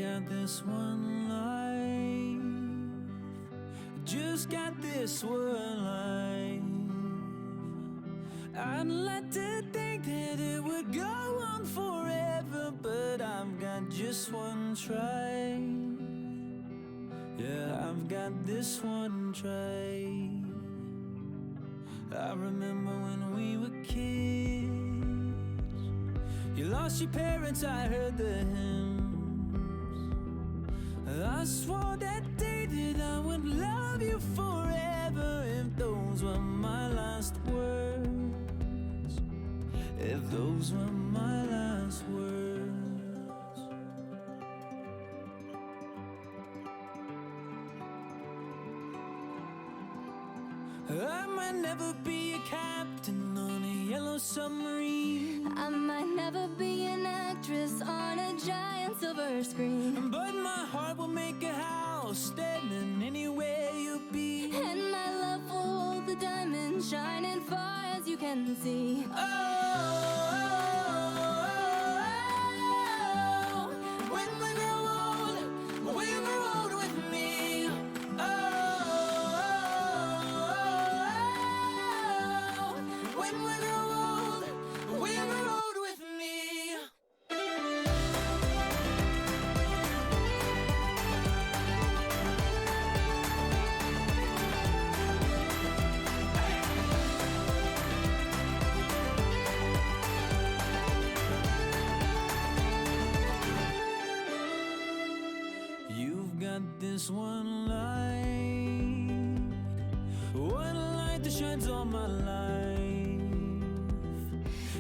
got this one life, just got this one life. I'd like to think that it would go on forever, but I've got just one try. Yeah, I've got this one try. I remember when we were kids, you lost your parents, I heard the hymns. I swore that day that I would love you forever, if those were my last words, if those were my last words. I might never be a captain on a yellow submarine, I might never be an actress on a giant silver screen, but my heart will make a house standing anywhere you be. and my love will hold the diamond shining far as you can see. When we grow old with me. When we grow old with me. You've got this one light that shines all my life.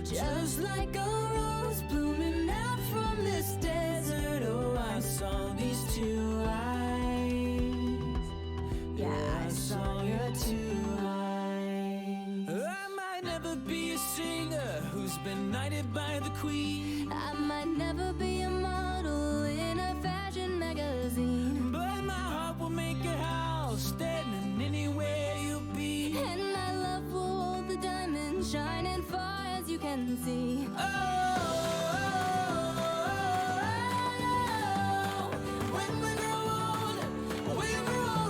Just like a rose blooming out from this desert, Oh, I saw these two eyes. Yeah, I saw your two eyes. I might never be a singer who's been knighted by the queen, I might never be a model in a fashion magazine, but my heart will make a house standing anywhere you be. and my love will hold the diamond shining far as you can see. When we grow old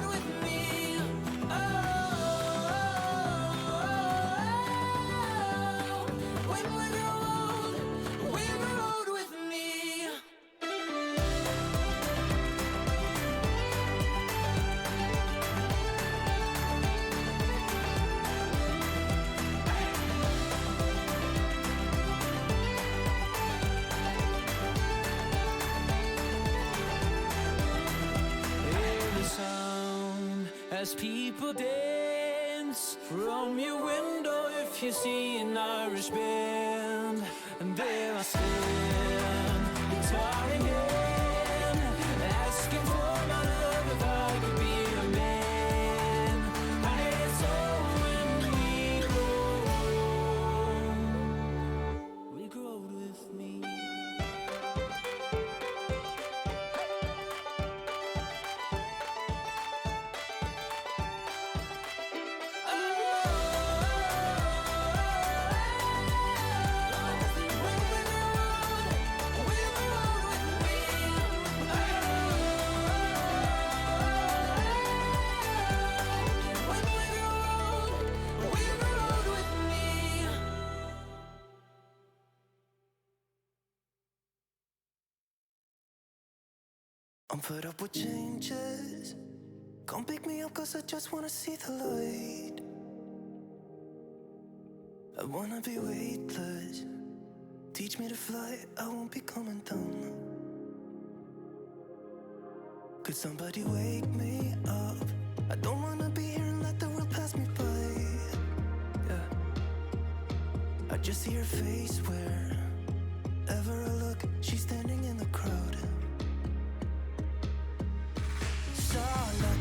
with me. When we grow old with me. Hear the sound as people dance from your window. If you see an Irish band, and there I stand, guitar in hand, asking for my love if I could be a man. And it's all when we grow old with me. I'm fed up with changes. Come pick me up, cause I just wanna see the light. I wanna be weightless. Teach me to fly, I won't be coming down. Could somebody wake me up? I don't wanna be here and let the world pass me by. Yeah. I just see her face wherever I look. She's standing in the crowd. So let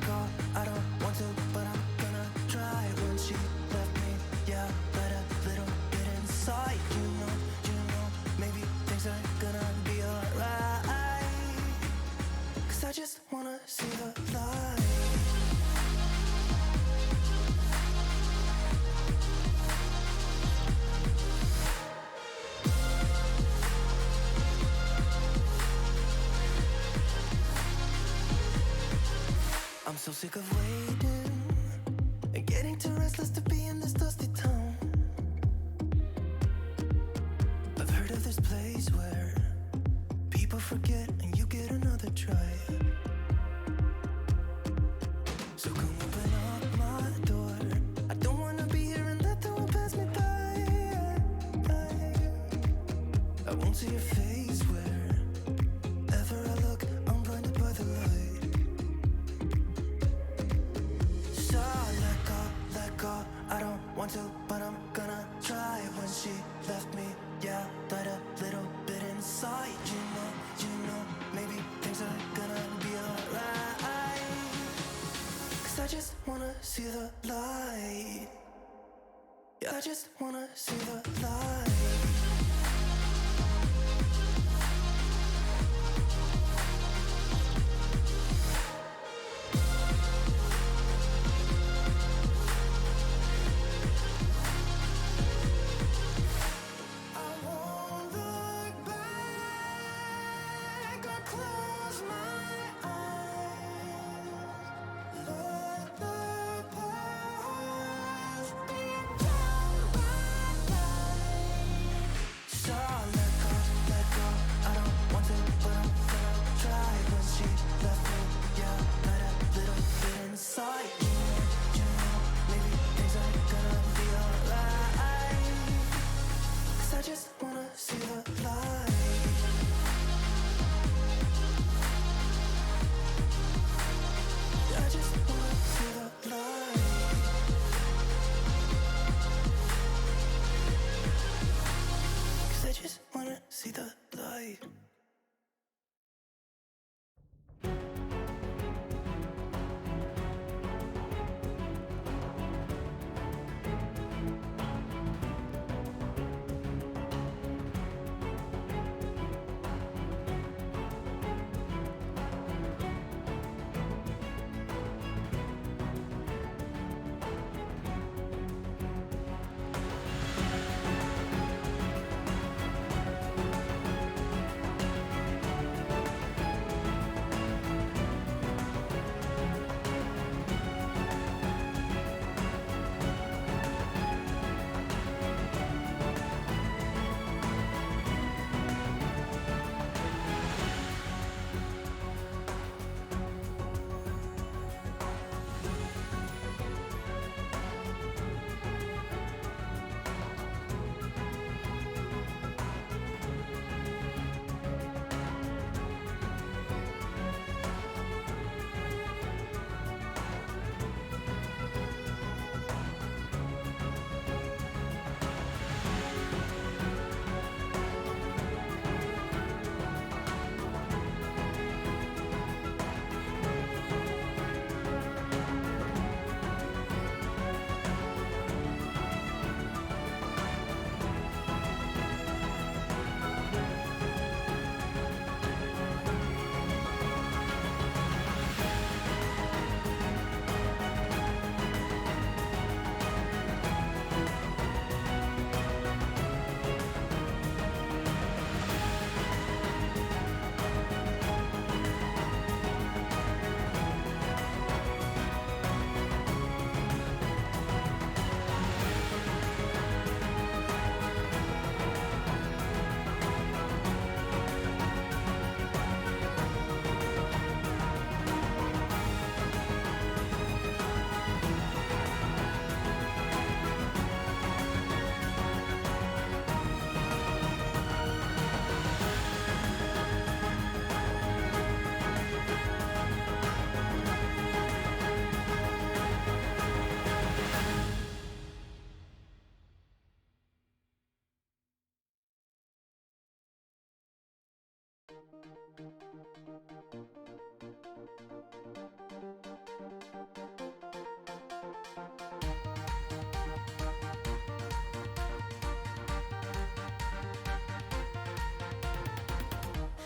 go, I don't want to, but I'm gonna try. When she left me, yeah, let a little bit inside. You know, maybe things are gonna be alright. Cause I just wanna see the light. I'm so sick of waiting and getting too restless to be in this dusty town. I've heard of this place where people forget and you get another try. So come open up my door. I don't wanna be here and let the world pass me by. I won't see your face wherever I look. I'm blinded by the light. So let go. I don't want to, but I'm gonna try. When she left me, yeah, died a little bit inside. You know, maybe things are gonna be alright. 'Cause I just wanna see the light. Yeah, I just wanna see the light.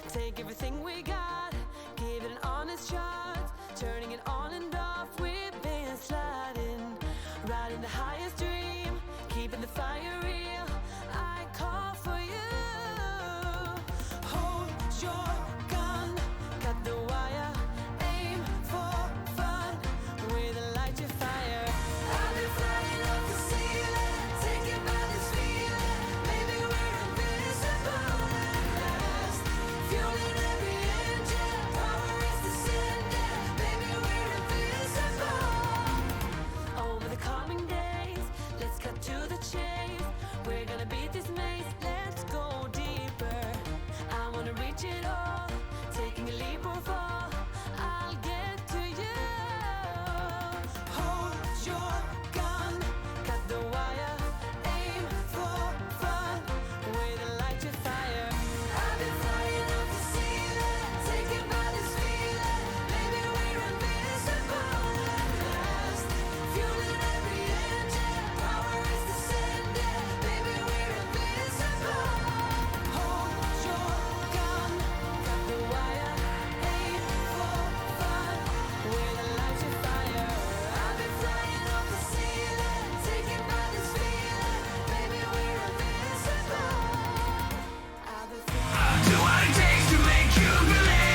Take everything we got, give it an honest shot. Turning it on and off, we've been sliding. Riding the highest dream, keeping the fire real. I call for you. Hold your gun, cut the wire. Aim for fun, With this maze, let's go deeper. I wanna reach it all, taking a leap or fall. I'll get to you. Hold your gun, cut the wire, aim for fun, with a light to fire. I've been flying up the ceiling, taken by this feeling. Maybe we're invincible at last. Fueling every engine, power is descending. Maybe we're invincible. Hold your gun, cut the wire, aim for fun, with a light to fire. I've been flying up the ceiling, taken by this feeling. Maybe we're invincible. I've been flying. Do what it takes to make you believe.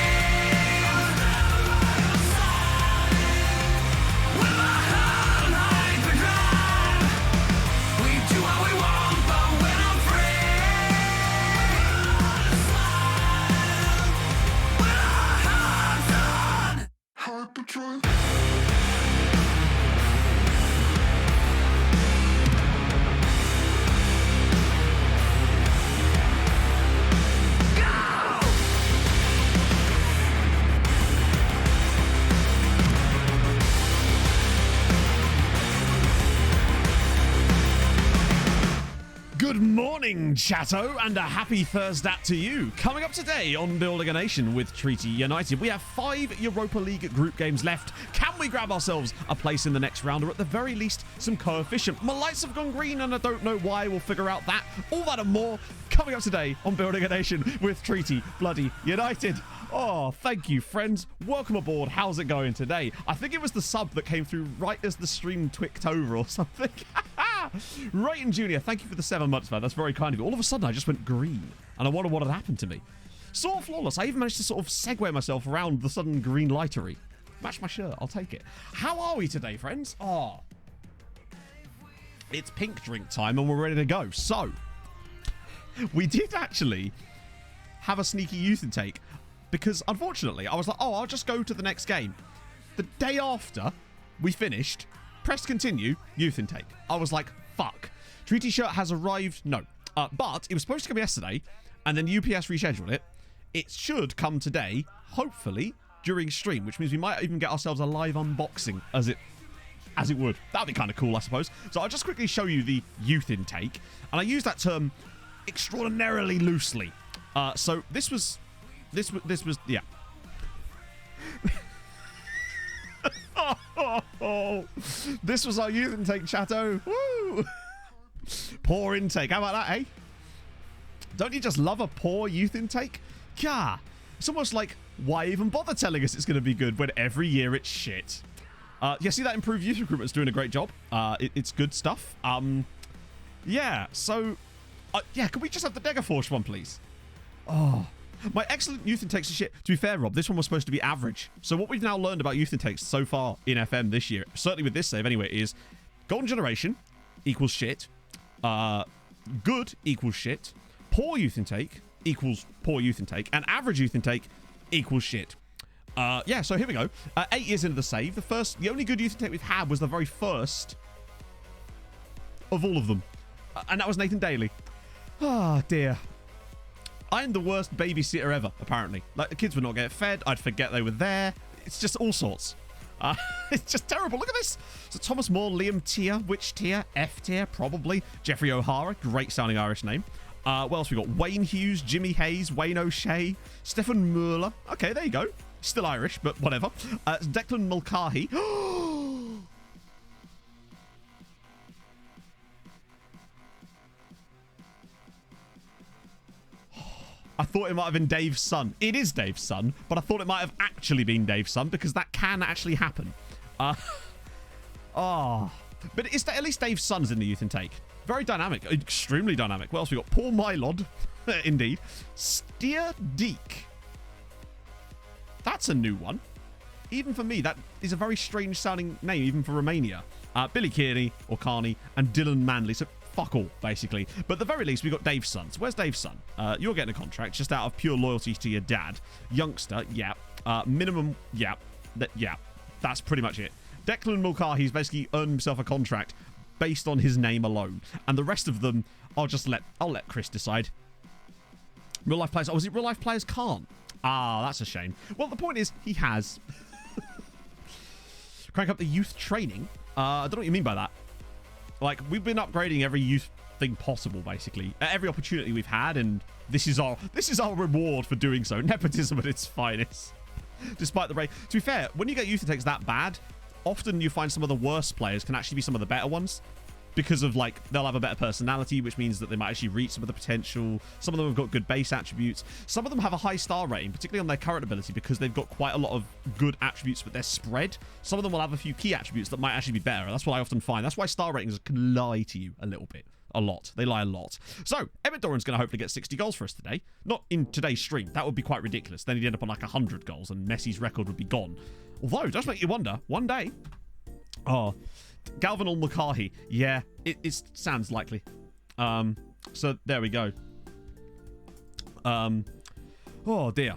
With my heart on hyperdrive, we do what we want, but when I'm free, with our hearts on hyperdrive. Good morning, chatto, and a happy Thursday to you. Coming up today on Building a Nation with Treaty United, we have 5 Europa League group games left. Can we grab ourselves a place in the next round, or at the very least, some coefficient? My lights have gone green, and I don't know why. We'll figure out that. All that and more coming up today on Building a Nation with Treaty Bloody United. Oh, thank you, friends. Welcome aboard. How's it going today? I think it was the sub that came through right as the stream twicked over or something. Rayton Jr., thank you for the 7 months, man. That's very kind of you. All of a sudden, I just went green, and I wonder what had happened to me. Sort of flawless. I even managed to sort of segue myself around the sudden green lightery. Match my shirt. I'll take it. How are we today, friends? Oh, it's pink drink time, and we're ready to go. So, we did actually have a sneaky youth intake, because unfortunately, I was like, oh, I'll just go to the next game. The day after we finished, press continue, youth intake. I was like, fuck. Treaty shirt has arrived. No. But it was supposed to come yesterday, and then UPS rescheduled it. It should come today, hopefully, during stream, which means we might even get ourselves a live unboxing as it would. That'd be kind of cool, I suppose. So I'll just quickly show you the youth intake, and I use that term extraordinarily loosely. So this was, yeah. This was our youth intake, chatto. Woo! Poor intake. How about that, eh? Don't you just love a poor youth intake? Gah. It's almost like, why even bother telling us it's going to be good when every year it's shit? Yeah, see that improved youth recruitment's doing a great job. It's good stuff. Yeah, so... yeah, can we just have the Degaforce one, please? Oh... My excellent youth intakes are shit. To be fair, Rob, this one was supposed to be average. So what we've now learned about youth intakes so far in FM this year, certainly with this save anyway, is Golden Generation equals shit. Good equals shit. Poor youth intake equals poor youth intake. And average youth intake equals shit. Yeah, so here we go. 8 years into the save. The only good youth intake we've had was the very first of all of them. And that was Nathan Daly. Ah, dear. I'm the worst babysitter ever, apparently. Like, the kids would not get fed. I'd forget they were there. It's just all sorts. It's just terrible. Look at this. So Thomas Moore, Liam Tier, which tier? F tier, probably. Jeffrey O'Hara, great sounding Irish name. What else we got? Wayne Hughes, Jimmy Hayes, Wayne O'Shea, Stefan Mueller. Okay, there you go. Still Irish, but whatever. Declan Mulcahy. I thought it might have been Dave's son. It is Dave's son, but I thought it might have actually been Dave's son because that can actually happen. Oh. But it's at least Dave's son's in the youth intake. Very dynamic. Extremely dynamic. What else we got? Paul Mylod. Indeed. Steer Deek. That's a new one. Even for me, that is a very strange sounding name, even for Romania. Billy Kearney, or Carney, and Dylan Manley. So fuck all, basically. But at the very least, we got Dave's son. So where's Dave's son? You're getting a contract just out of pure loyalty to your dad. Youngster, yeah. Minimum, yeah. Yeah. That's pretty much it. Declan Mulcahy's basically earned himself a contract based on his name alone. And the rest of them I'll let Chris decide. Real life players. Oh, is it real life players can't? Ah, that's a shame. Well, the point is, he has. Crank up the youth training. I don't know what you mean by that. Like, we've been upgrading every youth thing possible, basically. At every opportunity we've had, and this is our reward for doing so. Nepotism at its finest. Despite the rate. To be fair, when you get youth intakes that bad, often you find some of the worst players can actually be some of the better ones. Because of, like, they'll have a better personality, which means that they might actually reach some of the potential. Some of them have got good base attributes. Some of them have a high star rating, particularly on their current ability, because they've got quite a lot of good attributes, but they're spread. Some of them will have a few key attributes that might actually be better. That's what I often find. That's why star ratings can lie to you a little bit. A lot. They lie a lot. So, Emmett Doran's going to hopefully get 60 goals for us today. Not in today's stream. That would be quite ridiculous. Then he'd end up on like 100 goals, and Messi's record would be gone. Although, it does make you wonder, one day... Oh... Galvin or Mulcahy. Yeah, it sounds likely. So there we go. Oh dear.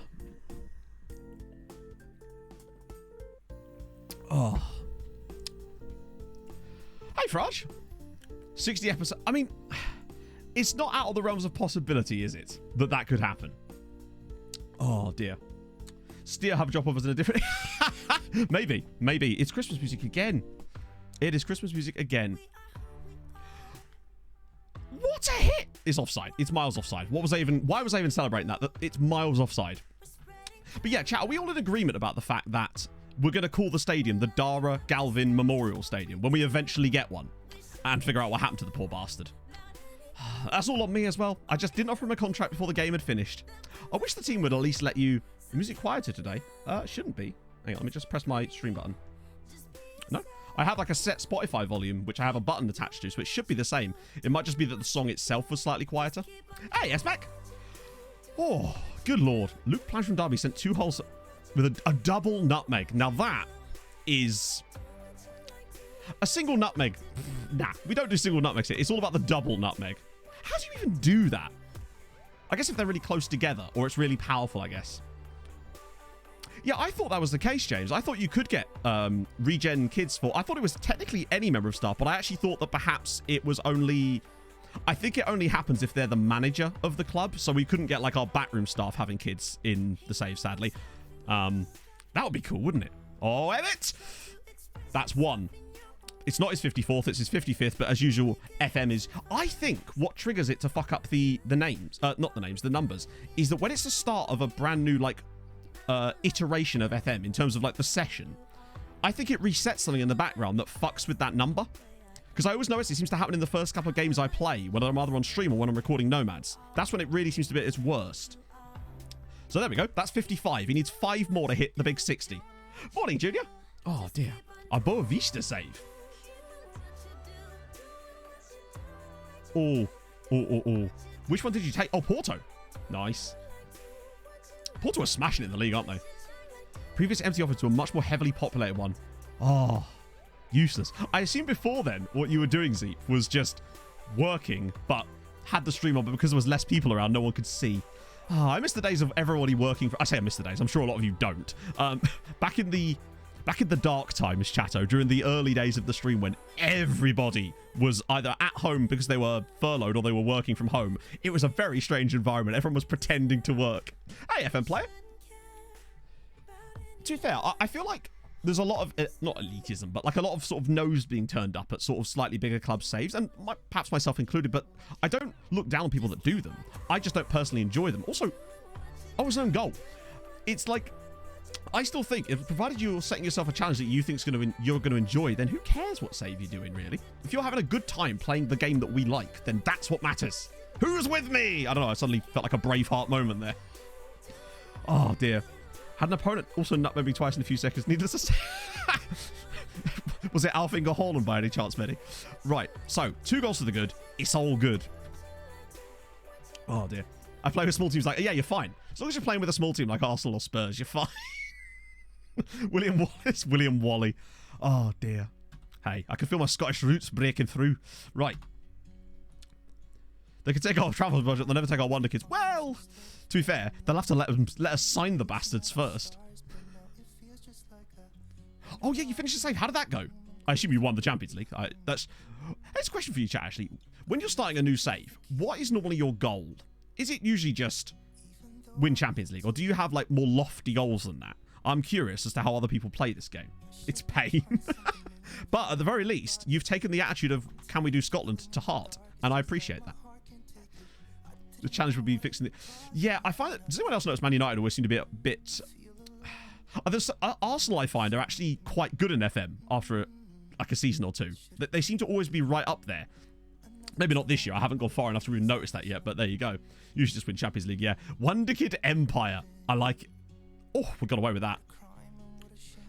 Oh. Hey, Fraj. 60 episodes. I mean, it's not out of the realms of possibility, is it? That could happen. Oh dear. Steer have drop offers in a different... Maybe. It's Christmas music again. It is Christmas music again. What a hit! It's offside. It's miles offside. Why was I even celebrating that? It's miles offside. But yeah, chat, are we all in agreement about the fact that we're going to call the stadium the Dara Galvin Memorial Stadium when we eventually get one and figure out what happened to the poor bastard? That's all on me as well. I just didn't offer him a contract before the game had finished. I wish the team would at least let you... The music quieter today? Shouldn't be. Hang on, let me just press my stream button. No? I have like a set Spotify volume, which I have a button attached to, so it should be the same. It might just be that the song itself was slightly quieter. Hey, S-Mac! Oh, good lord. Luke Plange from Derby sent 2 holes with a double nutmeg. Now that is... A single nutmeg. Nah, we don't do single nutmegs here. It's all about the double nutmeg. How do you even do that? I guess if they're really close together, or it's really powerful, I guess. Yeah, I thought that was the case, James. I thought you could get regen kids for... I thought it was technically any member of staff, but I actually thought that perhaps it was only... I think it only happens if they're the manager of the club, so we couldn't get, like, our backroom staff having kids in the save, sadly. That would be cool, wouldn't it? Oh, Emmett! That's 1. It's not his 54th, it's his 55th, but as usual, FM is... I think what triggers it to fuck up the names... not the names, the numbers, is that when it's the start of a brand new, like... iteration of FM in terms of like the session, I think it resets something in the background that fucks with that number. Because I always notice it seems to happen in the first couple of games I play, whether I'm either on stream or when I'm recording Nomads. That's when it really seems to be at its worst. So there we go. That's 55. He needs 5 more to hit the big 60. Morning, Junior. Oh dear. A Boa Vista save. Oh. Which one did you take? Oh, Porto. Nice. Porto are smashing in the league, aren't they? Previous empty offer to a much more heavily populated one. Oh, useless. I assume before then, what you were doing, Zeep, was just working, but had the stream on, but because there was less people around, no one could see. Oh, I miss the days of everybody working for... I say I miss the days. I'm sure a lot of you don't. Back in the dark times, Chatto, during the early days of the stream when everybody was either at home because they were furloughed or they were working from home, it was a very strange environment. Everyone was pretending to work. Hey, FM player. To be fair, I feel like there's a lot of, not elitism, but like a lot of sort of nose being turned up at sort of slightly bigger club saves, and perhaps myself included, but I don't look down on people that do them. I just don't personally enjoy them. Also, I was own goal. It's like, I still think, if provided you're setting yourself a challenge that you think you're going to enjoy, then who cares what save you're doing, really? If you're having a good time playing the game that we like, then that's what matters. Who's with me? I don't know, I suddenly felt like a Braveheart moment there. Oh, dear. Had an opponent also nutmeg me twice in a few seconds. Needless to say. Was it Alfinger Haaland by any chance, Medi? Right, so 2 goals to the good. It's all good. Oh, dear. I play with small teams like... Yeah, you're fine. As long as you're playing with a small team like Arsenal or Spurs, you're fine. William Wallace, William Wally. Oh, dear. Hey, I can feel my Scottish roots breaking through. Right. They could take our travel budget, they'll never take our Wonder Kids. Well, to be fair, they'll have to let us sign the bastards first. Oh, yeah, you finished the save. How did that go? I assume you won the Champions League. That's a question for you, chat, actually. When you're starting a new save, what is normally your goal? Is it usually just win Champions League, or do you have like more lofty goals than that? I'm curious as to how other people play this game. It's pain. But at the very least, you've taken the attitude of, can we do Scotland, to heart. And I appreciate that. The challenge would be fixing it. Yeah, I find that... Does anyone else notice Man United always seem to be a bit... Arsenal, I find, are actually quite good in FM after like a season or two. They seem to always be right up there. Maybe not this year. I haven't gone far enough to even notice that yet, but there you go. Usually just win Champions League, yeah. Wonder Kid Empire. I like it. Oh, we got away with that.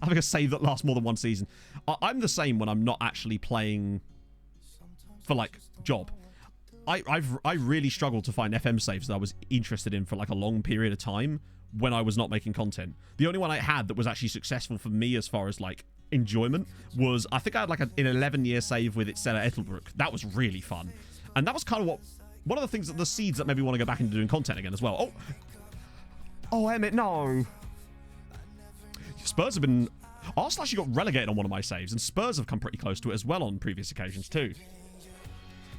Having a save that lasts more than one season. I'm the same when I'm not actually playing for, like, job. I really struggled to find FM saves that I was interested in for, like, a long period of time when I was not making content. The only one I had that was actually successful for me as far as, like, enjoyment was, I think I had, like, an 11-year save with Stella Ettelbrook. That was really fun. And that was kind of one of the things, the seeds that made me want to go back into doing content again as well. Oh, Emmett, no. Spurs have been... Arsenal actually got relegated on one of my saves, and Spurs have come pretty close to it as well on previous occasions too.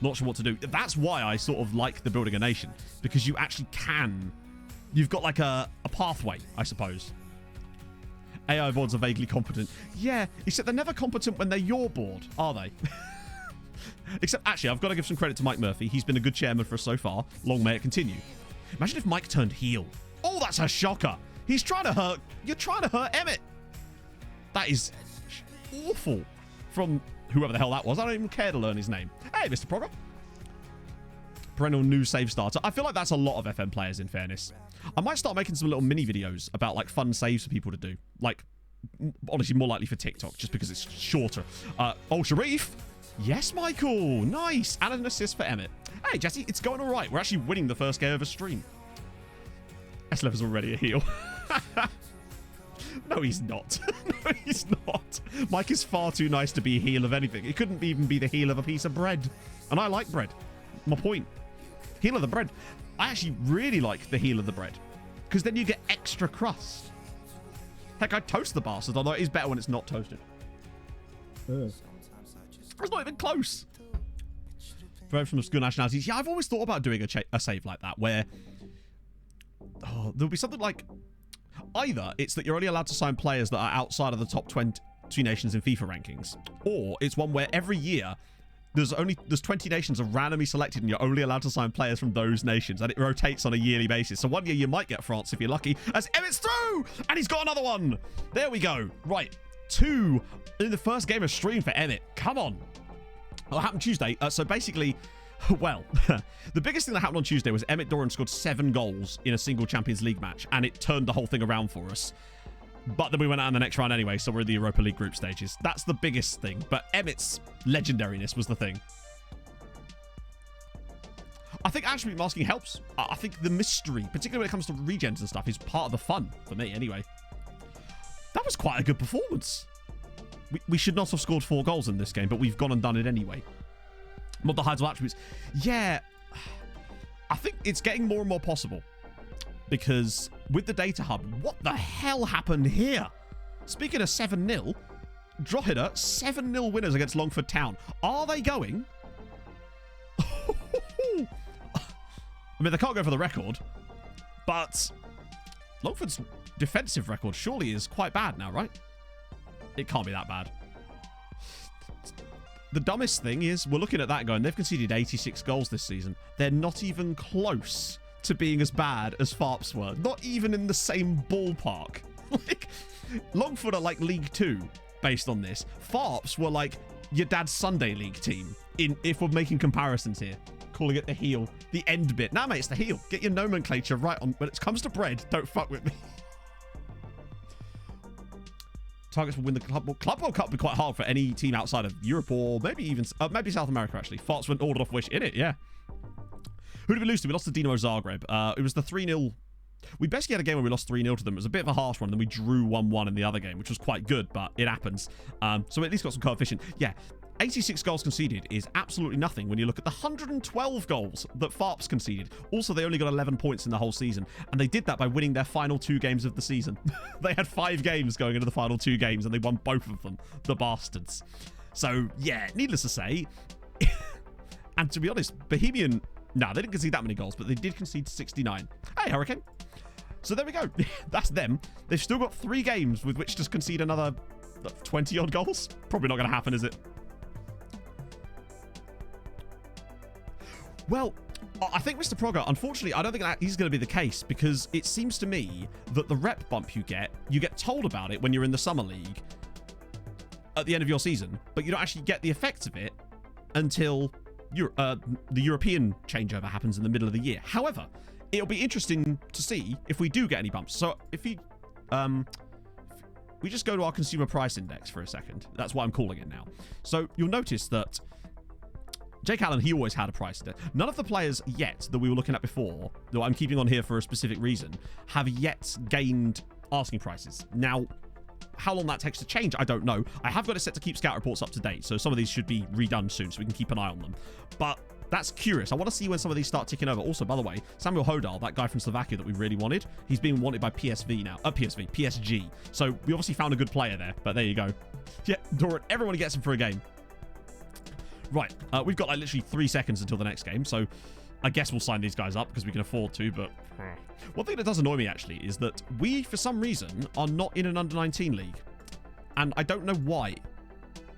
Not sure what to do. That's why I sort of like the Building a Nation, because you actually can... You've got like a pathway, I suppose. AI boards are vaguely competent. Yeah, except they're never competent when they're your board, are they? Except, actually, I've got to give some credit to Mike Murphy. He's been a good chairman for us so far. Long may it continue. Imagine if Mike turned heel. Oh, that's a shocker. He's trying to hurt... You're trying to hurt Emmett. That is awful from whoever the hell that was. I don't even care to learn his name. Hey, Mr. Progger. Perennial new save starter. I feel like that's a lot of FM players, in fairness. I might start making some little mini videos about, like, fun saves for people to do. Like, honestly, more likely for TikTok, just because it's shorter. Oh, Sharif. Yes, Michael. Nice. And an assist for Emmett. Hey, Jesse, it's going all right. We're actually winning the first game of a stream. S-Lever's already a heel. No, he's not. No, he's not. Mike is far too nice to be a heel of anything. It couldn't even be the heel of a piece of bread. And I like bread. My point. Heel of the bread. I actually really like the heel of the bread. Because then you get extra crust. Heck, I toast the bastard, although it is better when it's not toasted. It's not even close. From school nationalities. Yeah, I've always thought about doing a save like that, where there'll be something like... Either it's that you're only allowed to sign players that are outside of the top 20 nations in FIFA rankings, or it's one where every year there's 20 nations are randomly selected and you're only allowed to sign players from those nations, and it rotates on a yearly basis. So one year you might get France if you're lucky, as Emmett's through, and he's got another one. There we go. Right, 2 in the first game of stream for Emmett. Come on. What happened Tuesday? So basically... Well, the biggest thing that happened on Tuesday was Emmett Doran scored 7 goals in a single Champions League match, and it turned the whole thing around for us. But then we went out in the next round anyway, so we're in the Europa League group stages. That's the biggest thing, but Emmett's legendariness was the thing. I think attribute masking helps. I think the mystery, particularly when it comes to regens and stuff, is part of the fun, for me anyway. That was quite a good performance. We should not have scored 4 goals in this game, but we've gone and done it anyway. Mod the hides of attributes. Yeah, I think it's getting more and more possible. Because with the data hub, what the hell happened here? Speaking of 7-0, Drogheda, 7-0 winners against Longford Town. Are they going? I mean, they can't go for the record. But Longford's defensive record surely is quite bad now, right? It can't be that bad. The dumbest thing is, we're looking at that going, they've conceded 86 goals this season. They're not even close to being as bad as Farps were. Not even in the same ballpark. Like, Longford are like League 2 based on this. Farps were like your dad's Sunday League team, if we're making comparisons here. Calling it the heel. The end bit. Nah, mate, it's the heel. Get your nomenclature right on. When it comes to bread, don't fuck with me. Targets will win the Club World Cup would be quite hard for any team outside of Europe or maybe even maybe South America, actually. Farts went ordered off Wish in it, yeah. Who did we lose to? We lost to Dinamo Zagreb. It was the 3-0. We basically had a game where we lost 3-0 to them. It was a bit of a harsh one, and then we drew 1-1 in the other game, which was quite good, but it happens. So we at least got some coefficient. Yeah, 86 goals conceded is absolutely nothing when you look at the 112 goals that Farps conceded. Also, they only got 11 points in the whole season, and they did that by winning their final 2 games of the season. They had 5 games going into the final 2 games, and they won both of them. The bastards. So, yeah, needless to say. And to be honest, Bohemian, no, they didn't concede that many goals, but they did concede 69. Hey, Hurricane. So there we go. That's them. They've still got 3 games with which to concede another 20-odd goals. Probably not going to happen, is it? Well, I think Mr. Progger, unfortunately, I don't think that is going to be the case, because it seems to me that the rep bump you get told about it when you're in the Summer League at the end of your season, but you don't actually get the effects of it until the European changeover happens in the middle of the year. However, it'll be interesting to see if we do get any bumps. So if we just go to our consumer price index for a second, that's what I'm calling it now. So you'll notice that Jake Allen, he always had a price index. None of the players yet that we were looking at before, though I'm keeping on here for a specific reason, have yet gained asking prices. Now, how long that takes to change, I don't know. I have got it set to keep scout reports up to date, so some of these should be redone soon, so we can keep an eye on them. But that's curious. I want to see when some of these start ticking over. Also, by the way, Samuel Hodal, that guy from Slovakia that we really wanted, he's being wanted by PSG. So we obviously found a good player there, but there you go. Yeah, Doran, everyone gets him for a game. Right, we've got like literally 3 seconds until the next game, so I guess we'll sign these guys up because we can afford to, but one thing that does annoy me actually is that we, for some reason, are not in an under-19 league, and I don't know why.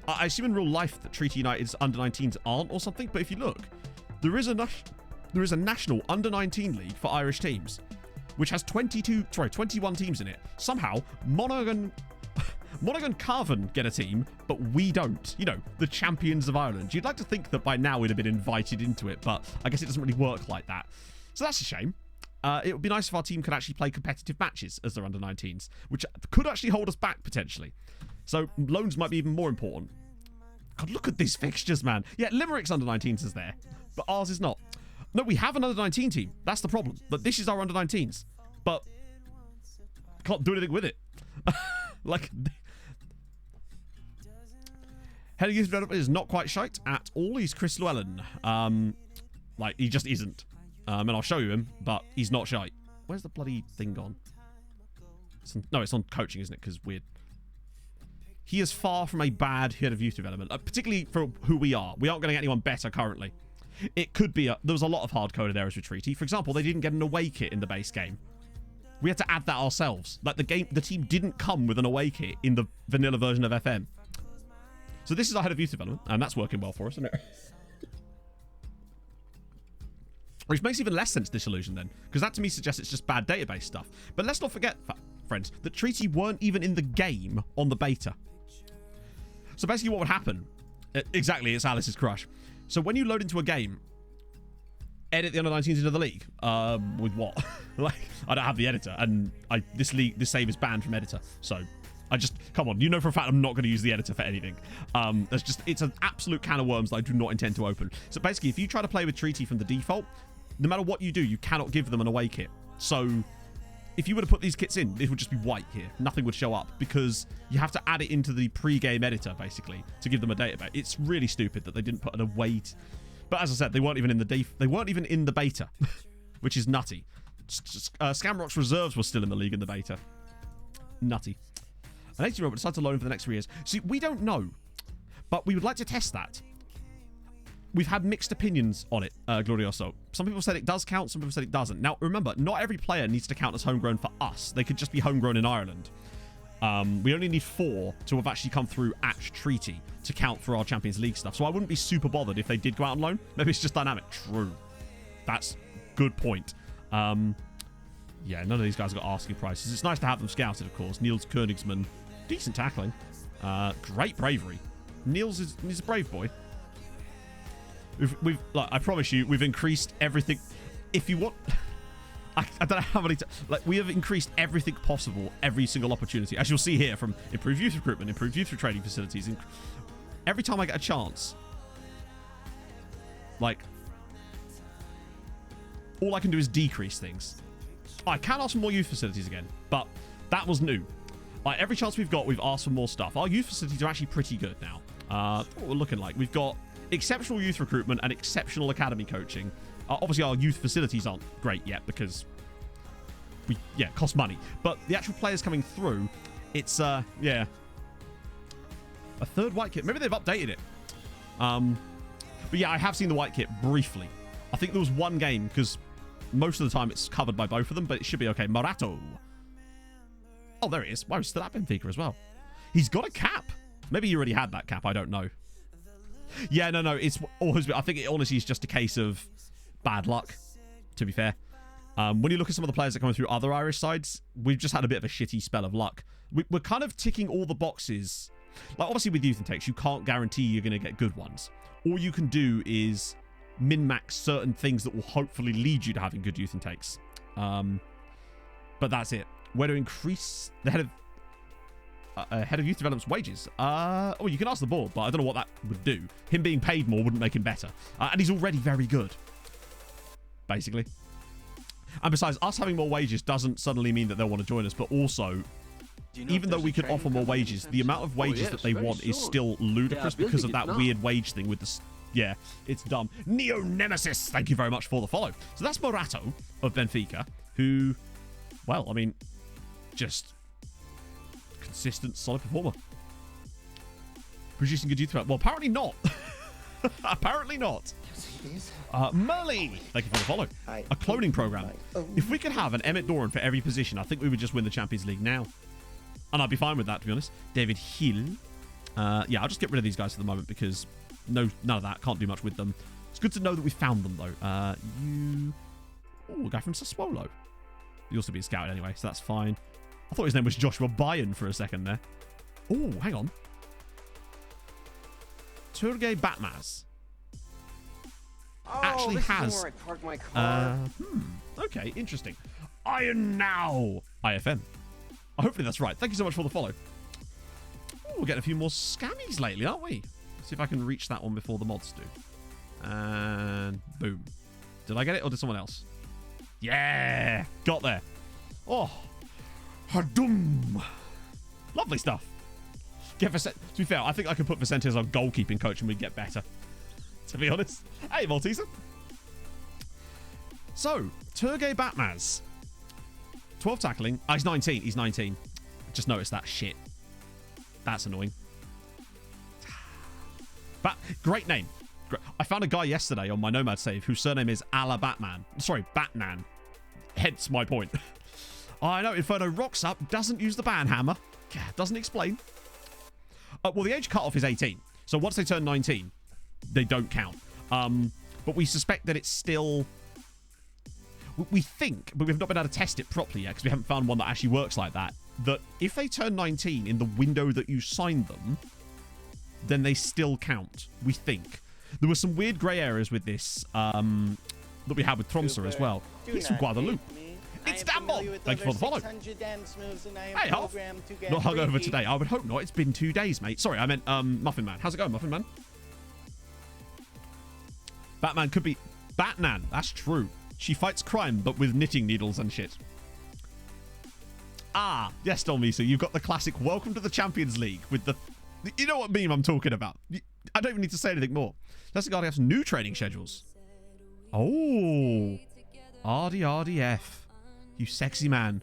I assume in real life that Treaty United's under-19s aren't or something, but if you look, there is a national under-19 league for Irish teams, which has 21 teams in it. Somehow, Monaghan Carvan get a team, but we don't. You know, the champions of Ireland. You'd like to think that by now we'd have been invited into it, but I guess it doesn't really work like that. So that's a shame. It would be nice if our team could actually play competitive matches as their under-19s, which could actually hold us back, potentially. So loans might be even more important. God, look at these fixtures, man. Yeah, Limerick's under-19s is there, but ours is not. No, we have an under-19 team. That's the problem. But this is our under-19s, but can't do anything with it. Like... Head of Youth Development is not quite shite at all. He's Chris Llewellyn. Like, he just isn't. And I'll show you him, but he's not shite. Where's the bloody thing gone? It's on coaching, isn't it? Because weird. He is far from a bad head of youth development, particularly for who we are. We aren't going to get anyone better currently. It could be... there was a lot of hard-coded errors with Treaty. For example, they didn't get an away kit in the base game. We had to add that ourselves. Like, the team didn't come with an away kit in the vanilla version of FM. So this is our head of youth development, and that's working well for us, isn't it? Which makes even less sense, Disillusion, then, because that to me suggests it's just bad database stuff. But let's not forget, friends, that Treaty weren't even in the game on the beta. So basically what would happen, exactly, it's Alice's crush. So when you load into a game, edit the under-19s into the league, with what? Like, I don't have the editor, and this save is banned from editor, so... come on, you know for a fact I'm not going to use the editor for anything. It's an absolute can of worms that I do not intend to open. So basically, if you try to play with Treaty from the default, no matter what you do, you cannot give them an away kit. So if you were to put these kits in, it would just be white here. Nothing would show up because you have to add it into the pre-game editor, basically, to give them a database. It's really stupid that they didn't put an away. But as I said, they weren't even in the beta, which is nutty. Scamrock's reserves were still in the league in the beta. Nutty. An 80-year-old decided to loan for the next 3 years. See, we don't know, but we would like to test that. We've had mixed opinions on it, Glorioso. Some people said it does count, some people said it doesn't. Now, remember, not every player needs to count as homegrown for us. They could just be homegrown in Ireland. We only need 4 to have actually come through at Treaty to count for our Champions League stuff. So I wouldn't be super bothered if they did go out on loan. Maybe it's just dynamic. True. That's good point. Yeah, none of these guys got asking prices. It's nice to have them scouted, of course. Niels Koenigsman, decent tackling. Great bravery. Niels he's a brave boy. We've like, I promise you, we've increased everything. If you want... I don't know how many... we have increased everything possible, every single opportunity. As you'll see here, from improved youth recruitment, improved youth training facilities. Every time I get a chance, all I can do is decrease things. I can ask for more youth facilities again, but that was new. Every chance we've got, we've asked for more stuff. Our youth facilities are actually pretty good now. What we're looking like. We've got exceptional youth recruitment and exceptional academy coaching. Obviously, our youth facilities aren't great yet because cost money. But the actual players coming through, it's, yeah. A third white kit. Maybe they've updated it. But yeah, I have seen the white kit briefly. I think there was one game, because most of the time it's covered by both of them, but it should be okay. Morato. Oh, there he is. Wow, he's still at Benfica as well. He's got a cap. Maybe he already had that cap. I don't know. Yeah, no. It's always. I think it honestly is just a case of bad luck, to be fair. When you look at some of the players that come through other Irish sides, we've just had a bit of a shitty spell of luck. We're kind of ticking all the boxes. Like, obviously, with youth intakes, you can't guarantee you're going to get good ones. All you can do is min-max certain things that will hopefully lead you to having good youth intakes. But that's it. Where to increase the head of youth development's wages? Oh, you can ask the board, but I don't know what that would do. Him being paid more wouldn't make him better. And he's already very good, basically. And besides, us having more wages doesn't suddenly mean that they'll want to join us, but also, even though we could offer more wages, the amount of wages that they want is still ludicrous because of that weird wage thing with the... Yeah, it's dumb. Neo Nemesis, thank you very much for the follow. So that's Morato of Benfica, who, well, I mean, just consistent, solid performer. Producing good youth development. Well, apparently not. Apparently not. Merly, thank you for the follow. A cloning program. If we could have an Emmett Doran for every position, I think we would just win the Champions League now. And I'd be fine with that, to be honest. David Hill. Yeah, I'll just get rid of these guys for the moment because none of that. Can't do much with them. It's good to know that we found them, though. A guy from Sassuolo. He also be scouted anyway, so that's fine. I thought his name was Joshua Bayern for a second there. Oh, hang on. Turgay Batmaz. Actually has... okay, interesting. Iron Now IFM. Hopefully that's right. Thank you so much for the follow. Ooh, we're getting a few more scammies lately, aren't we? Let's see if I can reach that one before the mods do. And boom. Did I get it or did someone else? Yeah! Got there. Oh. Hadum. Lovely stuff. Get to be fair, I think I could put Vicente as our goalkeeping coach and we'd get better. To be honest. Hey, Malteser. So, Turgay Batmaz. 12 tackling. Oh, he's 19. He's 19. Just noticed that shit. That's annoying. But great name. I found a guy yesterday on my Nomad save whose surname is Ala Batman. Sorry, Batman. Hence my point. I know Inferno rocks up, doesn't use the banhammer. Doesn't explain. Well, the age cutoff is 18. So once they turn 19, they don't count. But we suspect that it's still... We think, but we've not been able to test it properly yet because we haven't found one that actually works like that, that if they turn 19 in the window that you signed them, then they still count, we think. There were some weird grey areas with this that we had with Tromsø as well. He's from Guadeloupe. It's Dambon! Thank you for the follow. Hey, Half. Not hungover today. I would hope not. It's been 2 days, mate. Sorry, I meant Muffin Man. How's it going, Muffin Man? Batman could be... Batman. That's true. She fights crime, but with knitting needles and shit. Ah, yes, Dolmisa. You've got the classic Welcome to the Champions League with the... You know what meme I'm talking about. I don't even need to say anything more. That's the guy who has new training schedules. Oh. RDRDF. You sexy man.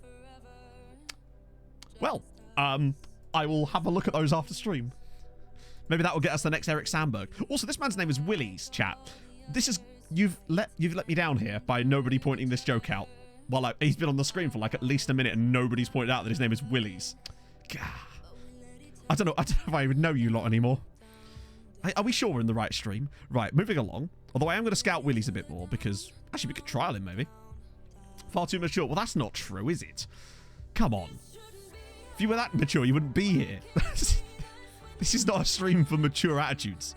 Well, I will have a look at those after stream. Maybe that will get us the next Eric Sandberg. Also, this man's name is Willy's, chat. This is... You've let me down here by nobody pointing this joke out. Well, he's been on the screen for like at least a minute and nobody's pointed out that his name is Willy's. Gah. I don't know if I even know you lot anymore. Are we sure we're in the right stream? Right, moving along. Although I am going to scout Willy's a bit more because actually we could trial him maybe. Far too mature. Well, that's not true, is it? Come on. If you were that mature, you wouldn't be here. This is not a stream for mature attitudes.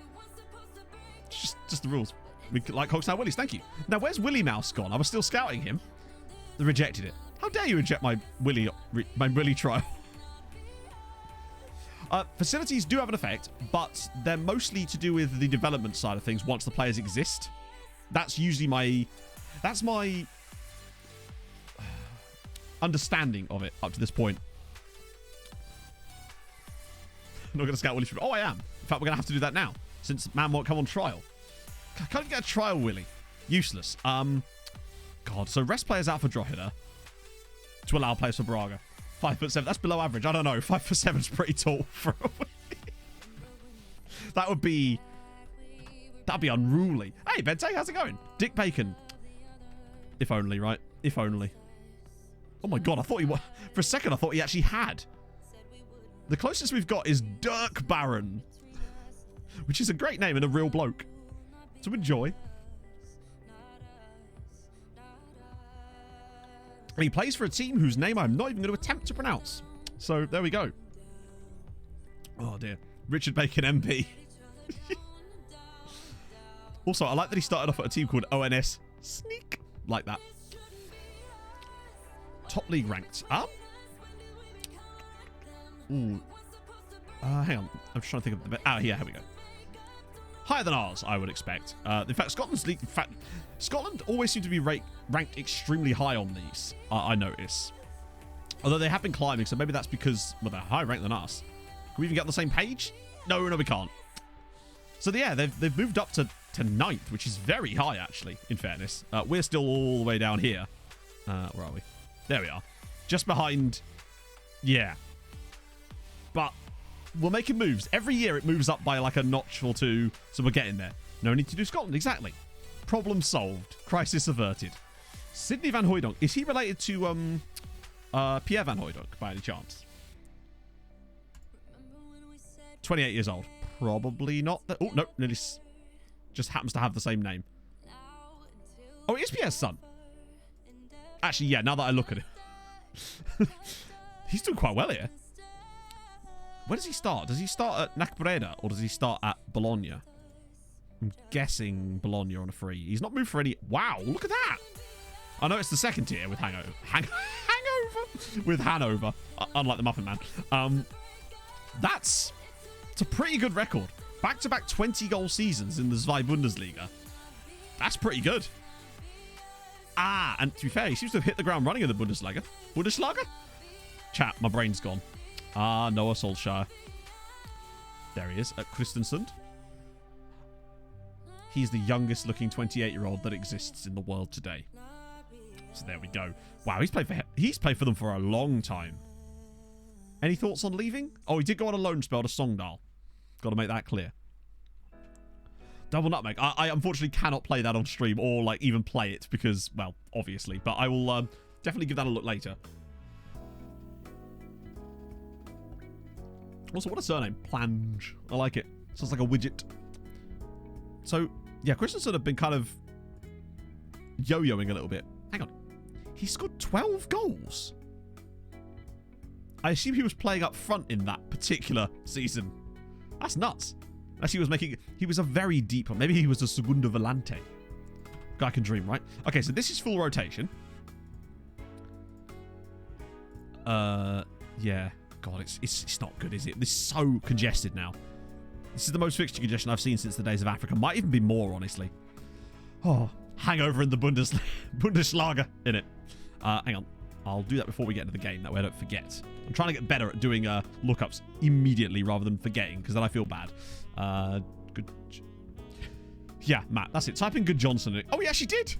It's just the rules. We like Hogsnow Willy's, thank you. Now, where's Willy Mouse gone? I was still scouting him. They rejected it. How dare you reject my Willy trial? Facilities do have an effect, but they're mostly to do with the development side of things once the players exist. That's usually my... That's my... understanding of it up to this point. I'm not going to scout Willy. Oh, I am. In fact, we're going to have to do that now, since man won't come on trial. Can't you get a trial, Willy? Useless. God, so rest players out for Drogheda to allow players for Braga. 5'7". That's below average. I don't know. 5'7" is pretty tall for a Willy. That'd be unruly. Hey, Bente, how's it going? Dick Bacon. If only, right? If only. Oh my god, I thought he was... For a second, I thought he actually had. The closest we've got is Dirk Baron. Which is a great name and a real bloke. So enjoy. And he plays for a team whose name I'm not even going to attempt to pronounce. So, there we go. Oh, dear. Richard Bacon MP. Also, I like that he started off at a team called ONS Sneak. Like that. Top league ranked. Ooh. Hang on. I'm just trying to think of the best. Here we go. Higher than ours, I would expect. In fact, Scotland always seem to be ranked extremely high on these, I notice. Although they have been climbing, so maybe that's because, well, they're higher ranked than us. Can we even get on the same page? No, we can't. So, yeah, they've moved up to 9th, which is very high, actually, in fairness. We're still all the way down here. Where are we? There we are. Just behind... Yeah. But we're making moves. Every year it moves up by like a notch or two, so we're getting there. No need to do Scotland, exactly. Problem solved. Crisis averted. Sidney Van Hooydonk. Is he related to Pierre Van Hooydonk by any chance? 28 years old. Probably not. Oh, no. Nearly just happens to have the same name. Oh, it is Pierre's son. Actually, yeah, now that I look at it. He's doing quite well here. Where does he start? Does he start at Nakbreda or does he start at Bologna? I'm guessing Bologna on a free. He's not moved for any... Wow, look at that. I know it's the second tier with Hangover. Hangover? With Hanover. Unlike the Muffin Man. It's a pretty good record. Back-to-back 20-goal seasons in the Zwei Bundesliga. That's pretty good. And to be fair, he seems to have hit the ground running in the Bundesliga. Bundesliga? Chat, my brain's gone. Noah Solskjaer. There he is, at Kristiansund. He's the youngest looking 28-year-old that exists in the world today. So there we go. Wow, he's played for them for a long time. Any thoughts on leaving? Oh, he did go on a loan spell to Sogndal. Got to make that clear. Double nutmeg. I unfortunately cannot play that on stream or like even play it because, well, obviously. But I will definitely give that a look later. Also, what a surname. Plange. I like it. Sounds like a widget. So, yeah, Christensen have been kind of yo-yoing a little bit. Hang on. He scored 12 goals. I assume he was playing up front in that particular season. That's nuts. Actually, he was a very deep one. Maybe he was a Segundo Volante. Guy can dream, right? Okay, so this is full rotation. Yeah. God, it's not good, is it? This is so congested now. This is the most fixture congestion I've seen since the days of Africa. Might even be more, honestly. Oh, hangover in the Bundeslager, innit? Hang on. I'll do that before we get into the game. That way I don't forget. I'm trying to get better at doing lookups immediately rather than forgetting, because then I feel bad. Good. Yeah, Matt, that's it. Type in Good Johnson. Oh, he actually did.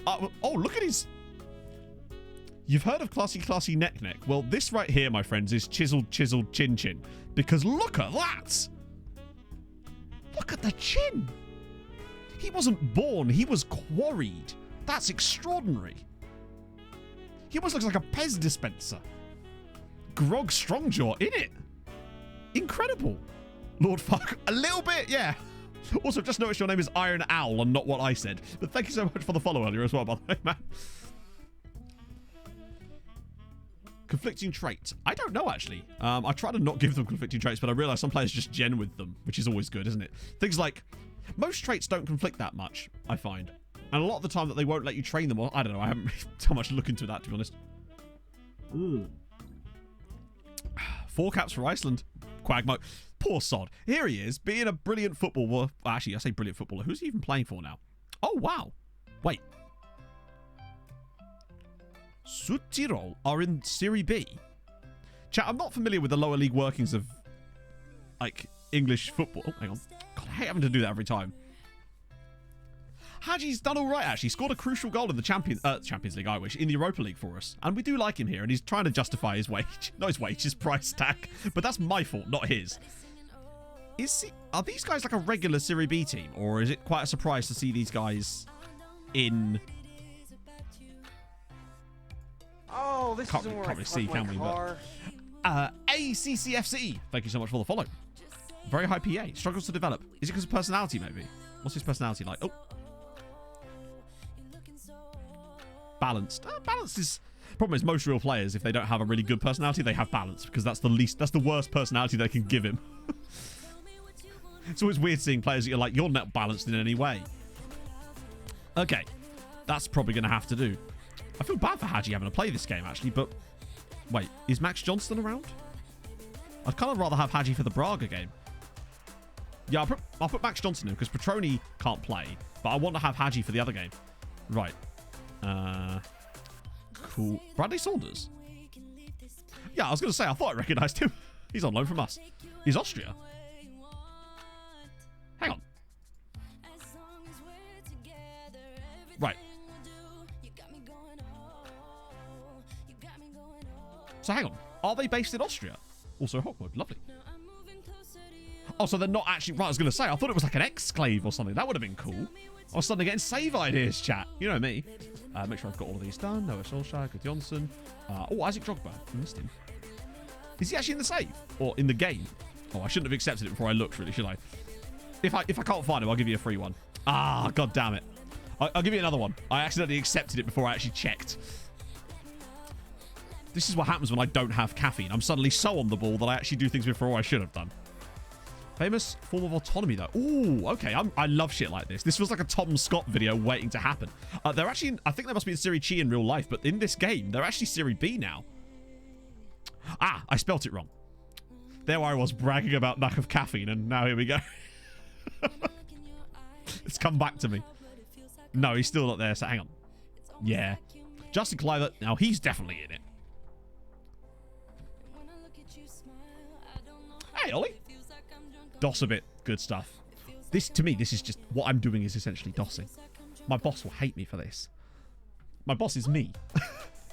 Oh, look at his... You've heard of classy neck. Well, this right here, my friends, is chiseled chin. Because look at that. Look at the chin. He wasn't born. He was quarried. That's extraordinary. He almost looks like a Pez dispenser. Grog Strongjaw in it. Incredible. Lord Fuck. A little bit, yeah. Also, just noticed your name is Iron Owl and not what I said. But thank you so much for the follow earlier as well, by the way, man. Conflicting traits. I don't know, actually. I try to not give them conflicting traits, but I realise some players just gen with them, which is always good, isn't it? Things like, most traits don't conflict that much, I find. And a lot of the time that they won't let you train them, or I don't know, I haven't really done much look into that, to be honest. Ooh. 4 caps for Iceland. Quagmire. Poor sod. Here he is, being a brilliant footballer. Well, actually, I say brilliant footballer. Who's he even playing for now? Oh, wow. Wait. Südtirol are in Serie B. Chat, I'm not familiar with the lower league workings of, like, English football. Oh, hang on. God, I hate having to do that every time. Haji's done all right, actually. Scored a crucial goal in the Champions League, I wish, in the Europa League for us. And we do like him here, and he's trying to justify his wage. Not his wage, his price tag. But that's my fault, not his. Are these guys like a regular Serie B team, or is it quite a surprise to see these guys in? Oh, this isn't where I really see, parked can my we? car. ACCFC. Thank you so much for the follow. Very high PA. Struggles to develop. Is it because of personality, maybe? What's his personality like? Oh. Balanced. Balanced is... Problem is, most real players, if they don't have a really good personality, they have balance, because that's the worst personality they can give him. It's always weird seeing players that you're like, you're not balanced in any way. Okay. That's probably going to have to do. I feel bad for Hadji having to play this game, actually, but... Wait, is Max Johnston around? I'd kind of rather have Hadji for the Braga game. Yeah, I'll put Max Johnson in, because Petroni can't play, but I want to have Hadji for the other game. Right. Cool. Bradley Saunders? Yeah, I was going to say, I thought I recognised him. He's on loan from us. He's Austria. Hang on. Right. So hang on. Are they based in Austria? Also Hawk mode. Lovely. Oh, so they're not actually... Right, I was going to say, I thought it was like an exclave or something. That would have been cool. I was suddenly getting save ideas, chat. You know me. Make sure I've got all of these done. Noah Solskjaer, Good Johnson. Oh, Isaac Drogba. I missed him. Is he actually in the save? Or in the game? Oh, I shouldn't have accepted it before I looked, really, should I? If I can't find him, I'll give you a free one. Ah, god damn it. I'll give you another one. I accidentally accepted it before I actually checked. This is what happens when I don't have caffeine. I'm suddenly so on the ball that I actually do things before I should have done. Famous form of autonomy, though. Ooh, okay. I love shit like this. This feels like a Tom Scott video waiting to happen. They're actually... I think they must be in Serie C in real life, but in this game, they're actually Serie B now. Ah, I spelt it wrong. There I was bragging about lack of caffeine, and now here we go. It's come back to me. No, he's still not there, so hang on. Yeah. Justin Cliver, now he's definitely in it. Hey, Ollie. DOS a bit. Good stuff. This, to me, this is just... What I'm doing is essentially DOSing. My boss will hate me for this. My boss is me.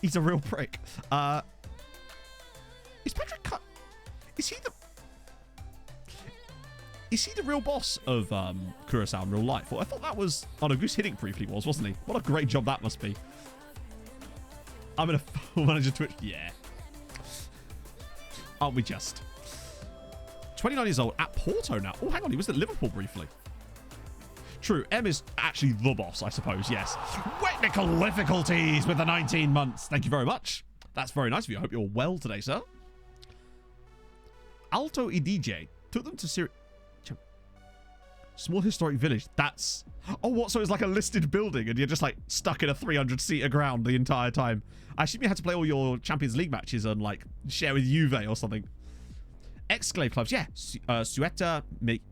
He's a real prick. Is Patrick Cut... Is he the... Is he the real boss of Curacao in real life? Well, I thought that was... Oh, no, Goose Hiddink briefly was, wasn't he? What a great job that must be. I'm in a full manager Twitch. Yeah. Aren't we just... 29 years old at Porto now. Oh, hang on. He was at Liverpool briefly. True. M is actually the boss, I suppose. Yes. Technical difficulties with the 19 months. Thank you very much. That's very nice of you. I hope you're well today, sir. Alto Idj took them to Syria. Small historic village. That's... Oh, what? So it's like a listed building and you're just like stuck in a 300-seater ground the entire time. I assume you had to play all your Champions League matches and like share with Juve or something. Exclave clubs. Yeah. Sueta.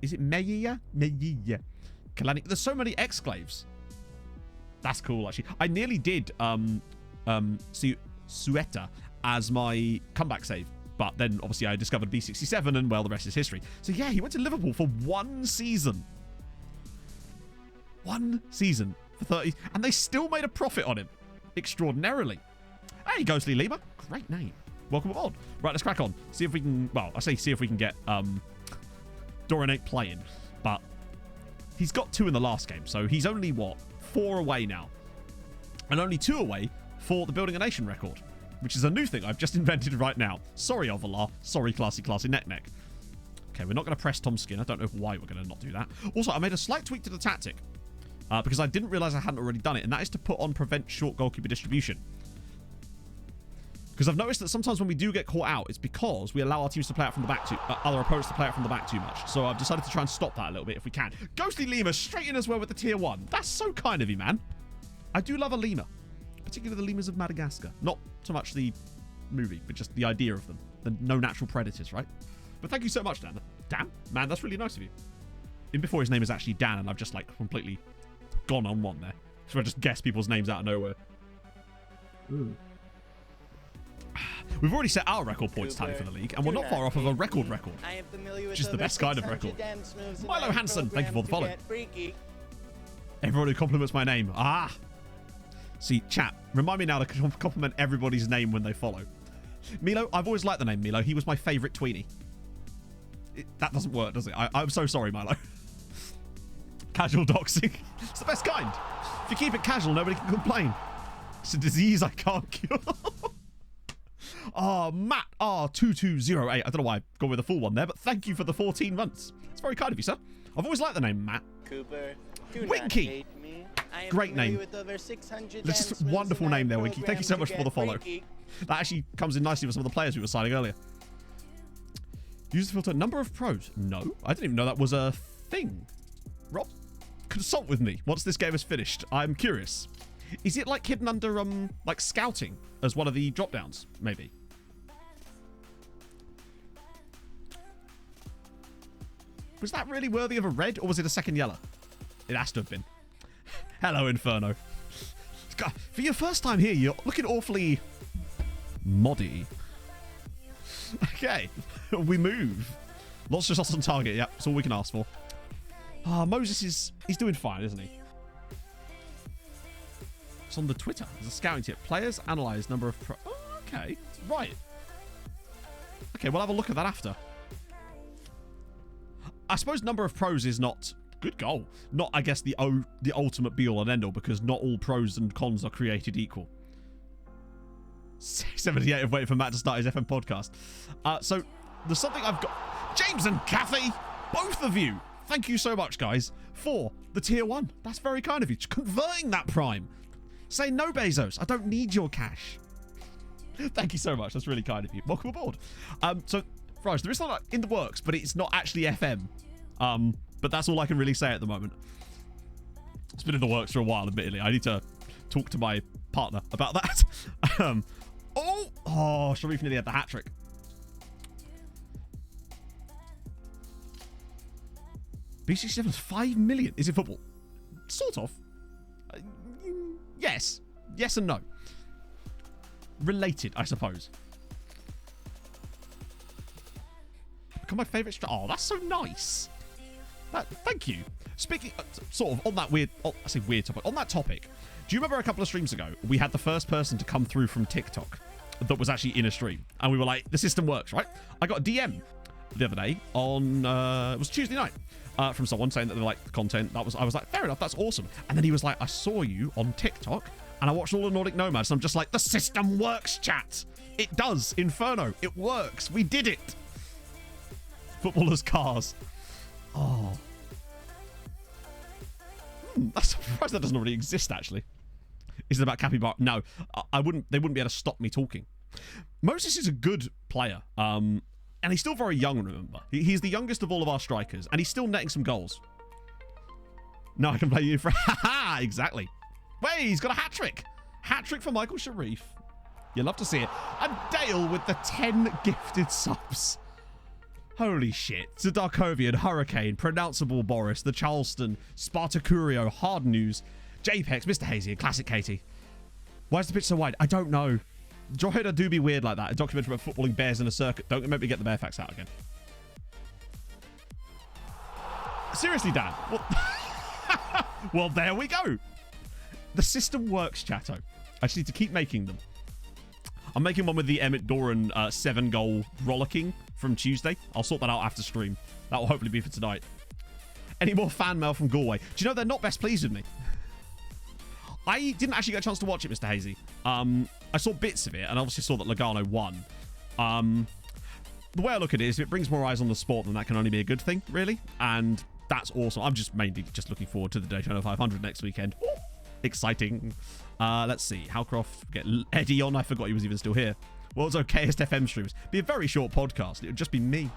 Is it Meia? Meia. Kalani. There's so many exclaves. That's cool, actually. I nearly did Sueta as my comeback save. But then, obviously, I discovered B67 and, well, the rest is history. So, yeah, he went to Liverpool for one season. One season for 30. And they still made a profit on him. Extraordinarily. Hey, Ghostly Lima. Great name. Welcome aboard. Right, let's crack on. See if we can... Well, I say see if we can get Dorinate playing. But he's got 2 in the last game. So he's only, what, 4 away now. And only 2 away for the Building a Nation record. Which is a new thing I've just invented right now. Sorry, Ovalar. Sorry, Classy Neck. Okay, we're not going to press Tom Skin. I don't know why we're going to not do that. Also, I made a slight tweak to the tactic. Because I didn't realise I hadn't already done it. And that is to put on prevent short goalkeeper distribution. Because I've noticed that sometimes when we do get caught out, it's because we allow our teams to play out from the back other opponents to play out from the back too much. So I've decided to try and stop that a little bit if we can. Ghostly Lima straight in as well with the tier 1. That's so kind of you, man. I do love a Lima. Particularly the lemurs of Madagascar. Not so much the movie, but just the idea of them. The no natural predators, right? But thank you so much, Dan. Dan? Man, that's really nice of you. Even before his name is actually Dan, and I've just, like, completely gone on one there. So I just guess people's names out of nowhere. Ooh. We've already set our record points tally for the league, and we're not far off of a record, which is the best kind of record. Milo Hansen, thank you for the follow. Everyone who compliments my name. Ah! See, chat, remind me now to compliment everybody's name when they follow. Milo, I've always liked the name Milo. He was my favourite tweenie. That doesn't work, does it? I'm so sorry, Milo. Casual doxing. It's the best kind. If you keep it casual, nobody can complain. It's a disease I can't cure. Oh, Matt R2208. I don't know why I've gone with the full one there, but thank you for the 14 months. It's very kind of you, sir. I've always liked the name Matt. Cooper, do Winky. not hate me. I am Great name. with over 600 This is a wonderful name there, Winky. Thank you so much for the follow. That actually comes in nicely with some of the players we were signing earlier. Use the filter. Number of pros. No, I didn't even know that was a thing. Rob, consult with me once this game is finished. I'm curious. Is it like hidden under like scouting as one of the drop downs? Maybe. Was that really worthy of a red, or was it a second yellow? It has to have been. Hello, Inferno. God, for your first time here, you're looking awfully moddy. Okay, we move. Lots of shots on target. Yep, that's all we can ask for. Moses he's doing fine, isn't he? It's on the Twitter. There's a scouting tip. Players analyze number of pro. Oh, okay, right. Okay, we'll have a look at that after. I suppose number of pros is not good goal. Not, I guess, the ultimate be all and end all, because not all pros and cons are created equal. 78 of waiting for Matt to start his FM podcast. So there's something I've got. James and Kathy, both of you, thank you so much, guys, for the tier 1. That's very kind of you. Converting that prime. Say no, Bezos. I don't need your cash. Thank you so much. That's really kind of you. Welcome aboard. So, Raj, there is something in the works, but it's not actually FM. But that's all I can really say at the moment. It's been in the works for a while, admittedly. I need to talk to my partner about that. Sharif nearly had the hat trick. B67 is 5 million. Is it football? Sort of. Yes. Yes and no. Related, I suppose. Become my favourite Oh, that's so nice. Thank you. Speaking, sort of, on that weird... I say weird topic. On that topic, do you remember a couple of streams ago, we had the first person to come through from TikTok that was actually in a stream? And we were like, the system works, right? I got a DM the other day on... it was Tuesday night. From someone saying that they liked the content. I was like, fair enough, that's awesome. And then he was like, I saw you on TikTok and I watched all the Nordic Nomads. And I'm just like, the system works, chat. It does. Inferno. It works. We did it. Footballers' cars. Oh. I'm surprised that doesn't already exist, actually. Is it about Capybara? No. They wouldn't be able to stop me talking. Moses is a good player. And he's still very young, remember. He's the youngest of all of our strikers, and he's still netting some goals. No, I can play you for... Ha-ha! Exactly. Wait, he's got a hat-trick. Hat-trick for Michael Sharif. You'll love to see it. And Dale with the 10 gifted subs. Holy shit. Zadarkovian, Hurricane, Pronounceable Boris, The Charleston, Spartacurio, Hard News, JPEX, Mr. Hazy, and Classic Katie. Why is the pitch so wide? I don't know. Drogheda do be weird like that. A documentary about footballing bears in a circuit. Don't make me get the bear facts out again. Seriously, Dan. Well, there we go. The system works, chatto. I just need to keep making them. I'm making one with the Emmett Doran 7-goal rollicking from Tuesday. I'll sort that out after stream. That will hopefully be for tonight. Any more fan mail from Galway? Do you know they're not best pleased with me? I didn't actually get a chance to watch it, Mr. Hazy. I saw bits of it and obviously saw that Logano won. The way I look at it is if it brings more eyes on the sport, then that can only be a good thing, really. And that's awesome. I'm just mainly just looking forward to the Daytona 500 next weekend. Ooh, exciting. Let's see. Howcroft, get Eddie on. I forgot he was even still here. World's okayest FM streams. Be a very short podcast. It would just be me.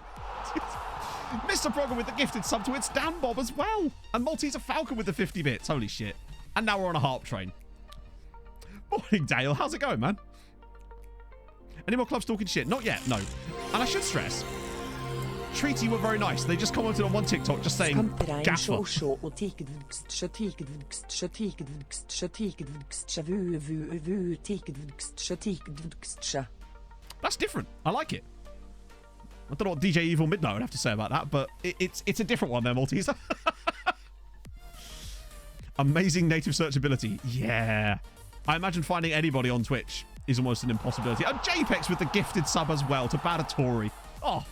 Mr. Program with the gifted sub to It's Dan Bob as well. And Malteser Falcon with the 50 bits. Holy shit. And now we're on a harp train. Morning, Dale. How's it going, man? Any more clubs talking shit? Not yet, no. And I should stress, Treaty were very nice. They just commented on one TikTok just saying, Gaffer. That's different. I like it. I don't know what DJ Evil Midnight would have to say about that, but it's a different one there, Malteser. Amazing native searchability. Yeah. I imagine finding anybody on Twitch is almost an impossibility. And JPEX with the gifted sub as well to Badatori. Oh.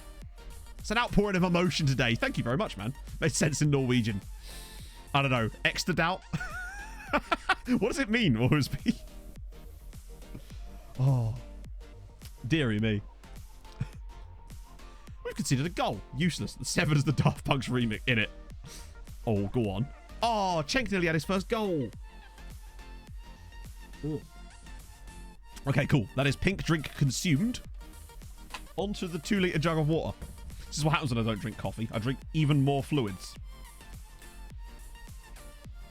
It's an outpouring of emotion today. Thank you very much, man. Made sense in Norwegian. I don't know. Extra doubt? What does it mean, Orsby? Oh. Dearie me. We've conceded a goal. Useless. The 7 is the Daft Punk's remix in it. Oh, go on. Oh, Cenk nearly had his first goal. Ooh. Okay, cool. That is pink drink consumed. Onto the 2-litre jug of water. This is what happens when I don't drink coffee. I drink even more fluids.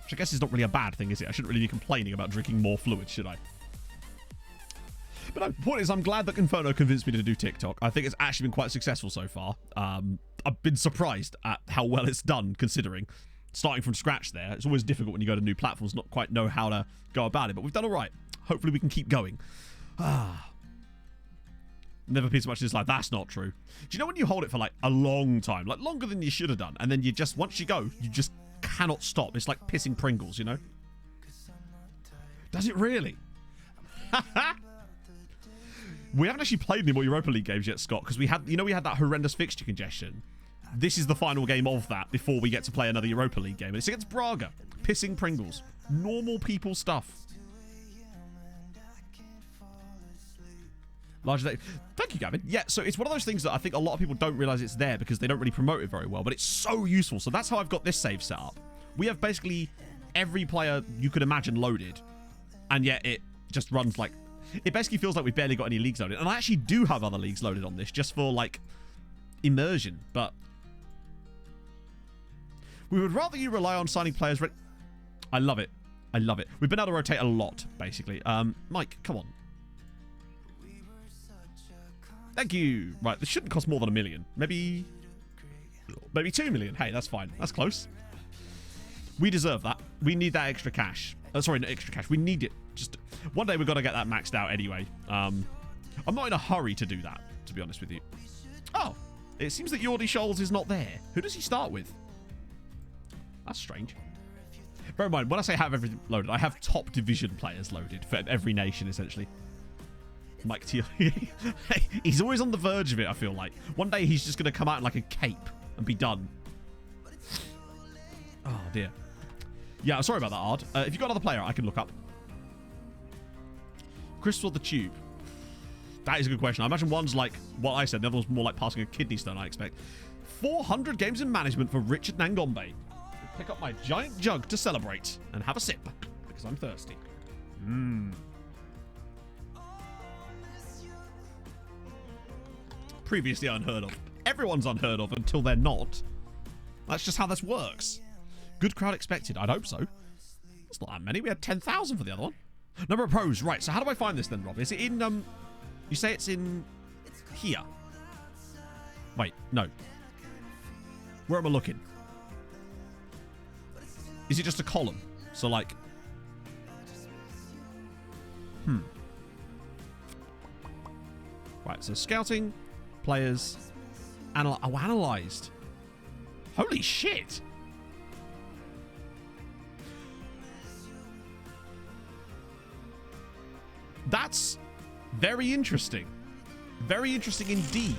Which I guess is not really a bad thing, is it? I shouldn't really be complaining about drinking more fluids, should I? But no, the point is, I'm glad that Inferno convinced me to do TikTok. I think it's actually been quite successful so far. I've been surprised at how well it's done, considering. Starting from scratch there. It's always difficult when you go to new platforms, not quite know how to go about it. But we've done all right. Hopefully we can keep going. Never been so much in this life. That's not true. Do you know when you hold it for like a long time? Like longer than you should have done. And then you just, once you go, you just cannot stop. It's like pissing Pringles, you know? Does it really? We haven't actually played any more Europa League games yet, Scott, because we had that horrendous fixture congestion. This is the final game of that before we get to play another Europa League game. And it's against Braga. Pissing Pringles. Normal people stuff. Larger day. Thank you, Gavin. Yeah, so it's one of those things that I think a lot of people don't realize it's there because they don't really promote it very well, but it's so useful. So that's how I've got this save set up. We have basically every player you could imagine loaded, and yet it just runs like... It basically feels like we've barely got any leagues loaded. And I actually do have other leagues loaded on this just for, like, immersion. But we would rather you rely on signing players... I love it. I love it. We've been able to rotate a lot, basically. Mike, come on. Thank you. Right, this shouldn't cost more than $1 million. Maybe 2 million. Hey, that's fine. That's close. We deserve that. We need that extra cash. Sorry, not extra cash. We need it. Just one day we've got to get that maxed out anyway. I'm not in a hurry to do that, to be honest with you. Oh, it seems that Jordi Scholes is not there. Who does he start with? That's strange. Bear in mind, when I say have everything loaded, I have top division players loaded for every nation, essentially. Mike Teal. He's always on the verge of it, I feel like. One day he's just going to come out in like a cape and be done. Oh, dear. Yeah, sorry about that, Ard. If you've got another player, I can look up. Crystal the Tube. That is a good question. I imagine one's like what I said. The other one's more like passing a kidney stone, I expect. 400 games in management for Richard Nangombe. Pick up my giant jug to celebrate and have a sip because I'm thirsty. Previously unheard of. Everyone's unheard of until they're not. That's just how this works. Good crowd expected. I'd hope so. It's not that many. We had 10,000 for the other one. Number of pros. Right, so how do I find this then, Rob? Is it in, you say it's in here? Wait, no. Where am I looking? Is it just a column? So, like... Right, so scouting, players, analyzed. Holy shit! That's very interesting. Very interesting indeed.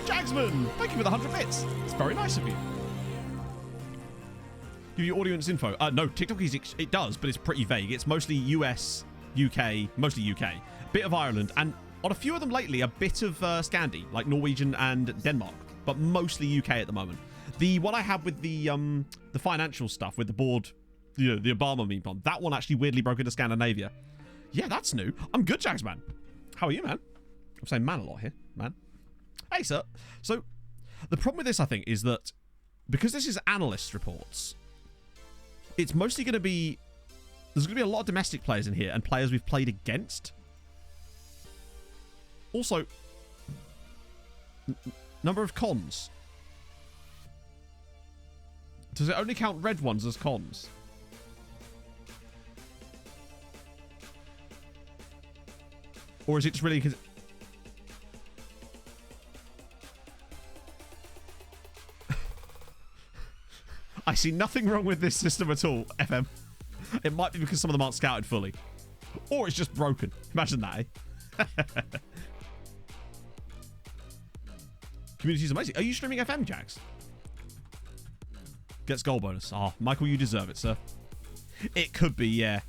Jagsman, thank you for the 100 bits. It's very nice of you. Give you audience info. No, TikTok it does, but it's pretty vague. It's mostly US, UK, mostly UK. Bit of Ireland, and on a few of them lately, a bit of Scandi, like Norwegian and Denmark, but mostly UK at the moment. The one I had with the financial stuff with the board, the Obama meme bomb, that one actually weirdly broke into Scandinavia. Yeah, that's new. I'm good, Jagsman. How are you, man? I'm saying man a lot here, man. Hey, sir. So, the problem with this, I think, is that because this is analyst reports, it's mostly going to be... There's going to be a lot of domestic players in here and players we've played against. Also, number of cons. Does it only count red ones as cons? Or is it just really... I see nothing wrong with this system at all, FM. It might be because some of them aren't scouted fully. Or it's just broken. Imagine that, eh? Community is amazing. Are you streaming FM, Jax? Gets goal bonus. Oh, Michael, you deserve it, sir. It could be, yeah.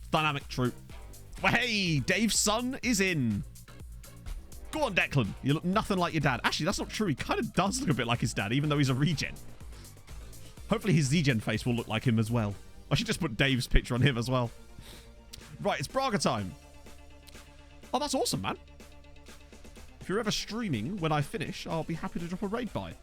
Dynamic troop. Well, hey, Dave's son is in. Go on, Declan. You look nothing like your dad. Actually, that's not true. He kind of does look a bit like his dad, even though he's a regen. Hopefully his Z-Gen face will look like him as well. I should just put Dave's picture on him as well. Right, it's Braga time. Oh, that's awesome, man. If you're ever streaming when I finish, I'll be happy to drop a raid by.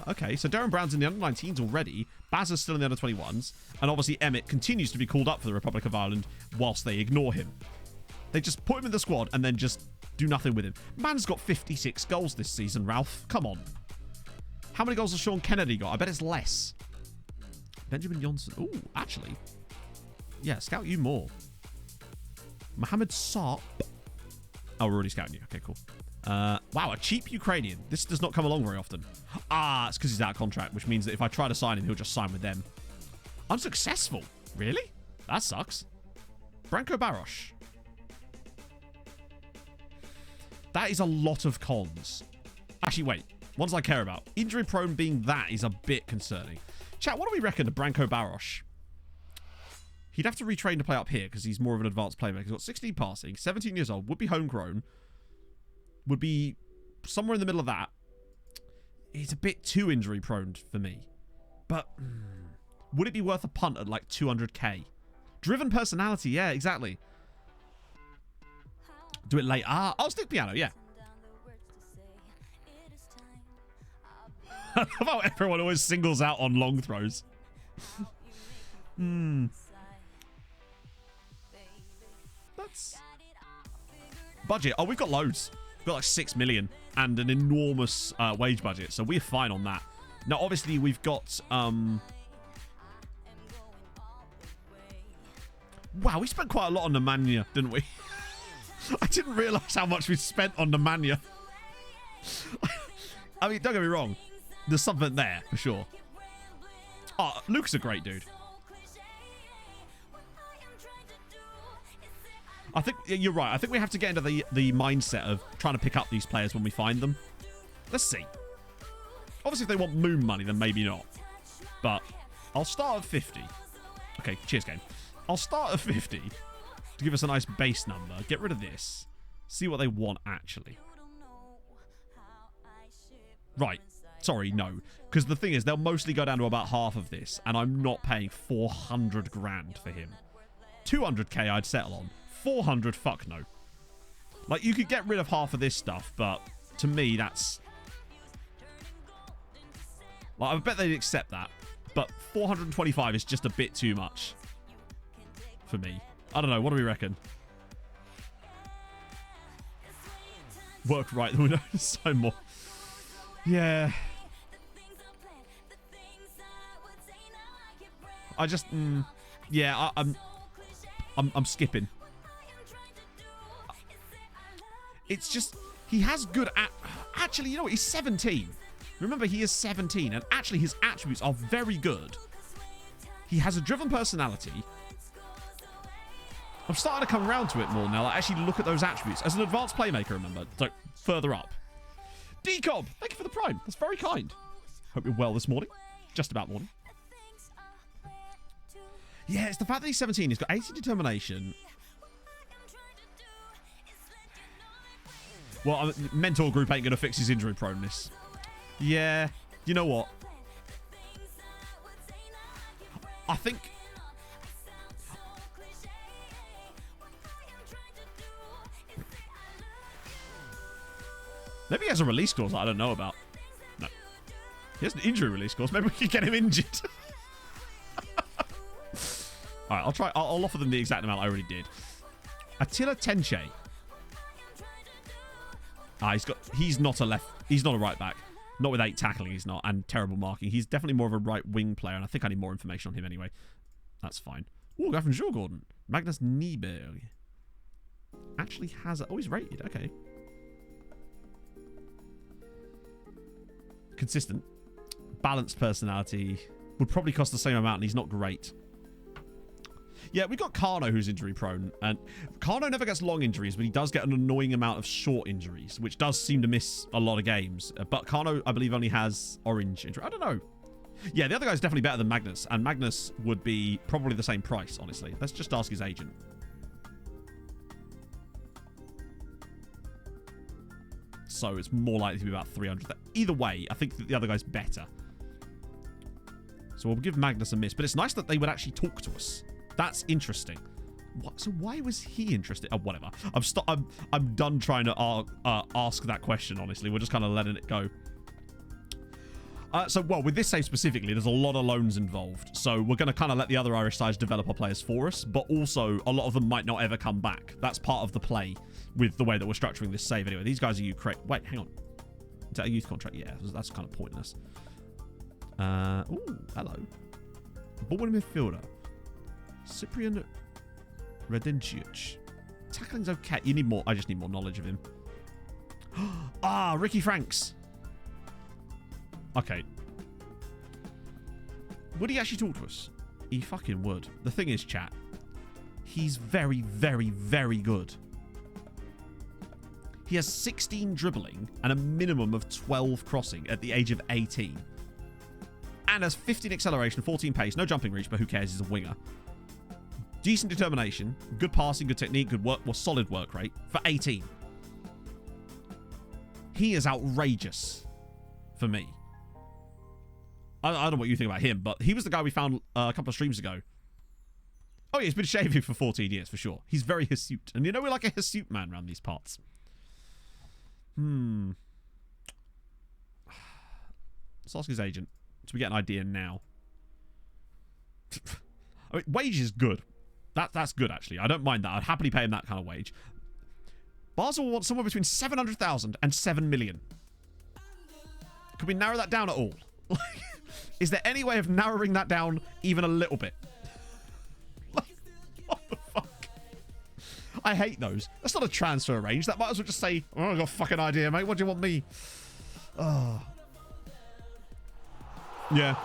Okay, so Darren Brown's in the under-19s already. Baz is still in the under-21s. And obviously Emmett continues to be called up for the Republic of Ireland whilst they ignore him. They just put him in the squad and then just do nothing with him. Man's got 56 goals this season, Ralph. Come on. How many goals has Sean Kennedy got? I bet it's less. Benjamin Johnson. Ooh, actually. Yeah, scout you more. Mohammed Saab. Oh, we're already scouting you. Okay, cool. Wow, a cheap Ukrainian. This does not come along very often. Ah, it's because he's out of contract, which means that if I try to sign him, he'll just sign with them. Unsuccessful. Really? That sucks. Branko Barosh. That is a lot of cons. Actually, wait. Ones I care about. Injury prone being that is a bit concerning. Chat, what do we reckon of Branko Barosh? He'd have to retrain to play up here because he's more of an advanced playmaker. He's got 16 passing, 17 years old, would be homegrown, would be somewhere in the middle of that. He's a bit too injury prone for me. But would it be worth a punt at like 200k? Driven personality, yeah, exactly. Do it late. Ah, I'll stick piano, yeah. I love how everyone always singles out on long throws. That's budget. Oh, we've got loads. We've got like 6 million and an enormous wage budget, so we're fine on that. Now, obviously, we've got wow, we spent quite a lot on Nemanja, didn't we? I didn't realise how much we spent on Nemanja. I mean, don't get me wrong. There's something there, for sure. Oh, Luke's a great dude. I think you're right. I think we have to get into the mindset of trying to pick up these players when we find them. Let's see. Obviously, if they want moon money, then maybe not. But I'll start at 50. Okay, cheers, game. I'll start at 50 to give us a nice base number. Get rid of this. See what they want, actually. Right. Sorry, no. Because the thing is, they'll mostly go down to about half of this, and I'm not paying 400 grand for him. 200k I'd settle on. 400, fuck no. Like, you could get rid of half of this stuff, but to me, that's... Like, I bet they'd accept that. But 425 is just a bit too much for me. I don't know. What do we reckon? Work right. We know so more. Yeah. I just... yeah, I'm skipping. It's just... He has good... Actually, you know what? He's 17. Remember, he is 17. And actually, his attributes are very good. He has a driven personality. I'm starting to come around to it more now. Like, actually look at those attributes. As an advanced playmaker, remember. So, further up. Decob, thank you for the prime. That's very kind. Hope you're well this morning. Just about morning. Yeah, it's the fact that he's 17. He's got 80 determination. Well, mentor group ain't going to fix his injury proneness. Yeah, you know what? I think... Maybe he has a release clause that I don't know about. No. He has an injury release clause. Maybe we can get him injured. Alright, I'll try. I'll offer them the exact amount I already did. Attila Tenche. He's not a left. He's not a right back. Not with 8 tackling, he's not. And terrible marking. He's definitely more of a right wing player. And I think I need more information on him anyway. That's fine. Ooh, guy from Gordon. Magnus Nieberg. Actually has... Oh, he's rated. Okay. Consistent. Balanced personality. Would probably cost the same amount and he's not great. Yeah, we got Kano who's injury prone, and Kano never gets long injuries, but he does get an annoying amount of short injuries, which does seem to miss a lot of games. But Kano, I believe, only has orange injury. I don't know. Yeah, the other guy's definitely better than Magnus, and Magnus would be probably the same price, honestly. Let's just ask his agent. So it's more likely to be about 300. Either way, I think that the other guy's better. So we'll give Magnus a miss, but it's nice that they would actually talk to us. That's interesting. What? So why was he interested? Oh, whatever. I'm done trying to ask that question, honestly. We're just kind of letting it go. Well, with this save specifically, there's a lot of loans involved. So we're going to kind of let the other Irish sides develop our players for us. But also, a lot of them might not ever come back. That's part of the play with the way that we're structuring this save. Anyway, these guys are Ukraine. Wait, hang on. Is that a youth contract? Yeah, that's kind of pointless. Ooh, hello. Born midfielder. Cyprian Radencic. Tackling's okay. You need more. I just need more knowledge of him. Ricky Franks. Okay. Would he actually talk to us? He fucking would. The thing is, chat, he's very, very, very good. He has 16 dribbling and a minimum of 12 crossing at the age of 18. And has 15 acceleration, 14 pace, no jumping reach, but who cares? He's a winger. Decent determination, good passing, good technique, good work, well, solid work rate for 18. He is outrageous for me. I don't know what you think about him, but he was the guy we found a couple of streams ago. Oh, yeah, he's been shaving for 14 years, for sure. He's very hirsute. And you know, we're like a hirsute man around these parts. Let's ask his agent. So we get an idea now. I mean, wage is good. That's good, actually. I don't mind that. I'd happily pay him that kind of wage. Basel wants somewhere between 700,000 and 7 million. Could we narrow that down at all? Is there any way of narrowing that down even a little bit? Like, what the fuck? I hate those. That's not a transfer range. That might as well just say, oh, I got a fucking idea, mate. What do you want me? Oh. Yeah.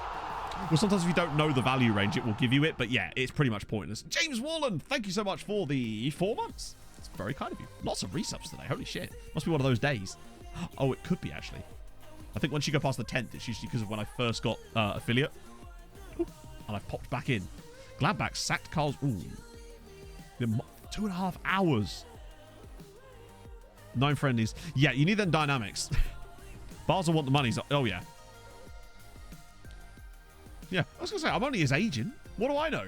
Well, sometimes if you don't know the value range, it will give you it. But yeah, it's pretty much pointless. James Wallen, thank you so much for the 4 months. It's very kind of you. Lots of resubs today. Holy shit. Must be one of those days. Oh, it could be, actually. I think once you go past the 10th, it's usually because of when I first got affiliate. Ooh, and I've popped back in. Gladbach sacked Carl's... Ooh. 2.5 hours. 9 friendlies. Yeah, you need them dynamics. Basel want the money. So, oh, yeah. Yeah, I was going to say, I'm only his agent. What do I know?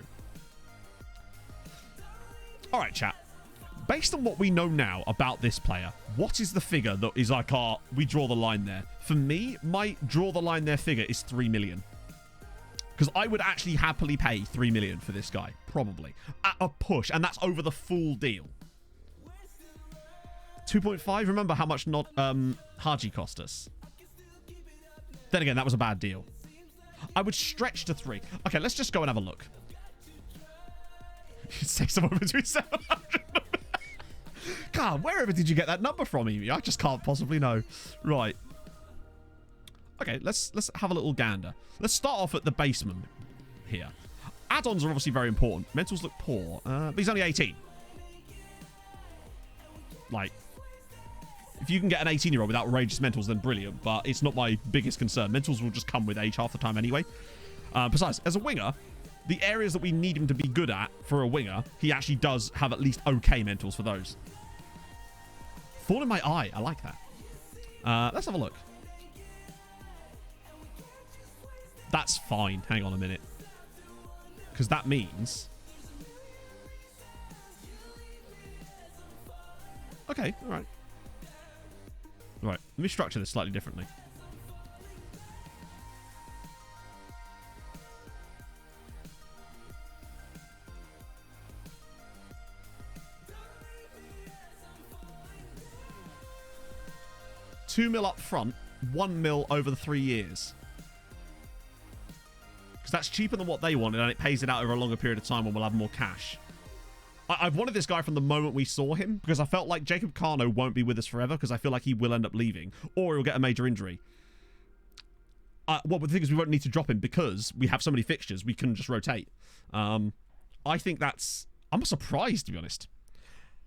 All right, chat. Based on what we know now about this player, what is the figure that is like, we draw the line there? For me, my draw the line there figure is 3 million. Because I would actually happily pay 3 million for this guy. Probably. At a push. And that's over the full deal. 2.5. Remember how much Haji cost us? Then again, that was a bad deal. I would stretch to 3. Okay, let's just go and have a look. You'd say somewhere between 700. God, wherever did you get that number from, Evie? I just can't possibly know. Right. Okay, let's have a little gander. Let's start off at the basement here. Add-ons are obviously very important. Mentals look poor, but he's only 18. Like, if you can get an 18-year-old with outrageous mentals, then brilliant, but it's not my biggest concern. Mentals will just come with age half the time anyway. Besides, as a winger, the areas that we need him to be good at for a winger, he actually does have at least okay mentals for those. Thorn in my eye. I like that. Let's have a look. That's fine. Hang on a minute. Because that means... Okay, all right. All right, let me structure this slightly differently. $2 million up front, $1 million over the 3 years. Because that's cheaper than what they wanted, and it pays it out over a longer period of time when we'll have more cash. I've wanted this guy from the moment we saw him, because I felt like Jacob Kano won't be with us forever, because I feel like he will end up leaving, or he'll get a major injury. Well, the thing is, we won't need to drop him, because we have so many fixtures, we can just rotate. I I think that's... I'm surprised, to be honest.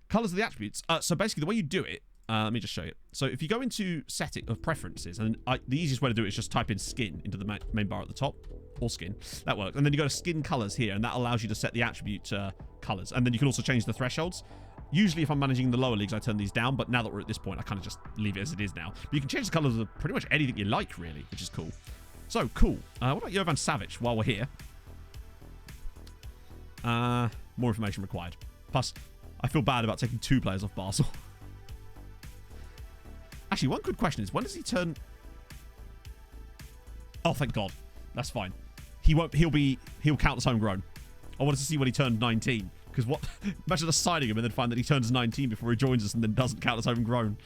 Colors of the attributes. So basically, the way you do it... let me just show you. So if you go into setting of preferences, and the easiest way to do it is just type in skin into the main bar at the top, or skin. That works. And then you go to skin colors here, and that allows you to set the attribute colors. And then you can also change the thresholds. Usually, if I'm managing the lower leagues, I turn these down. But now that we're at this point, I kind of just leave it as it is now. But you can change the colors of pretty much anything you like, really, which is cool. So, cool. What about Jovan Savic while we're here? More information required. Plus, I feel bad about taking 2 players off Basel. Actually, one good question is, when does he turn... Oh, thank God. That's fine. He won't... He'll count as homegrown. I wanted to see when he turned 19. Because what... Imagine us signing him and then find that he turns 19 before he joins us and then doesn't count as homegrown.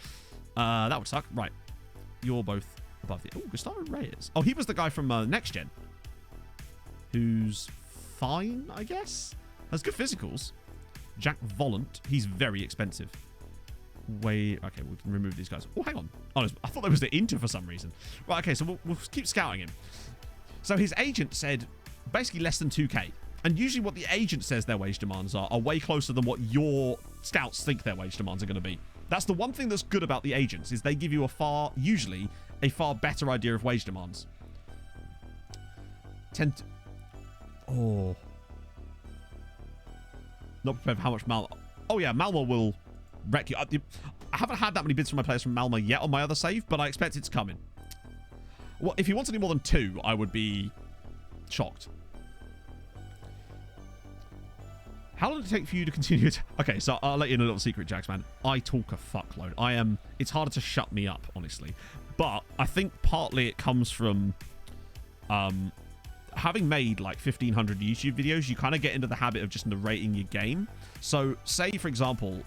That would suck. Right. You're both above the... Oh, Gustavo Reyes. Oh, he was the guy from Next Gen. Who's fine, I guess? Has good physicals. Jack Volant. He's very expensive. Wait, okay, we can remove these guys. Oh, hang on. Oh, I thought that was the Inter for some reason. Right, okay, so we'll keep scouting him. So his agent said basically less than 2k. And usually what the agent says their wage demands are way closer than what your scouts think their wage demands are going to be. That's the one thing that's good about the agents, is they give you usually a far better idea of wage demands. Oh. Not prepared for how much Malmo... Oh, yeah, Malmo will... wreck you. I haven't had that many bids from my players from Malmo yet on my other save, but I expect it's coming. Well, if he wants any more than 2, I would be shocked. How long did it take for you to continue to... Okay, so I'll let you in a little secret, Jax, man. I talk a fuckload. It's harder to shut me up, honestly. But I think partly it comes from... having made like 1,500 YouTube videos, you kind of get into the habit of just narrating your game. So say, for example,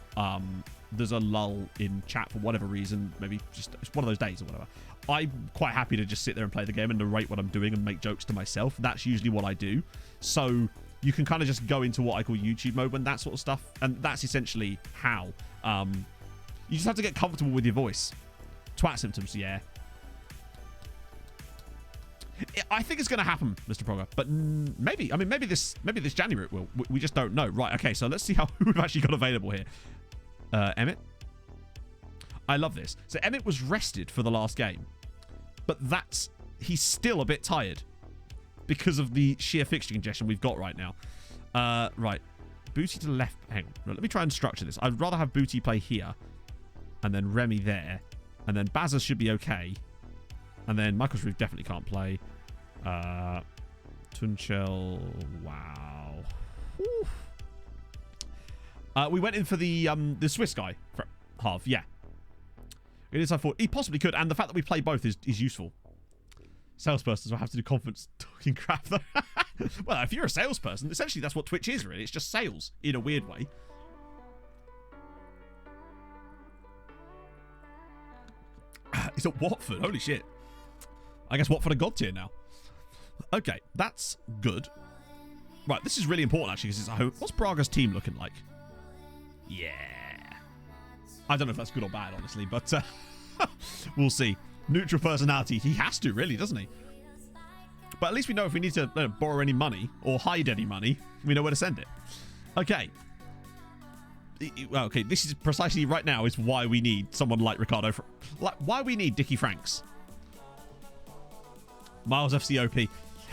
there's a lull in chat for whatever reason, maybe just it's one of those days or whatever. I'm quite happy to just sit there and play the game and narrate what I'm doing and make jokes to myself. That's usually what I do. So you can kind of just go into what I call YouTube mode when that sort of stuff. And that's essentially how. You just have to get comfortable with your voice. Twat symptoms, yeah. I think it's going to happen, Mr. Progger, but maybe. I mean, maybe this January it will. We just don't know. Right, okay, so let's see who we've actually got available here. Emmett. I love this. So Emmett was rested for the last game, but he's still a bit tired because of the sheer fixture congestion we've got right now. Right, Booty to the left. Hang on, let me try and structure this. I'd rather have Booty play here, and then Remy there, and then Bazza should be okay. And then Michael Shreve definitely can't play. Tunchel, wow. We went in for the Swiss guy for half, yeah. It is, I thought. He possibly could, and the fact that we play both is useful. Salespersons will have to do confidence talking crap, though. Well, if you're a salesperson, essentially that's what Twitch is, really. It's just sales, in a weird way. He's at Watford, holy shit. I guess Watford are god tier now. Okay, that's good. Right, this is really important, actually, because it's at home. What's Braga's team looking like? Yeah. I don't know if that's good or bad, honestly, but we'll see. Neutral personality. He has to, really, doesn't he? But at least we know if we need to borrow any money or hide any money, we know where to send it. Okay. Okay, this is precisely right now is why we need someone like Ricardo. Why we need Dickie Franks. Miles FCOP.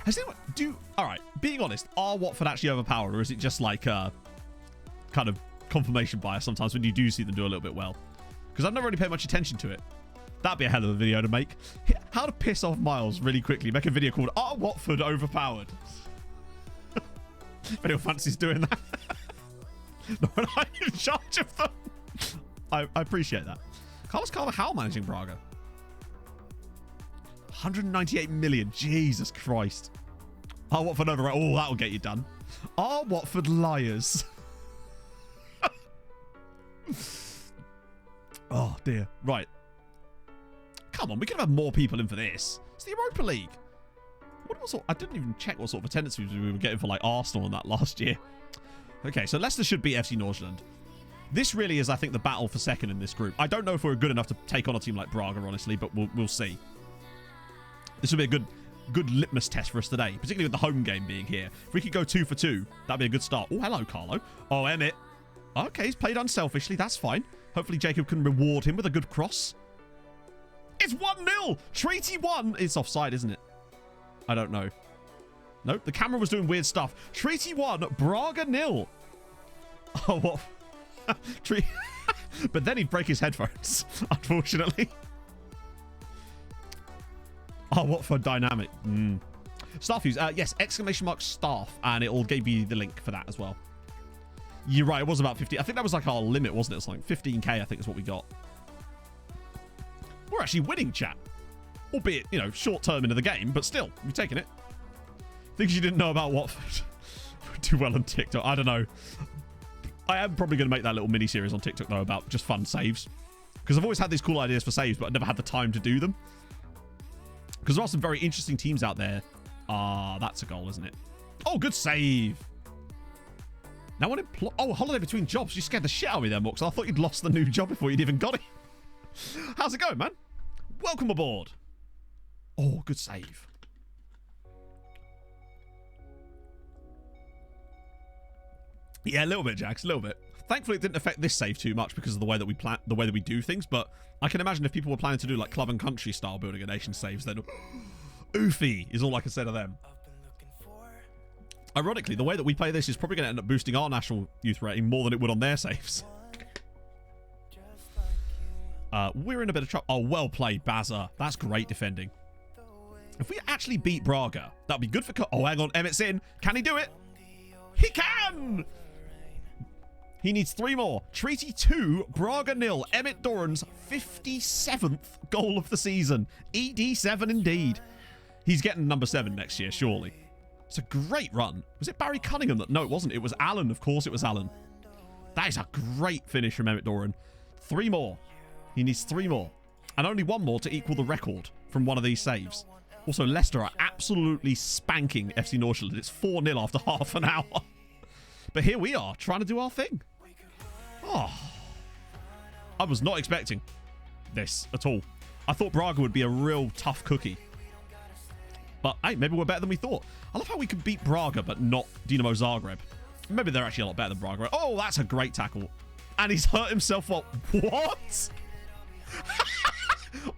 Has anyone alright, being honest, are Watford actually overpowered, or is it just like kind of confirmation bias sometimes when you do see them do a little bit well? Because I've never really paid much attention to it. That'd be a hell of a video to make. How to piss off Miles really quickly. Make a video called Are Watford Overpowered? If anyone fancies doing that. No, I'm in charge of them. I appreciate that. Carlos Carvajal managing Braga. 198 million. Jesus Christ. Are Watford over? Oh, that'll get you done. Are Watford liars? Oh, dear. Right. Come on, we could have more people in for this. It's the Europa League. What sort? I didn't even check what sort of attendance we were getting for like Arsenal and that last year. Okay, so Leicester should beat FC Nordsjælland. This really is, I think, the battle for second in this group. I don't know if we're good enough to take on a team like Braga, honestly, but we'll see. This will be a good... good litmus test for us today, particularly with the home game being here. If we could go 2 for 2, that'd be a good start. Oh, hello, Carlo. Oh, Emmett. Okay, he's played unselfishly. That's fine. Hopefully Jacob can reward him with a good cross. It's 1-0. Treaty 1. It's offside, isn't it? I don't know. Nope, the camera was doing weird stuff. Treaty 1, Braga 0. Oh, what? But then he'd break his headphones, unfortunately. Oh, what for dynamic. Staff use. Yes, ! staff, and it'll give you the link for that as well. You're right, it was about 50. I think that was like our limit, wasn't it? It's like 15k, I think is what we got. We're actually winning, chat. Albeit, you know, short term into the game, but still, we're taking it. Things you didn't know about Watford. Do well on TikTok. I don't know. I am probably going to make that little mini-series on TikTok, though, about just fun saves. Because I've always had these cool ideas for saves, but I've never had the time to do them. Because there are some very interesting teams out there. That's a goal, isn't it? Oh, good save. Now what? Oh, holiday between jobs. You scared the shit out of me there, Mox. I thought you'd lost the new job before you'd even got it. How's it going, man? Welcome aboard. Oh, good save. Yeah, a little bit, Jax. A little bit. Thankfully, it didn't affect this save too much because of the way that we plan, the way that we do things. But I can imagine if people were planning to do like club and country style building a nation saves, then oofy is all I can say to them. Ironically, the way that we play this is probably going to end up boosting our national youth rating more than it would on their saves. We're in a bit of trouble. Oh, well played, Bazza. That's great defending. If we actually beat Braga, that'd be good for... Oh, hang on. Emmett's in. Can he do it? He can! He needs 3 more. Treaty 2, Braga 0. Emmett Doran's 57th goal of the season. ED7 indeed. He's getting number 7 next year, surely. It's a great run. Was it Barry Cunningham that... No, it wasn't. It was Alan. Of course it was Alan. That is a great finish from Emmett Doran. 3 more. He needs 3 more. And only 1 more to equal the record from one of these saves. Also, Leicester are absolutely spanking FC Northland. It's 4-0 after half an hour. But here we are, trying to do our thing. Oh. I was not expecting this at all. I thought Braga would be a real tough cookie. But, hey, maybe we're better than we thought. I love how we can beat Braga, but not Dinamo Zagreb. Maybe they're actually a lot better than Braga. Oh, that's a great tackle. And he's hurt himself up. What?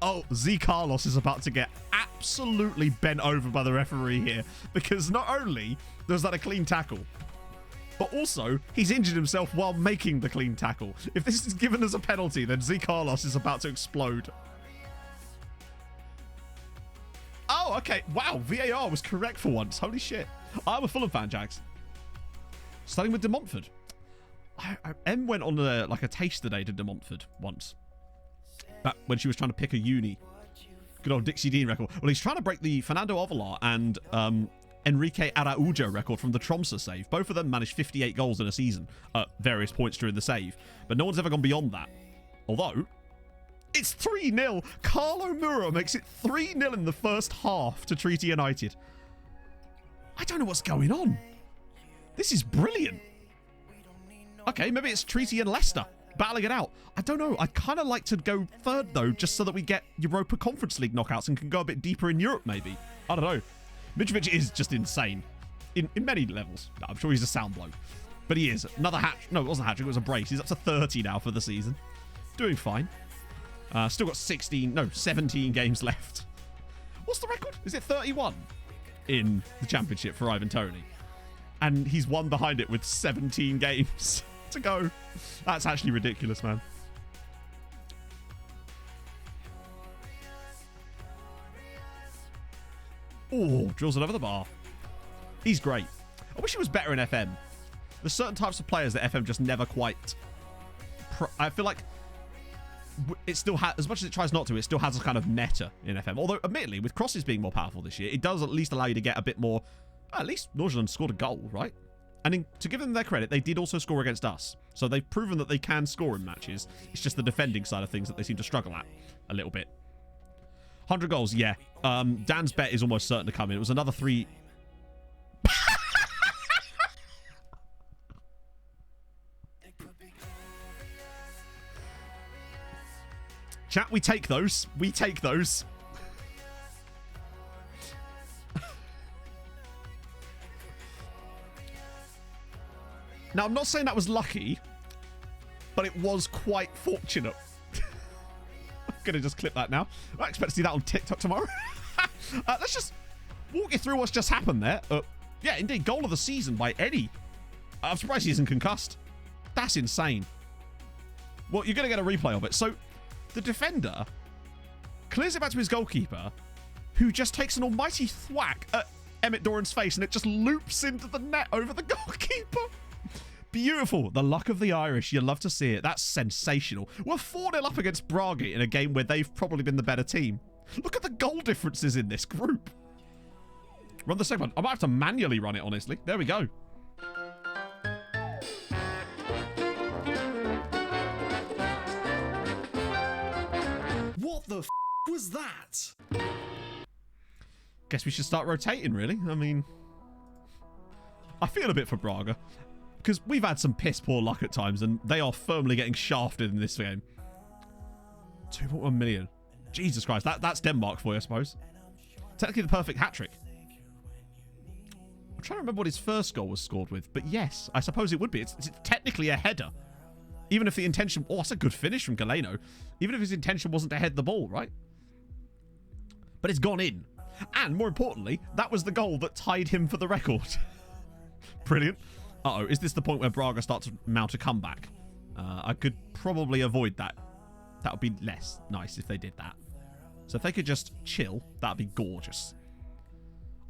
Oh, Z Carlos is about to get absolutely bent over by the referee here. Because not only was that a clean tackle, but also he's injured himself while making the clean tackle. If this is given as a penalty, then Z Carlos is about to explode. Oh, okay. Wow, VAR was correct for once. Holy shit. I'm a Fulham fan, Jags. Starting with De Montfort. Em went on like a taster day to De Montfort once. Back when she was trying to pick a uni. Good old Dixie Dean record. Well, he's trying to break the Fernando Ovalar and Enrique Araujo record from the Tromsø save. Both of them managed 58 goals in a season at various points during the save. But no one's ever gone beyond that. Although, it's 3-0. Carlo Mura makes it 3-0 in the first half to Treaty United. I don't know what's going on. This is brilliant. Okay, maybe it's Treaty and Leicester battling it out. I don't know. I'd kind of like to go third, though, just so that we get Europa Conference League knockouts and can go a bit deeper in Europe, maybe. I don't know. Mitrovic is just insane in many levels. I'm sure he's a sound bloke. But he is. Another hat. No, it wasn't a hat trick. It was a brace. He's up to 30 now for the season. Doing fine. Still got 17 games left. What's the record? Is it 31 in the championship for Ivan Toney? And he's one behind it with 17 games to go. That's actually ridiculous, man. Oh, drills it over the bar. He's great. I wish he was better in FM. There's certain types of players that FM just never quite... I feel like it still has, as much as it tries not to, it still has a kind of meta in FM. Although, admittedly, with crosses being more powerful this year, it does at least allow you to get a bit more... At least Nordsjælland scored a goal, right? And to give them their credit, they did also score against us. So they've proven that they can score in matches. It's just the defending side of things that they seem to struggle at a little bit. 100 goals, yeah. Dan's bet is almost certain to come in. It was another 3... Chat, we take those. We take those. Now, I'm not saying that was lucky, but it was quite fortunate. I'm going to just clip that now. I expect to see that on TikTok tomorrow. Let's just walk you through what's just happened there. Yeah, indeed, goal of the season by Eddie. I'm surprised he isn't concussed. That's insane. Well, you're going to get a replay of it. So, the defender clears it back to his goalkeeper, who just takes an almighty thwack at Emmett Doran's face, and it just loops into the net over the goalkeeper. Beautiful. The luck of the Irish. You love to see it. That's sensational. We're 4-0 up against Braga in a game where they've probably been the better team. Look at the goal differences in this group. Run the segment. I might have to manually run it, honestly. There we go. What the f was that? Guess we should start rotating, really. I mean, I feel a bit for Braga, because we've had some piss poor luck at times, and they are firmly getting shafted in this game. 2.1 million. Jesus Christ, that's Denmark for you, I suppose. Technically the perfect hat-trick. I'm trying to remember what his first goal was scored with, but yes, I suppose it would be. It's technically a header. Even if the intention... Oh, that's a good finish from Galeno. Even if his intention wasn't to head the ball, right? But it's gone in. And, more importantly, that was the goal that tied him for the record. Brilliant. Uh-oh, is this the point where Braga starts to mount a comeback? I could probably avoid that. That would be less nice if they did that. So if they could just chill, that would be gorgeous.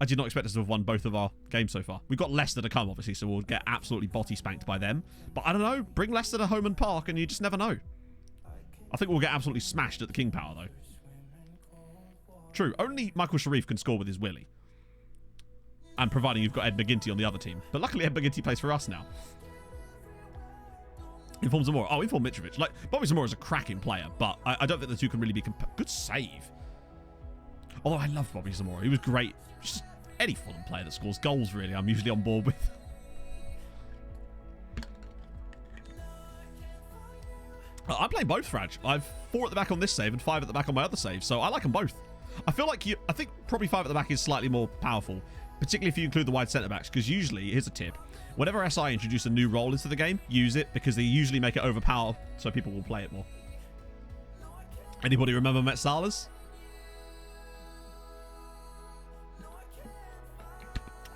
I did not expect us to have won both of our games so far. We've got Leicester to come, obviously, so we'll get absolutely body spanked by them. But I don't know. Bring Leicester to home and park, and you just never know. I think we'll get absolutely smashed at the King Power, though. True. Only Michael Sharif can score with his willy. And providing you've got Ed McGinty on the other team. But luckily, Ed McGinty plays for us now. Inform Zamora. Oh, Inform Mitrovic. Like, Bobby Zamora is a cracking player, but I don't think the two can really be compared. Good save. Although I love Bobby Zamora. He was great. Just any Fulham player that scores goals, really, I'm usually on board with. I'm playing both, Fraj. I've 4 at the back on this save and 5 at the back on my other save, so I like them both. I feel like I think probably 5 at the back is slightly more powerful, particularly if you include the wide centre-backs, because usually, here's a tip, whenever SI introduce a new role into the game, use it, because they usually make it overpower, so people will play it more. Anybody remember Metsalas?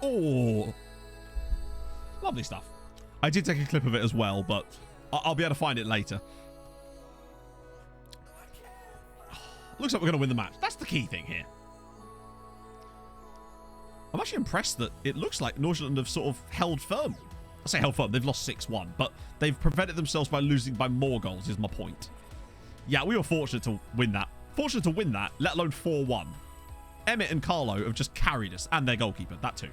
Oh, lovely stuff. I did take a clip of it as well, but I'll be able to find it later. Looks like we're going to win the match. That's the key thing here. I'm actually impressed that it looks like Nordsjælland have sort of held firm. I say held firm. They've lost 6-1, but they've prevented themselves by losing by more goals is my point. Yeah, we were fortunate to win that. Fortunate to win that, let alone 4-1. Emmett and Carlo have just carried us, and their goalkeeper. That too.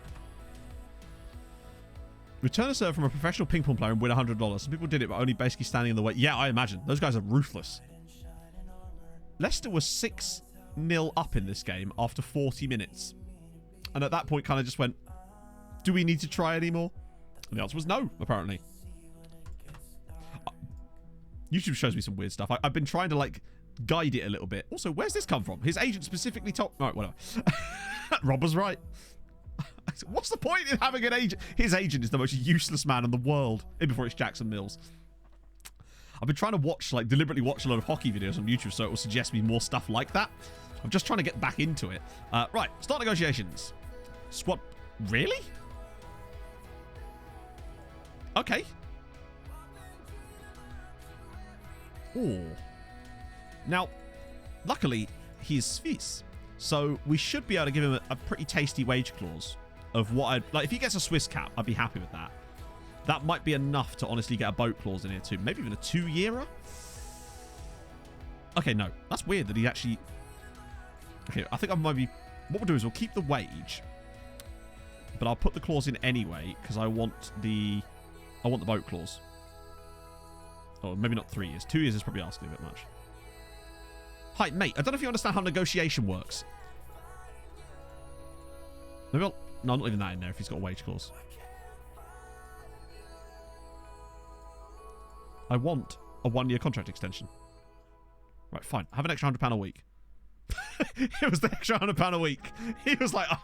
Return a serve from a professional ping pong player and win $100. Some people did it, but only basically standing in the way. Yeah, I imagine. Those guys are ruthless. Leicester was 6-0 up in this game after 40 minutes. And at that point, kind of just went, do we need to try anymore? And the answer was no, apparently. YouTube shows me some weird stuff. I've been trying to, like, guide it a little bit. Also, where's this come from? His agent specifically told... All right, whatever. Rob was right. What's the point in having an agent? His agent is the most useless man in the world. Before it's Jackson Mills. I've been trying to watch, like, deliberately watch a lot of hockey videos on YouTube so it will suggest me more stuff like that. I'm just trying to get back into it. Right, start negotiations. Squad... Really? Okay. Oh. Now, luckily, he's Swiss. So we should be able to give him a pretty tasty wage clause of what I'd... Like, if he gets a Swiss cap, I'd be happy with that. That might be enough to honestly get a boat clause in here too. Maybe even a 2-yearer? Okay, no. That's weird that he actually... Okay, I think I might be... What we'll do is we'll keep the wage. But I'll put the clause in anyway, because I want the boat clause. Oh, maybe not 3 years. 2 years is probably asking a bit much. Hi, mate. I don't know if you understand how negotiation works. Maybe I'll... No, I'm not leaving that in there if he's got a wage clause. I want a 1-year contract extension. Right, fine. Have an extra £100 a week. It was the extra £100 a week. He was like, oh,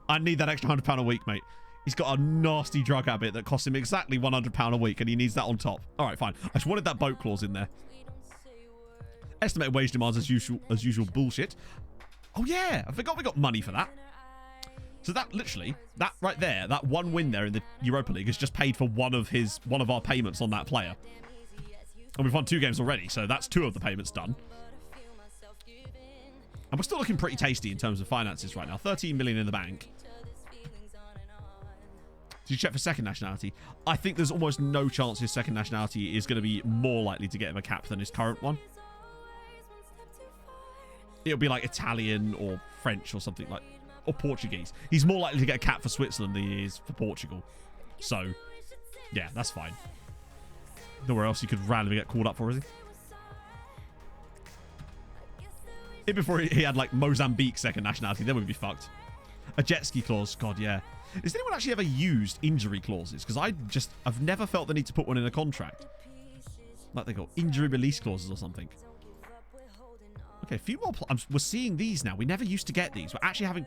I need that extra £100 a week, mate. He's got a nasty drug habit that costs him exactly £100 a week, and he needs that on top. All right, fine. I just wanted that boat clause in there. Estimated wage demands as usual bullshit. Oh yeah, I forgot we got money for that. So that literally, that right there, that one win there in the Europa League has just paid for one of our payments on that player. And we've won 2 games already, so that's 2 of the payments done. And we're still looking pretty tasty in terms of finances right now. 13 million in the bank. Did you check for second nationality? I think there's almost no chance his second nationality is going to be more likely to get him a cap than his current one. It'll be like Italian or French or something like, or Portuguese. He's more likely to get a cap for Switzerland than he is for Portugal. So, yeah, that's fine. Nowhere else he could randomly get called up for, is he? Before he had like Mozambique second nationality, then we'd be fucked. A jet ski clause, God, yeah. Has anyone actually ever used injury clauses? Because I've never felt the need to put one in a contract. Like they call injury release clauses or something. Okay, a few more. We're seeing these now. We never used to get these. We're actually having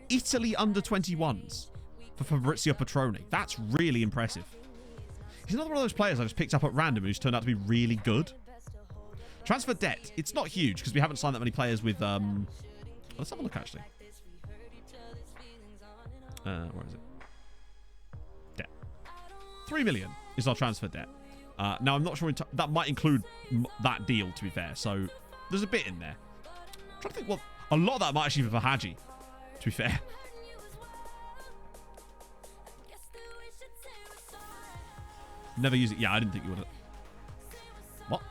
Italy under 21s for Fabrizio Petroni. That's really impressive. He's another one of those players I just picked up at random who's turned out to be really good. Transfer debt. It's not huge because we haven't signed that many players with... let's have a look, actually. Where is it? Debt. 3 million is our transfer debt. Now, I'm not sure... that might include that deal, to be fair. So, there's a bit in there. I'm trying to think... Well, a lot of that might actually be for Haji, to be fair. Never use it. Yeah, I didn't think you would. What?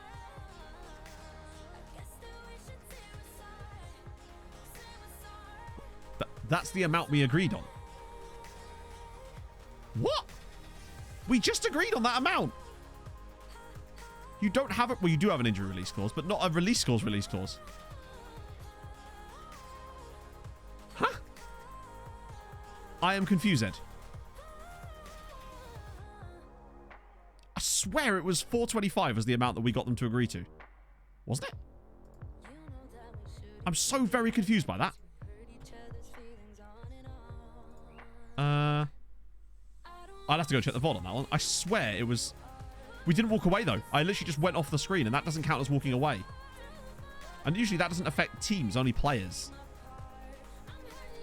That's the amount we agreed on. What? We just agreed on that amount. You don't have it. Well, you do have an injury release clause, but not a release clause. Huh? I am confused, Ed. I swear it was 425 as the amount that we got them to agree to. Wasn't it? I'm so very confused by that. I'll have to go check the VOD on that one. I swear it was... We didn't walk away, though. I literally just went off the screen, and that doesn't count as walking away. And usually that doesn't affect teams, only players.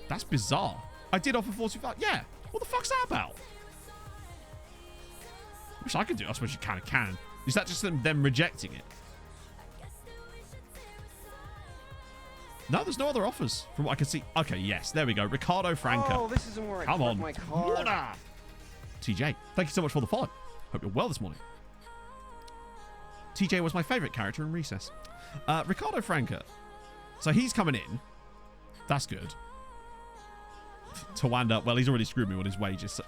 That's bizarre. I did offer 45. Yeah. What the fuck's that about? Wish I could do it. I suppose you kind of can. Is that just them rejecting it? No, there's no other offers from what I can see. Okay, yes. There we go. Ricardo Franca. Oh, this isn't where I Come on. my car. Water. TJ, thank you so much for the follow. Hope you're well this morning. TJ was my favourite character in Recess. Ricardo Franca. So he's coming in. That's good. Tawanda, well, he's already screwed me with his wages. So.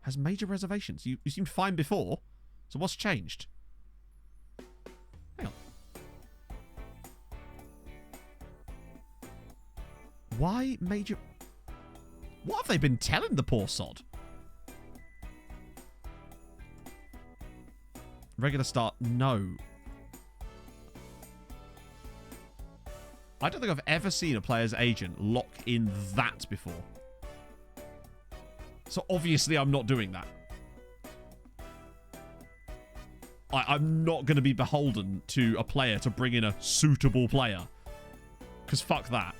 Has major reservations. You seemed fine before. So what's changed? Hang on. Why major... What have they been telling the poor sod? Regular start, no. I don't think I've ever seen a player's agent lock in that before. So obviously I'm not doing that. I'm not going to be beholden to a player to bring in a suitable player. Because fuck that.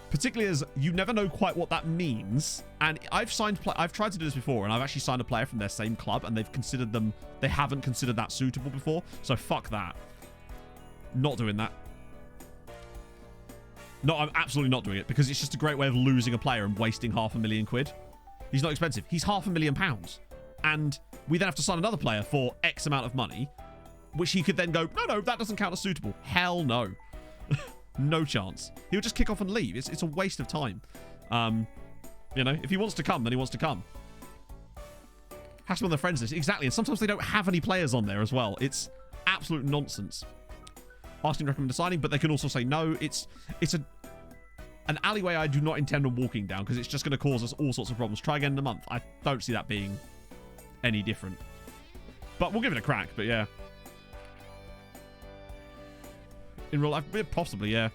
Particularly as you never know quite what that means. And I've tried to do this before, and I've actually signed a player from their same club, and they haven't considered that suitable before. So fuck that. Not doing that. No, I'm absolutely not doing it, because it's just a great way of losing a player and wasting £500,000. He's not expensive. He's £500,000. And we then have to sign another player for X amount of money, which he could then go, no, that doesn't count as suitable. Hell no. No chance. He'll just kick off and leave. It's a waste of time. You know, if he wants to come, then he wants to come. Has to be on the friends list. Exactly. And sometimes they don't have any players on there as well. It's absolute nonsense. Asking to recommend a signing, but they can also say no. It's an alleyway I do not intend on walking down, because it's just going to cause us all sorts of problems. Try again in a month. I don't see that being any different. But we'll give it a crack, but yeah. In real life, possibly, yeah.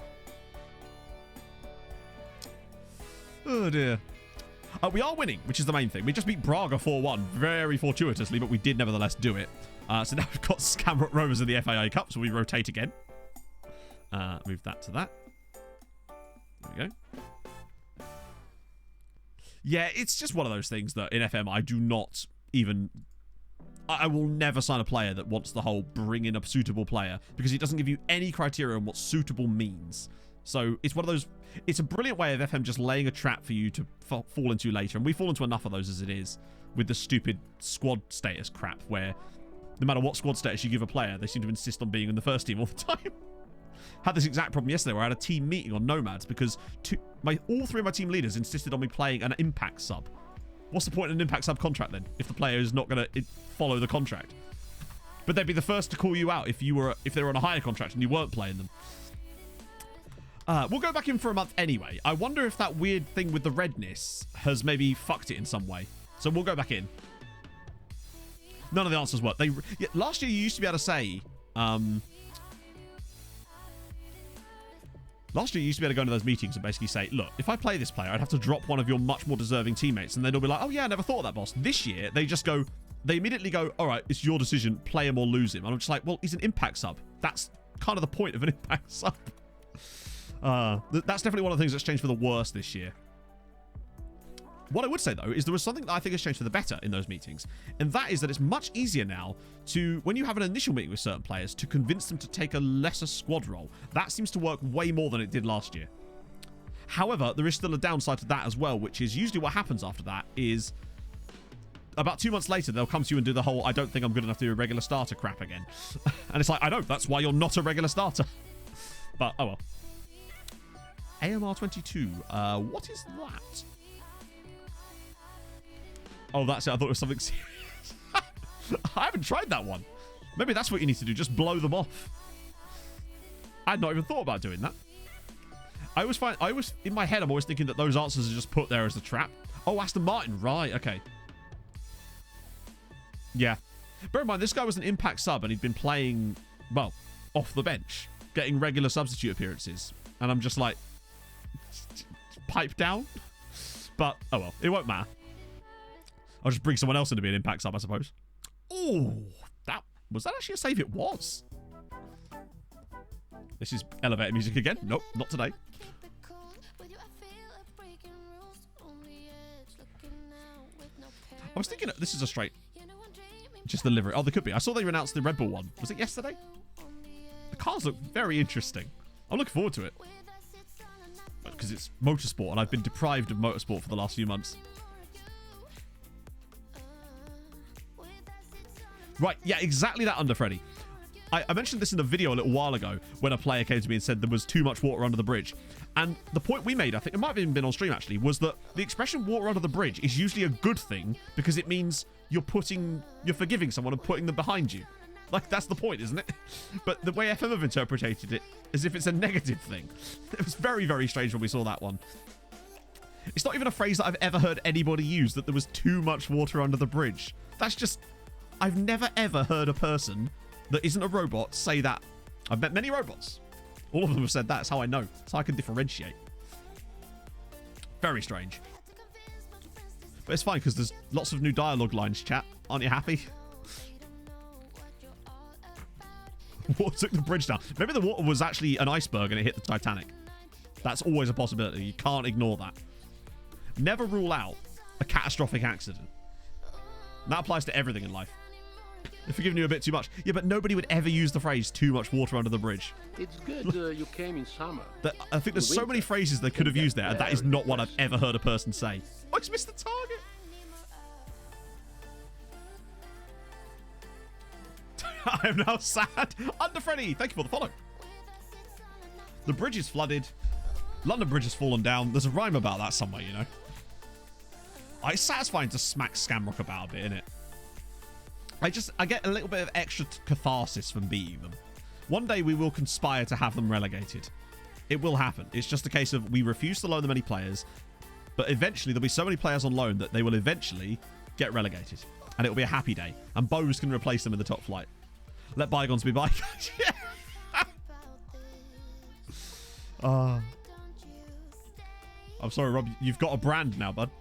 Oh dear. We are winning, which is the main thing. We just beat Braga 4-1 very fortuitously, but we did nevertheless do it. So now we've got Scamrock Rovers in the FAI Cup, so we rotate again. Move that to that. There we go. Yeah, it's just one of those things that in FM I do not even... I will never sign a player that wants the whole bring in a suitable player, because it doesn't give you any criteria on what suitable means. So it's one of those... It's a brilliant way of FM just laying a trap for you to fall into later. And we fall into enough of those as it is with the stupid squad status crap where no matter what squad status you give a player, they seem to insist on being in the first team all the time. Had this exact problem yesterday where I had a team meeting on Nomads because all three of my team leaders insisted on me playing an impact sub. What's the point in an impact sub contract then if the player is not going to follow the contract? But they'd be the first to call you out if they were on a higher contract and you weren't playing them. We'll go back in for a month anyway. I wonder if that weird thing with the redness has maybe fucked it in some way. So we'll go back in. None of the answers work. Last year you used to be able to say... Last year you used to be able to go into those meetings and basically say, look, if I play this player, I'd have to drop one of your much more deserving teammates. And they'll be like, oh yeah, I never thought of that, boss. This year, they immediately go, all right, it's your decision. Play him or lose him. And I'm just like, well, he's an impact sub. That's kind of the point of an impact sub. That's definitely one of the things that's changed for the worse this year. What I would say, though, is there was something that I think has changed for the better in those meetings. And that is that it's much easier now when you have an initial meeting with certain players, to convince them to take a lesser squad role. That seems to work way more than it did last year. However, there is still a downside to that as well, which is usually what happens after that is about 2 months later, they'll come to you and do the whole, I don't think I'm good enough to do a regular starter crap again. And it's like, I know, that's why you're not a regular starter. But, oh well. AMR22. What is that? Oh, that's it. I thought it was something serious. I haven't tried that one. Maybe that's what you need to do. Just blow them off. I'd not even thought about doing that. In my head, I'm always thinking that those answers are just put there as a trap. Oh, Aston Martin. Right. Okay. Yeah. Bear in mind, this guy was an impact sub and he'd been playing, well, off the bench, getting regular substitute appearances. And I'm just like, pipe down. But, oh well, it won't matter. I'll just bring someone else in to be an impact sub, I suppose. Oh, was that actually a save? It was. This is elevator music again. Nope, not today. I was thinking this is a straight, just the livery. Oh, there could be. I saw they announced the Red Bull one. Was it yesterday? The cars look very interesting. I'm looking forward to it. Because it's motorsport, and I've been deprived of motorsport for the last few months. Right, yeah, exactly that, Under Freddy. I mentioned this in a video a little while ago when a player came to me and said there was too much water under the bridge. And the point we made, I think it might have even been on stream actually, was that the expression water under the bridge is usually a good thing because it means you're forgiving someone and putting them behind you. Like, that's the point, isn't it? But the way FM have interpreted it is if it's a negative thing. It was very, very strange when we saw that one. It's not even a phrase that I've ever heard anybody use, that there was too much water under the bridge. That's just... I've never ever heard a person that isn't a robot say that. I've met many robots. All of them have said that. That's how I know. That's how I can differentiate. Very strange. But it's fine because there's lots of new dialogue lines, chat. Aren't you happy? Water took the bridge down. Maybe the water was actually an iceberg and it hit the Titanic. That's always a possibility. You can't ignore that. Never rule out a catastrophic accident. And that applies to everything in life. They're forgiving you a bit too much. Yeah, but nobody would ever use the phrase too much water under the bridge. It's good you came in summer. I think there's so many phrases they could have used there, and that is not what I've ever heard a person say. I just missed the target. I am now sad. Under Freddy, thank you for the follow. The bridge is flooded. London Bridge has fallen down. There's a rhyme about that somewhere, you know. It's satisfying to smack Scamrock about a bit, innit? I get a little bit of extra catharsis from beating them. One day we will conspire to have them relegated. It will happen. It's just a case of we refuse to loan them any players, but eventually there'll be so many players on loan that they will eventually get relegated. And it'll be a happy day. And Bose can replace them in the top flight. Let bygones be bygones. I'm sorry, Rob. You've got a brand now, bud.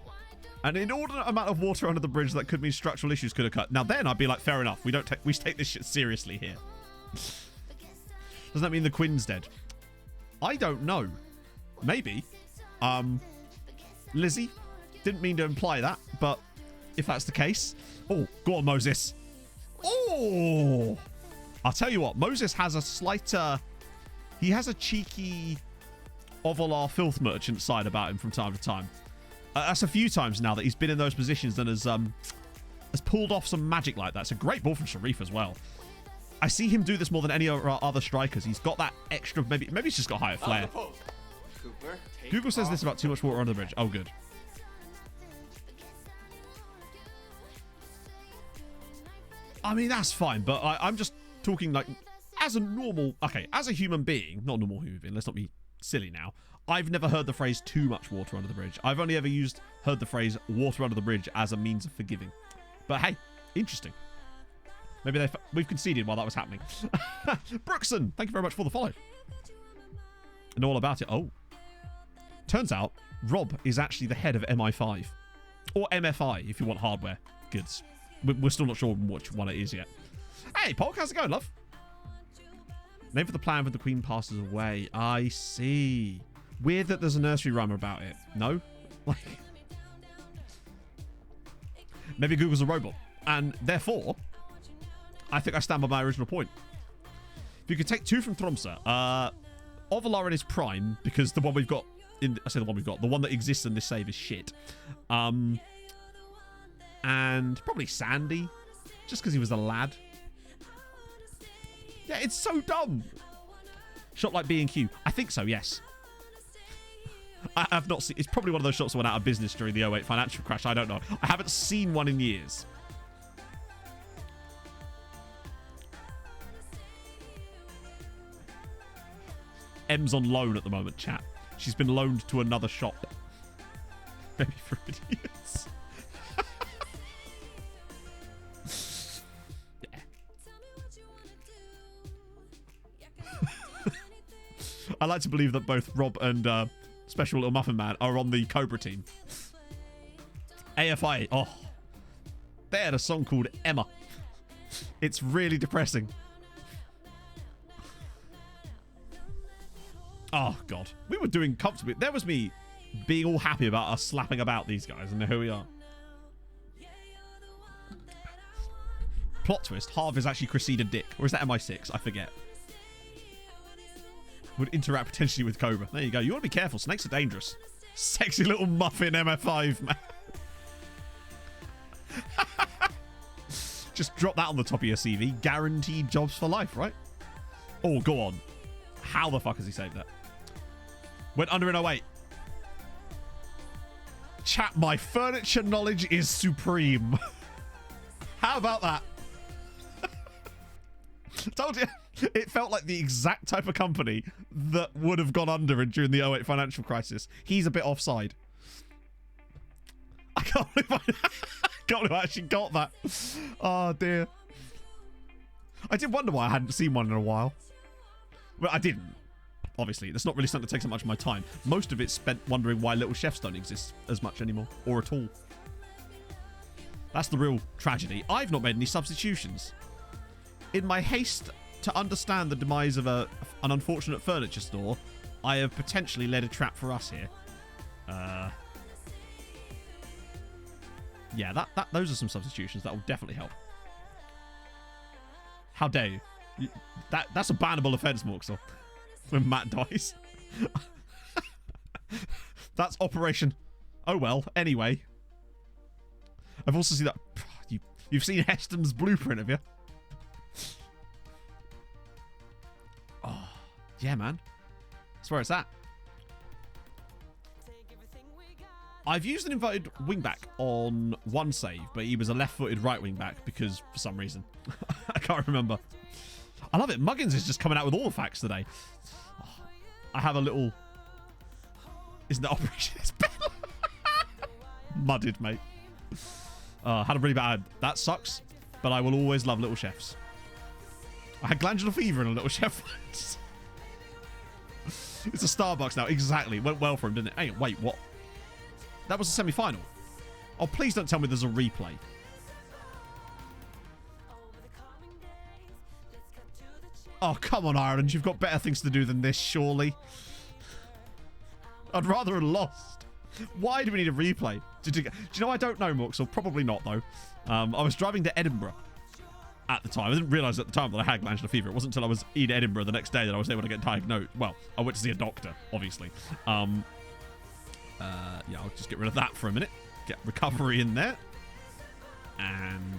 An inordinate amount of water under the bridge that could mean structural issues could occur. Now then, I'd be like, fair enough. We take this shit seriously here. Doesn't that mean the Queen's dead? I don't know. Maybe. Lizzie, didn't mean to imply that, but if that's the case. Oh, go on, Moses. Oh! I'll tell you what, Moses has a slight, he has a cheeky Ovalar filth merchant side about him from time to time. That's a few times now that he's been in those positions and has pulled off some magic like that. It's a great ball from Sharif as well. I see him do this more than any of our other strikers. He's got that extra, maybe he's just got higher flair. Google says this about too much water under the bridge. Oh, good. I mean, that's fine, but I'm just talking like as a normal, okay, as a human being, not a normal human being, let's not be silly now. I've never heard the phrase too much water under the bridge. I've only ever heard the phrase water under the bridge as a means of forgiving. But hey, interesting. Maybe we've conceded while that was happening. Brookson, thank you very much for the follow. And all about it. Oh. Turns out, Rob is actually the head of MI5. Or MFI, if you want hardware goods. We're still not sure which one it is yet. Hey, Polk, how's it going, love? Name for the plan when the Queen passes away. I see. Weird that there's a nursery rhyme about it. No? Like... Maybe Google's a robot. And therefore... I think I stand by my original point. If you could take 2 from Tromsø, Ovalar in his prime, because the one we've got, the one that exists in this save is shit. And probably Sandy, just because he was a lad. Yeah, it's so dumb. Shop like B&Q. I think so, yes. I have not seen, it's probably one of those shops that went out of business during the 08 financial crash. I don't know. I haven't seen one in years. M's on loan at the moment, chat. She's been loaned to another shop. Maybe for idiots. Yeah. I like to believe that both Rob and Special Little Muffin Man are on the Cobra team. AFI. Oh. They had a song called Emma. It's really depressing. Oh, God. We were doing comfortably. There was me being all happy about us slapping about these guys, and here we are. Plot twist. Harv is actually Cressida Dick. Or is that MI6? I forget. Would interact potentially with Cobra. There you go. You want to be careful. Snakes are dangerous. Sexy little muffin MF5, man. Just drop that on the top of your CV. Guaranteed jobs for life, right? Oh, go on. How the fuck has he saved that? Went under in 08. Chat, my furniture knowledge is supreme. How about that? Told you. It felt like the exact type of company that would have gone under during the 08 financial crisis. He's a bit offside. I can't believe I actually got that. Oh, dear. I did wonder why I hadn't seen one in a while. Well, I didn't. Obviously, that's not really something that takes up much of my time. Most of it's spent wondering why little chefs don't exist as much anymore, or at all. That's the real tragedy. I've not made any substitutions. In my haste to understand the demise of an unfortunate furniture store, I have potentially led a trap for us here. Yeah, those are some substitutions that will definitely help. How dare you? That's a bannable offence, Morksel. When Matt dies. That's Operation... Oh, well. Anyway. I've also seen that... You've seen Heston's blueprint, have you? Oh, yeah, man. That's where it's at. I've used an inverted wingback on one save, but he was a left-footed right wingback because, for some reason. I can't remember. I love it. Muggins is just coming out with all the facts today. Oh, I have a little... Isn't that Operation? It's mudded, mate. Had a really bad... That sucks, but I will always love little chefs. I had glandular fever in a little chef once. It's a Starbucks now. Exactly. Went well for him, didn't it? Hey, wait, what? That was the semi-final. Oh, please don't tell me there's a replay. Oh, come on, Ireland. You've got better things to do than this, surely. I'd rather have lost. Why do we need a replay? Do you know, I don't know, Mooks, or probably not, though. I was driving to Edinburgh at the time. I didn't realise at the time that I had glandular fever. It wasn't until I was in Edinburgh the next day that I was able to get diagnosed. Well, I went to see a doctor, obviously. Yeah, I'll just get rid of that for a minute. Get recovery in there. And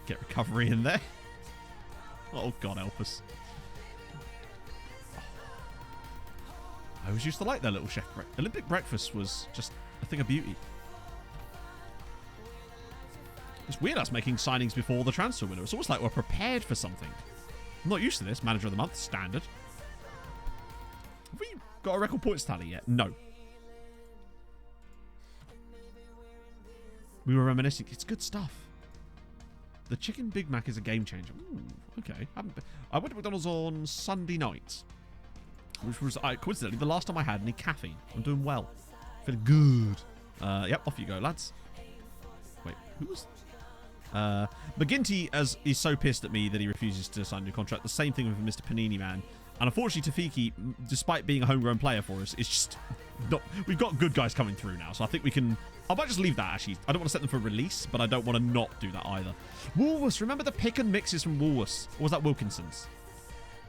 get recovery in there. Oh, God help us. I always used to like their little chef breakfast. Olympic breakfast was just a thing of beauty. It's weird us making signings before the transfer window. It's almost like we're prepared for something. I'm not used to this. Manager of the month, standard. Have we got a record points tally yet? No. We were reminiscing. It's good stuff. The chicken Big Mac is a game changer. Ooh, okay. I went to McDonald's on Sunday night, which was coincidentally the last time I had any caffeine. I'm doing well. Feeling good. Yep, off you go, lads. Wait, who was... McGinty is so pissed at me that he refuses to sign a new contract. The same thing with Mr. Panini, man. And unfortunately, Tafiki, despite being a homegrown player for us, is just not... We've got good guys coming through now, so I think we can... I might just leave that, actually. I don't want to set them for release, but I don't want to not do that either. Woolworths. Remember the pick and mixes from Woolworths? Or was that Wilkinson's?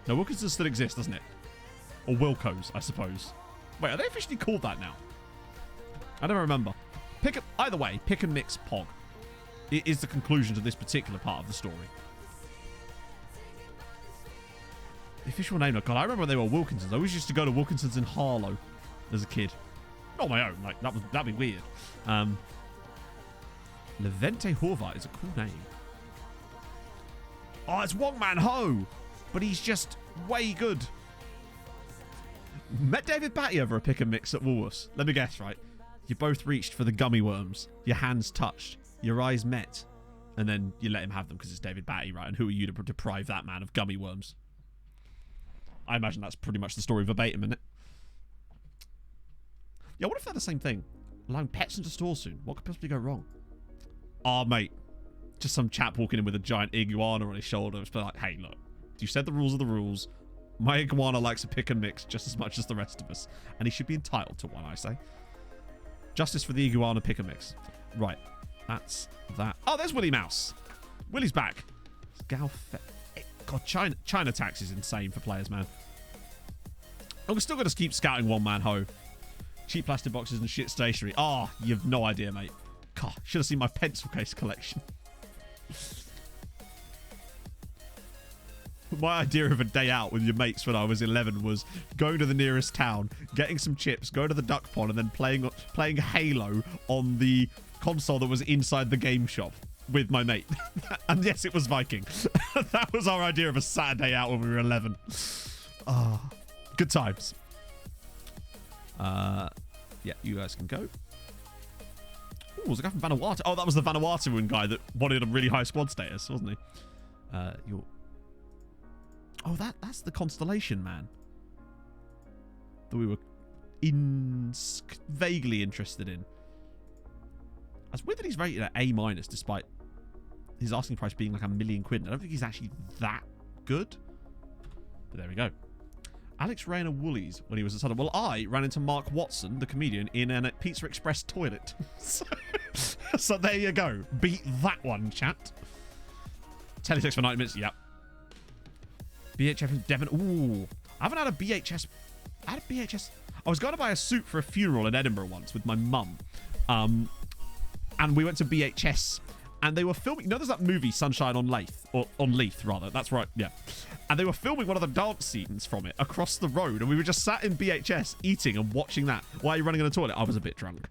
No, Wilkinson's still exists, doesn't it? Or Wilco's, I suppose. Wait, are they officially called that now? I never remember. Either way, pick and mix Pog. It is the conclusion to this particular part of the story. The official name, God, I remember when they were Wilkinson's. I always used to go to Wilkinson's in Harlow as a kid. Not my own, like that'd be weird. Levente Horvat is a cool name. Oh, it's Wong Man Ho, but he's just way good. Met David Batty over a pick and mix at Woolworths. Let me guess, right? You both reached for the gummy worms. Your hands touched. Your eyes met. And then you let him have them because it's David Batty, right? And who are you to deprive that man of gummy worms? I imagine that's pretty much the story verbatim, isn't it? Yeah, what if they're the same thing? Allowing pets into stores soon. What could possibly go wrong? Oh, mate. Just some chap walking in with a giant iguana on his shoulder. It's like, hey, look. You said the rules are the rules. My iguana likes a pick and mix just as much as the rest of us. And he should be entitled to one, I say. Justice for the iguana pick and mix. Right. That's that. Oh, there's Willie Mouse. Willie's back. God, China tax is insane for players, man. Oh, we're still going to keep scouting One Man Ho. Cheap plastic boxes and shit stationery. Oh, you've no idea, mate. God, should have seen my pencil case collection. My idea of a day out with your mates when I was 11 was going to the nearest town, getting some chips, going to the duck pond, and then playing Halo on the console that was inside the game shop with my mate. And yes, it was Viking. That was our idea of a Saturday out when we were 11. Oh, good times. Yeah, you guys can go. Oh, was a guy from Vanuatu. Oh, that was the Vanuatuan guy that wanted a really high squad status, wasn't he? Oh, that's the Constellation man that we were vaguely interested in. It's weird that he's rated at A- despite his asking price being like £1 million. I don't think he's actually that good. But there we go. Alex ran a Woolies when he was at Southern. Well, I ran into Mark Watson, the comedian, in a Pizza Express toilet. So there you go. Beat that one, chat. Teletext for 90 minutes. Yep. BHF in Devon. Ooh. I haven't had a BHS. I had a BHS. I was going to buy a suit for a funeral in Edinburgh once with my mum. And we went to BHS. And they were filming... You know, there's that movie, Sunshine on Leith. Or on Leith, rather. That's right. Yeah. And they were filming one of the dance scenes from it across the road. And we were just sat in BHS eating and watching that while you're running in the toilet. I was a bit drunk.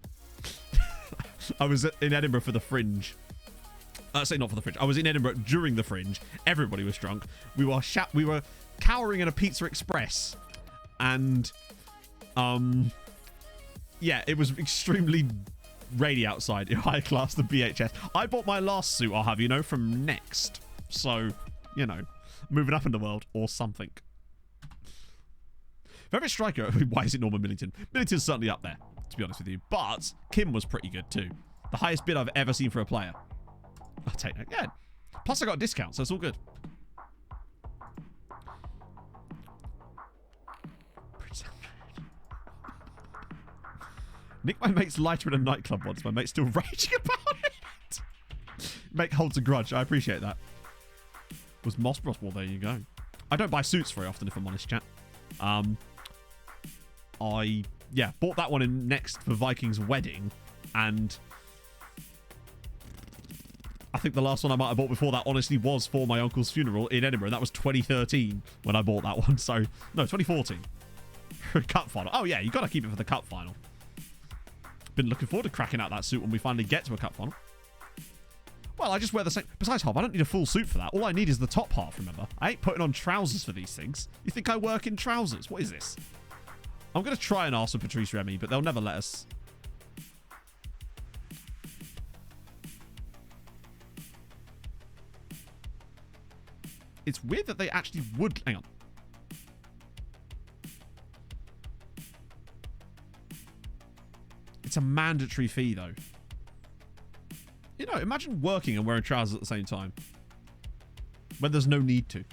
I was in Edinburgh for the Fringe. Say not for the Fringe. I was in Edinburgh during the Fringe. Everybody was drunk. We were cowering in a Pizza Express. And... yeah, it was extremely... rainy outside in high class than BHS. I bought my last suit, I'll have you know, from Next. So, you know, moving up in the world or something. Favorite striker? Why is it Norman Millington? Millington's certainly up there, to be honest with you. But Kim was pretty good too. The highest bid I've ever seen for a player. I'll take that. Yeah. Plus I got a discount, so it's all good. Nick my mate's lighter in a nightclub once. My mate's still raging about it. Mate holds a grudge. I appreciate that. Was Moss Bros? Well, there you go. I don't buy suits very often, if I'm honest, chat. I bought that one in next for Viking's wedding, and I think the last one I might have bought before that honestly was for my uncle's funeral in Edinburgh. That was 2013 when I bought that one. So no, 2014. Cup final. Oh yeah, you got to keep it for the cup final. Been looking forward to cracking out that suit when we finally get to a cup final. Well, I just wear the same. Besides, Hob, I don't need a full suit for that. All I need is the top half, remember? I ain't putting on trousers for these things. You think I work in trousers? What is this? I'm going to try and ask for Patrice Remy, but they'll never let us. It's weird that they actually would. Hang on. It's a mandatory fee, though. You know, imagine working and wearing trousers at the same time. When there's no need to.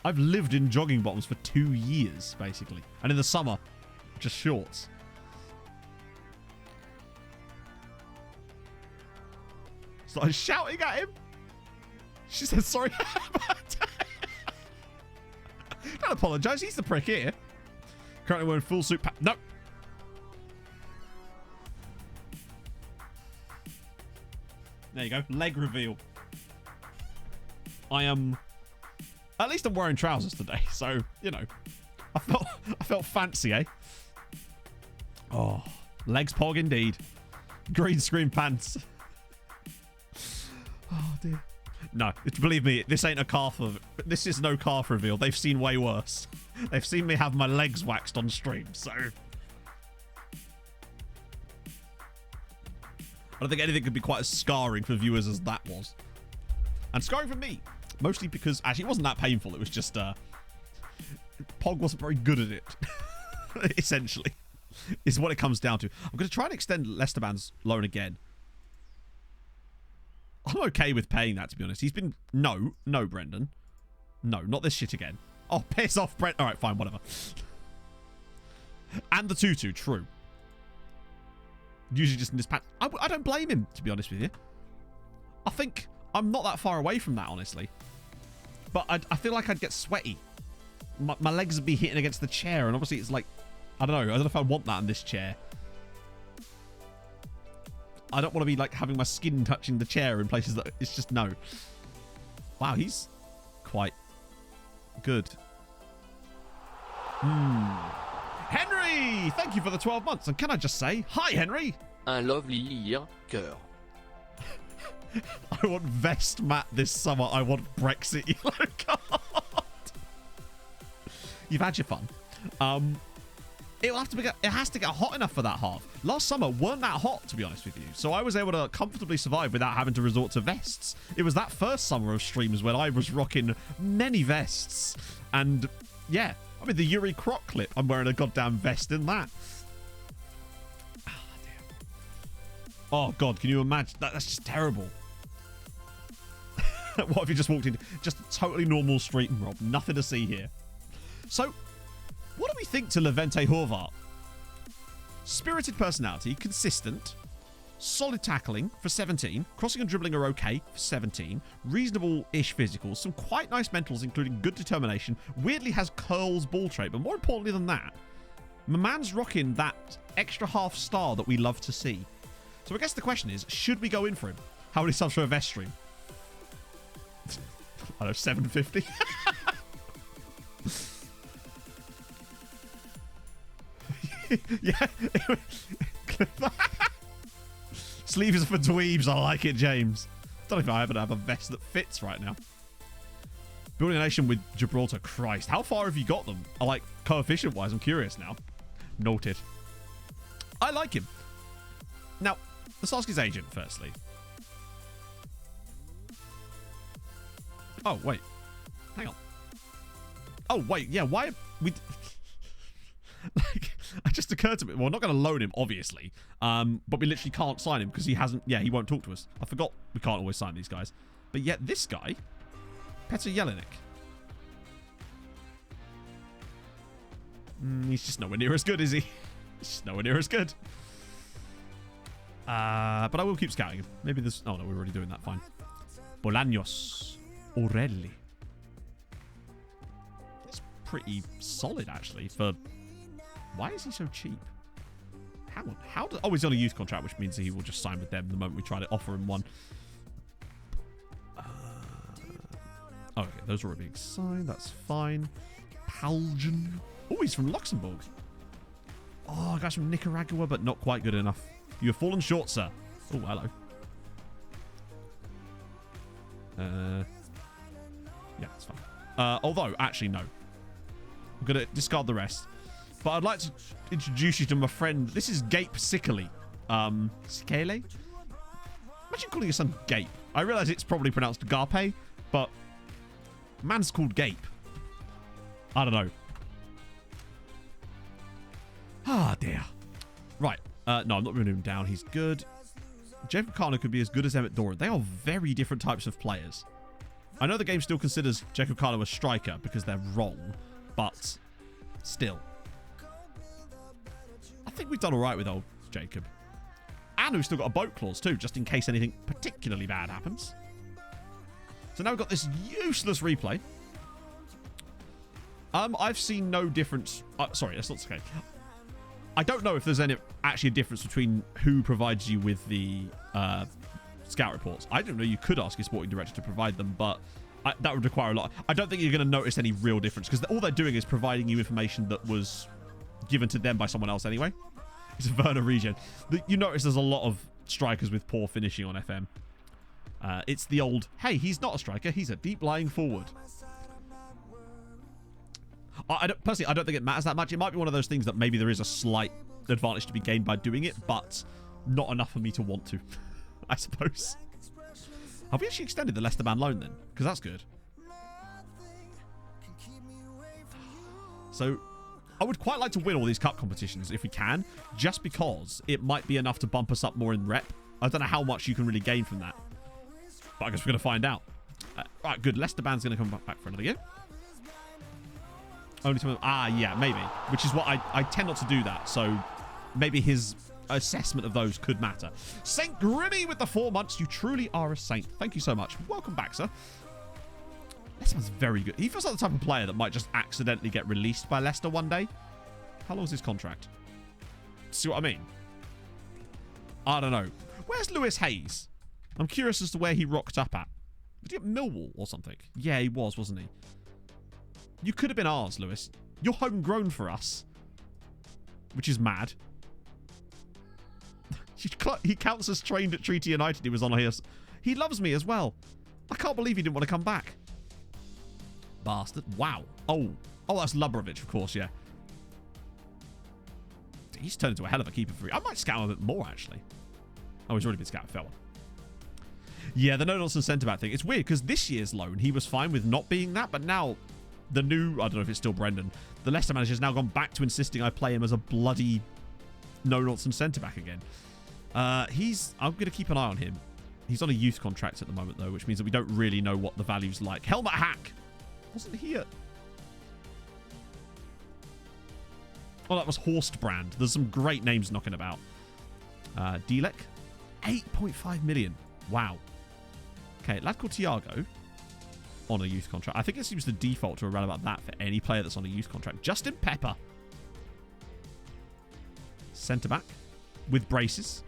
I've lived in jogging bottoms for 2 years, basically. And in the summer, just shorts. So I was shouting at him. She said, sorry. Don't apologise. He's the prick here. Currently wearing full suit. No. There you go. Leg reveal. I am... At least I'm wearing trousers today. So, you know. I felt fancy, eh? Oh. Legs pog indeed. Green screen pants. Oh, dear. No. Believe me, this ain't a calf of... This is no calf reveal. They've seen way worse. They've seen me have my legs waxed on stream, so... I don't think anything could be quite as scarring for viewers as that was. And scarring for me. Mostly because... Actually, it wasn't that painful. It was just... Pog wasn't very good at it. Essentially. Is what it comes down to. I'm going to try and extend Lesterman's loan again. I'm okay with paying that, to be honest. He's been... No, Brendan. No, not this shit again. Oh, piss off, Brent. All right, fine, whatever. And the tutu, true. Usually just in this pack. I don't blame him, to be honest with you. I think I'm not that far away from that, honestly. But I feel like I'd get sweaty. My legs would be hitting against the chair, and obviously it's like... I don't know if I want that in this chair. I don't want to be like having my skin touching the chair in places that it's just no. Wow, he's quite good. Henry, thank you for the 12 months. And can I just say, hi, Henry. Un lovely year, cœur. I want vest mat this summer. I want Brexit yellow card. You've had your fun. It has to get hot enough for that half. Last summer weren't that hot, to be honest with you. So I was able to comfortably survive without having to resort to vests. It was that first summer of streams when I was rocking many vests. And yeah, I mean the Yuri Croc clip. I'm wearing a goddamn vest in that. Oh, dear. Oh God, can you imagine? That's just terrible. What if you just walked in? Just a totally normal street, Rob. Nothing to see here. So... what do we think to Levente Horvath? Spirited personality, consistent, solid tackling for 17, crossing and dribbling are okay for 17, reasonable-ish physicals, some quite nice mentals including good determination, weirdly has curls ball trait, but more importantly than that, my man's rocking that extra half star that we love to see. So I guess the question is, should we go in for him? How many subs for a vest stream? I don't know, 750? Yeah. Sleeves for dweebs. I like it, James. Don't know if I ever have a vest that fits right now. Building a nation with Gibraltar. Christ. How far have you got them? I like coefficient wise. I'm curious now. Noted. I like him. Now, let's ask his agent firstly. Oh, wait. Hang on. Oh, wait. Yeah, why... It just occurred to me. Well, we're not going to loan him, obviously. But we literally can't sign him because he hasn't... Yeah, he won't talk to us. I forgot we can't always sign these guys. But yet this guy, Petr Jelinek. He's just nowhere near as good, is he? He's just nowhere near as good. But I will keep scouting him. Maybe there's... Oh, no, we're already doing that. Fine. Bolaños. Orelli. It's pretty solid, actually, for... Why is he so cheap? Hang on. How do... Oh, he's on a youth contract, which means he will just sign with them the moment we try to offer him one. Okay, those are already being signed. That's fine. Paljan. Oh, he's from Luxembourg. Oh, guy's from Nicaragua, but not quite good enough. You have fallen short, sir. Oh, hello. Yeah, it's fine. Although, actually, no. I'm going to discard the rest. But I'd like to introduce you to my friend. This is Gape Sicily. Sikele? Imagine calling your son Gape. I realise it's probably pronounced Garpe, but man's called Gape. I don't know. Ah, dear. Right. No, I'm not moving him down. He's good. Jacob Kano could be as good as Emmett Doran. They are very different types of players. I know the game still considers Jacob Kano a striker because they're wrong, but still. I think we've done all right with old Jacob. And we've still got a boat clause too, just in case anything particularly bad happens. So now we've got this useless replay. I've seen no difference. Sorry, that's not okay. I don't know if there's actually a difference between who provides you with the scout reports. I don't know. You could ask your sporting director to provide them, but that would require a lot. I don't think you're going to notice any real difference because all they're doing is providing you information that was given to them by someone else anyway. It's a Werner regen. You notice there's a lot of strikers with poor finishing on FM. It's the old, hey, he's not a striker. He's a deep-lying forward. Personally, I don't think it matters that much. It might be one of those things that maybe there is a slight advantage to be gained by doing it, but not enough for me to want to, I suppose. Have we actually extended the Leicester ban loan then? Because that's good. So, I would quite like to win all these cup competitions if we can, just because it might be enough to bump us up more in rep. I don't know how much you can really gain from that, but I guess we're going to find out. Right, good. Leicester ban's going to come back for another year. Only to... yeah, maybe. Which is what I tend not to do that. So maybe his assessment of those could matter. Saint Grimmy with the 4 months. You truly are a saint. Thank you so much. Welcome back, sir. Leicester's very good. He feels like the type of player that might just accidentally get released by Leicester one day. How long is his contract? See what I mean? I don't know. Where's Lewis Hayes? I'm curious as to where he rocked up at. Was he at Millwall or something? Yeah, he was, wasn't he? You could have been ours, Lewis. You're homegrown for us. Which is mad. He counts as trained at Treaty United. He was on here. He loves me as well. I can't believe he didn't want to come back. Bastard. Wow. Oh, that's Lubrovic, of course, yeah. He's turned into a hell of a keeper for you. I might scout him a bit more, actually. Oh, he's already been scouted. Fair one. Yeah, the no-nonsense centre-back thing. It's weird, because this year's loan, he was fine with not being that, but now... The new, I don't know if it's still Brendan, the Leicester manager's now gone back to insisting I play him as a bloody no-nonsense centre-back again. I'm going to keep an eye on him. He's on a youth contract at the moment, though, which means that we don't really know what the value's like. Helmut Hack! Wasn't he at... Oh, that was Horstbrand. There's some great names knocking about. Dilek? 8.5 million. Wow. Okay, lad called Thiago. On a youth contract. I think it seems the default to around about that for any player that's on a youth contract. Justin Pepper. Centre-back. With braces.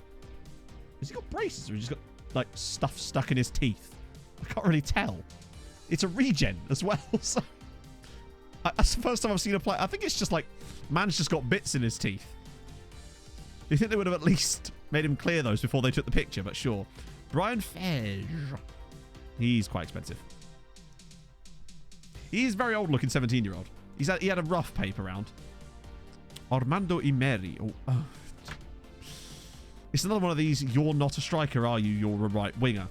Has he got braces or has he just got, like, stuff stuck in his teeth? I can't really tell. It's a regen as well, so... That's the first time I've seen a player... I think it's just, like, man's just got bits in his teeth. You think they would have at least made him clear those before they took the picture, but sure. Brian Fege. He's quite expensive. He's very old-looking 17-year-old. He had a rough paper round. Armando Imeri. Oh. It's another one of these, you're not a striker, are you? You're a right winger.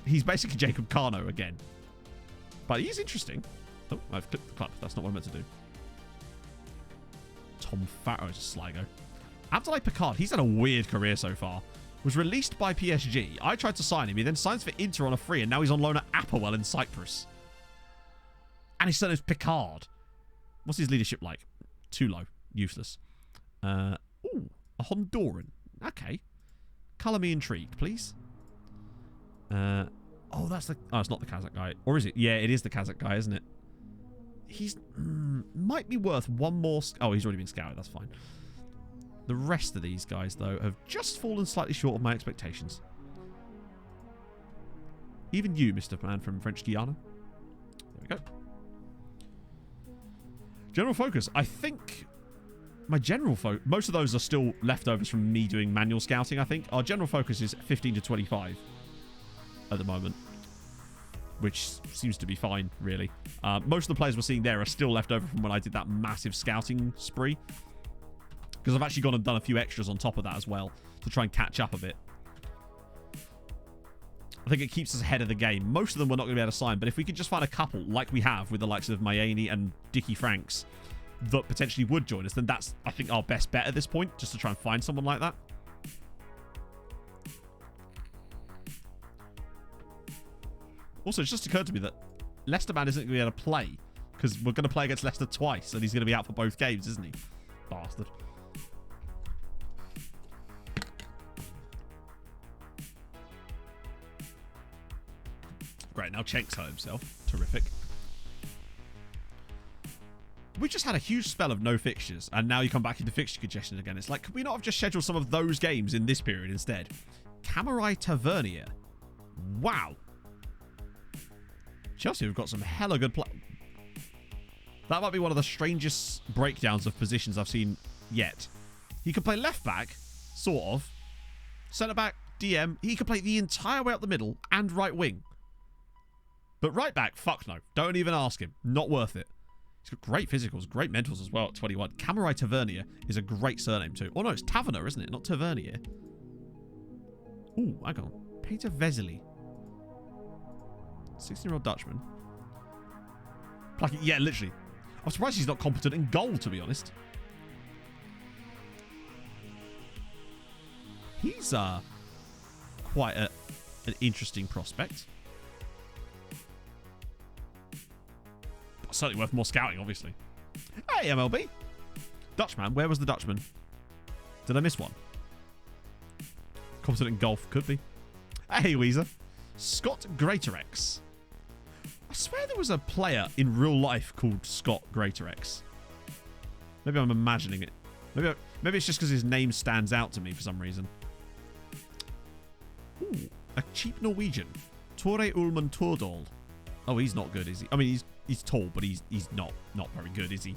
He's basically Jacob Kano again. But he's interesting. Oh, I've clicked the clap. That's not what I meant to do. Tom Farrow is a Sligo. Abdoulaye Picard, he's had a weird career so far. Was released by PSG. I tried to sign him. He then signs for Inter on a free, and now he's on loan at Applewell in Cyprus. And his surname's Picard. What's his leadership like? Too low. Useless. Ooh, a Honduran. Okay. Colour me intrigued, please. Oh, that's the... Oh, it's not the Kazakh guy. Or is it? Yeah, it is the Kazakh guy, isn't it? He's... might be worth one more... Oh, he's already been scouted. That's fine. The rest of these guys, though, have just fallen slightly short of my expectations. Even you, Mr. Man from French Guiana. There we go. General focus. I think my general focus... Most of those are still leftovers from me doing manual scouting, I think. Our general focus is 15 to 25 at the moment, which seems to be fine, really. Most of the players we're seeing there are still left over from when I did that massive scouting spree. Because I've actually gone and done a few extras on top of that as well to try and catch up a bit. I think it keeps us ahead of the game. Most of them we're not going to be able to sign, but if we could just find a couple, like we have with the likes of Mayani and Dickie Franks, that potentially would join us, then that's, I think, our best bet at this point, just to try and find someone like that. Also, it's just occurred to me that Leicester Man isn't going to be able to play, because we're going to play against Leicester twice, and he's going to be out for both games, isn't he? Bastard. Great, now Chenk's hurt himself. Terrific. We just had a huge spell of no fixtures, and now you come back into fixture congestion again. It's like, could we not have just scheduled some of those games in this period instead? Camerai Tavernier. Wow. Chelsea have got some hella good play. That might be one of the strangest breakdowns of positions I've seen yet. He could play left back, sort of. Centre back, DM. He could play the entire way up the middle and right wing. But right back, fuck no. Don't even ask him. Not worth it. He's got great physicals, great mentals as well at 21. Camerai Tavernier is a great surname too. Oh no, it's Taverner, isn't it? Not Tavernier. Ooh, hang on. Peter Vesely. 16-year-old Dutchman. Yeah, literally. I'm surprised he's not competent in goal, to be honest. He's quite an interesting prospect. Certainly worth more scouting, obviously. Hey, MLB. Dutchman. Where was the Dutchman? Did I miss one? Competent in golf. Could be. Hey, Weezer. Scott Greatorex. I swear there was a player in real life called Scott Greatorex. Maybe I'm imagining it. Maybe it's just because his name stands out to me for some reason. Ooh, a cheap Norwegian. Tore Ullman Tordal. Oh, he's not good, is he? I mean, he's tall, but he's not very good, is he?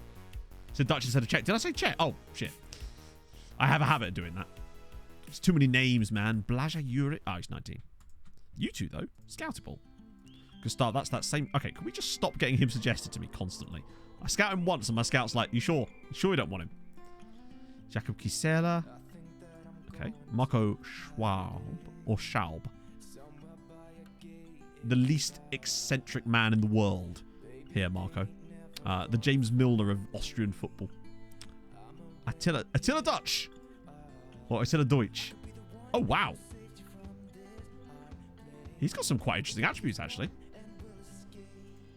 So Dutch instead of Czech. Did I say Czech? Oh, shit. I have a habit of doing that. There's too many names, man. Blaža Juric. Oh, he's 19. You two, though. Scoutable. Good start. That's that same... Okay, can we just stop getting him suggested to me constantly? I scout him once, and my scout's like, you sure? You sure you don't want him? Jakob Kisela. Okay. Marco Schwab. Or Schaub. The least eccentric man in the world. Here, Marco. The James Milner of Austrian football. Attila Dutch. Or Attila Deutsch. Oh, wow. He's got some quite interesting attributes, actually.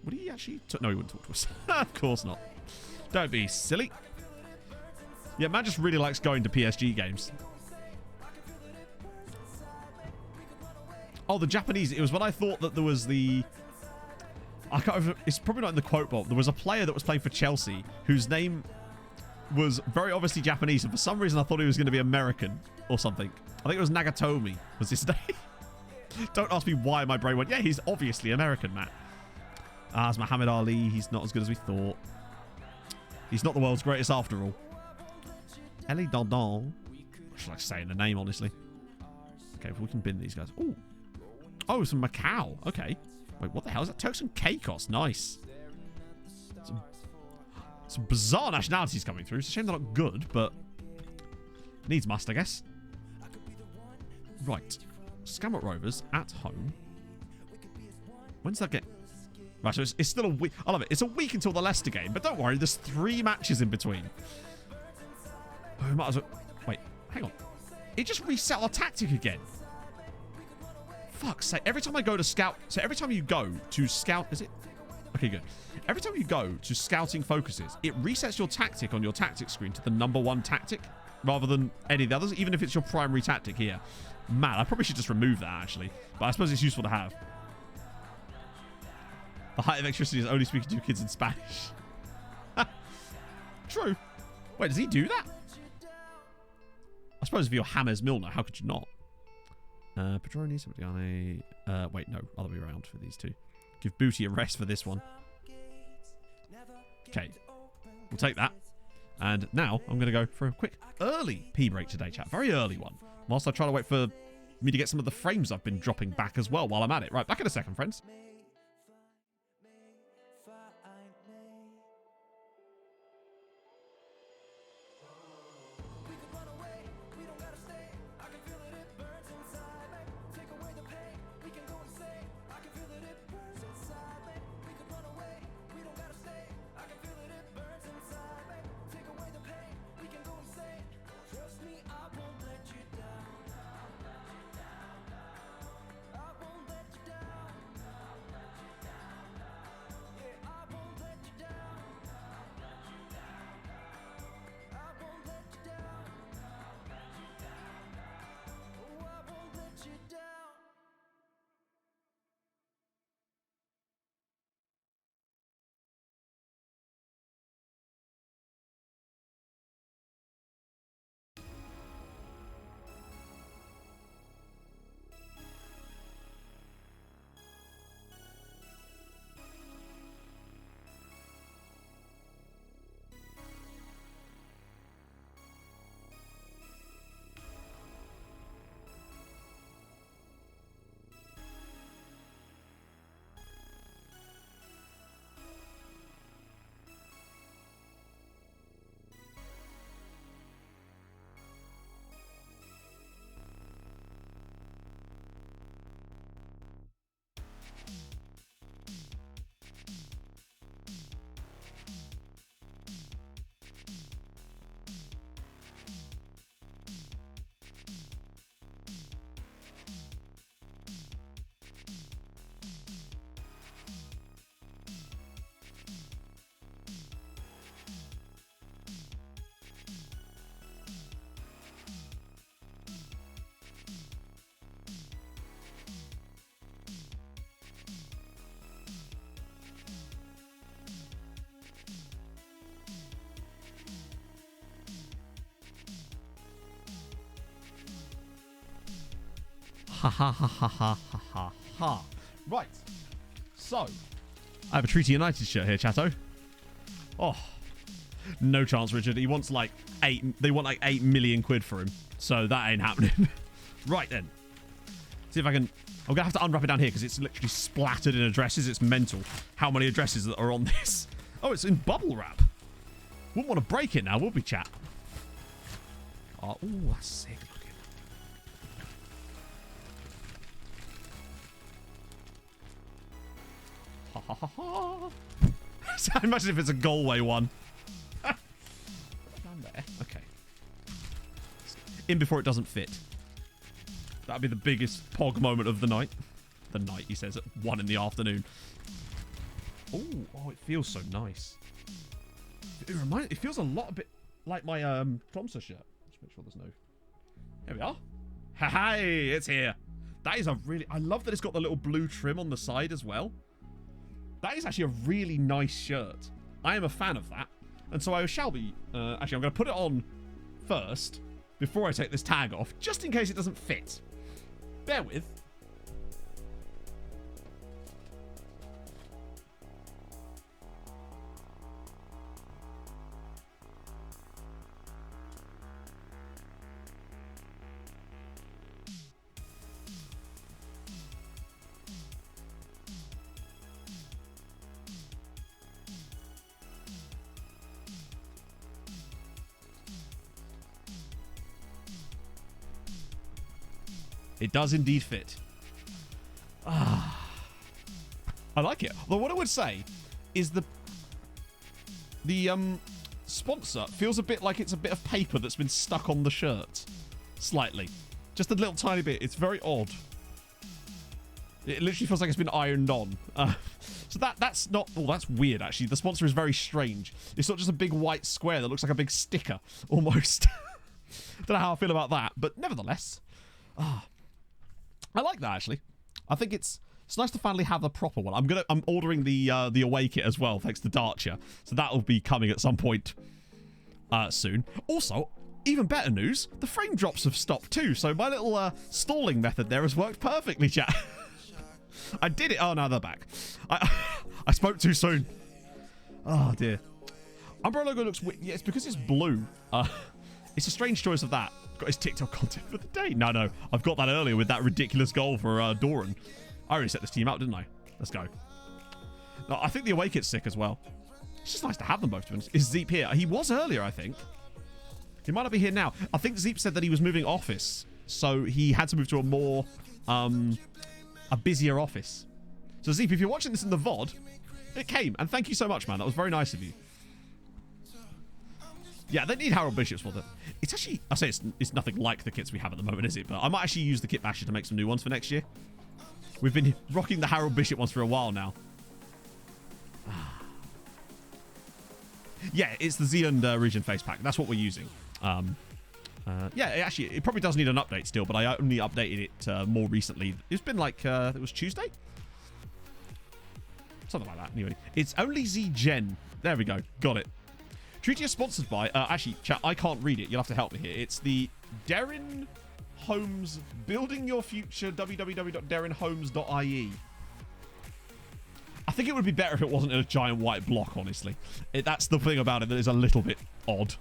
Would he actually... No, he wouldn't talk to us. Of course not. Don't be silly. Yeah, man just really likes going to PSG games. Oh, the Japanese. It was when I thought that there was the... I can't remember. It's probably not in the quote box. There was a player that was playing for Chelsea whose name was very obviously Japanese, and for some reason I thought he was going to be American or something. I think it was Nagatomi was his name. Don't ask me why my brain went, yeah, he's obviously American, Matt. It's Muhammad Ali. He's not as good as we thought. He's not the world's greatest after all. Elie Dardon. What should I say in the name, honestly? Okay, if we can bin these guys. Ooh. Oh, it's from Macau. Okay. Wait, what the hell is that? Turks and Caicos. Nice. Some bizarre nationalities coming through. It's a shame they're not good, but needs must, I guess. Right. Scammot Rovers at home. When's that get? Right, so it's still a week. I love it. It's a week until the Leicester game, but don't worry. There's 3 matches in between. Oh, we might as well... Wait, hang on. It just reset our tactic again. Fuck's sake. Every time I go to scout... So every time you go to scout... Is it? Okay, good. Every time you go to scouting focuses, it resets your tactic on your tactic screen to the #1 tactic rather than any of the others, even if it's your primary tactic here. Man, I probably should just remove that, actually. But I suppose it's useful to have. The height of electricity is only speaking to kids in Spanish. True. Wait, does he do that? I suppose if you're James Milner, how could you not? Pedroni, somebody on a... wait, no. Other way around for these two. Give Booty a rest for this one. Okay. We'll take that. And now I'm going to go for a quick early pee break today, chat. Very early one. Whilst I try to wait for me to get some of the frames I've been dropping back as well while I'm at it. Right, back in a second, friends. Ha ha ha ha ha ha ha ha. Right. So, I have a Treaty United shirt here, chatto. Oh. No chance, Richard. He wants like 8... They want like 8 million quid for him. So that ain't happening. Right then. See if I can... I'm going to have to unwrap it down here because it's literally splattered in addresses. It's mental how many addresses that are on this. Oh, it's in bubble wrap. Wouldn't want to break it now, would we, chat? Oh, ooh, that's sick looking. Ha ha ha ha. So imagine if it's a Galway one. Down there. Okay. In before it doesn't fit. That'd be the biggest pog moment of the night. The night, he says, at 1 in the afternoon. Ooh, oh, it feels so nice. It feels a lot a bit like my Tromsø shirt. Just make sure there's no... Here we are. Hey, it's here. That is a really... I love that it's got the little blue trim on the side as well. That is actually a really nice shirt. I am a fan of that. And so I shall be... actually, I'm going to put it on first before I take this tag off, just in case it doesn't fit. Bear with. It does indeed fit. Ah, I like it. Although what I would say is the sponsor feels a bit like it's a bit of paper that's been stuck on the shirt. Slightly. Just a little tiny bit. It's very odd. It literally feels like it's been ironed on. So that's not... Oh, that's weird, actually. The sponsor is very strange. It's not just a big white square that looks like a big sticker, almost. Don't know how I feel about that, but nevertheless. I like that, actually. I think it's nice to finally have the proper one. I'm ordering the away kit as well, thanks to Darcher. So that'll be coming at some point soon. Also, even better news, the frame drops have stopped too. So my little stalling method there has worked perfectly, chat. I did it. Oh, no, they're back. I spoke too soon. Oh, dear. Umbro logo looks weird. Yeah, it's because it's blue. It's a strange choice of that. Got his TikTok content for the day. No. I've got that earlier with that ridiculous goal for Doran. I already set this team out, didn't I? Let's go. No, I think the away kit's sick as well. It's just nice to have them both, to be honest. Is Zeep here? He was earlier, I think. He might not be here now. I think Zeep said that he was moving office. So he had to move to a more... a busier office. So Zeep, if you're watching this in the VOD, it came. And thank you so much, man. That was very nice of you. Yeah, they need Harold Bishops for them. It's actually... I say it's nothing like the kits we have at the moment, is it? But I might actually use the kit basher to make some new ones for next year. We've been rocking the Harold Bishop ones for a while now. Yeah, it's the Zealand region face pack. That's what we're using. Yeah, it probably does need an update still, but I only updated it more recently. It's been like, it was Tuesday? Something like that, anyway. It's only Z-Gen. There we go. Got it. Treaty is sponsored by, actually, chat, I can't read it. You'll have to help me here. It's the Darren Holmes Building Your Future, www.darrenholmes.ie. I think it would be better if it wasn't in a giant white block, honestly. That's the thing about it that is a little bit odd.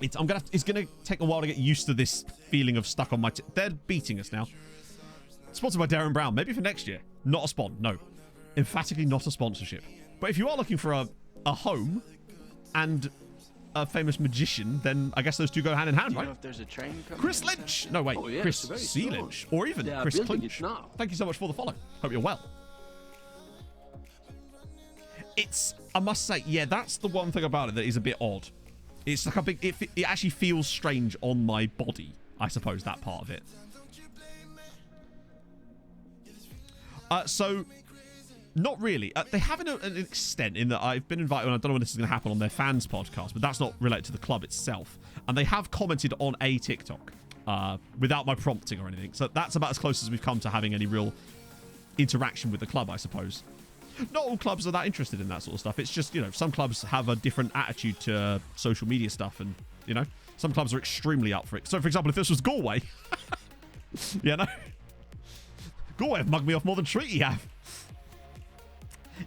It's gonna take a while to get used to this feeling of stuck on my... They're beating us now. Sponsored by Darren Brown. Maybe for next year. Not a spawn. No. Emphatically not a sponsorship. But if you are looking for a home and a famous magician, then I guess those two go hand in hand, right? Do you know if there's a train coming? Chris Lynch. No, wait. Oh, yeah, Chris very C. strong. Lynch. Or even They are Chris building Clinch. it now. Thank you so much for the follow. Hope you're well. I must say, yeah, that's the one thing about it that is a bit odd. It's like a big... It actually feels strange on my body, I suppose, that part of it. So, not really. They have an extent in that I've been invited, and I don't know when this is going to happen on their fans podcast, but that's not related to the club itself. And they have commented on a TikTok without my prompting or anything. So that's about as close as we've come to having any real interaction with the club, I suppose. Not all clubs are that interested in that sort of stuff. It's just, you know, some clubs have a different attitude to social media stuff, and, you know, some clubs are extremely up for it. So, for example, if this was Galway, you know, Galway have mugged me off more than Treaty have.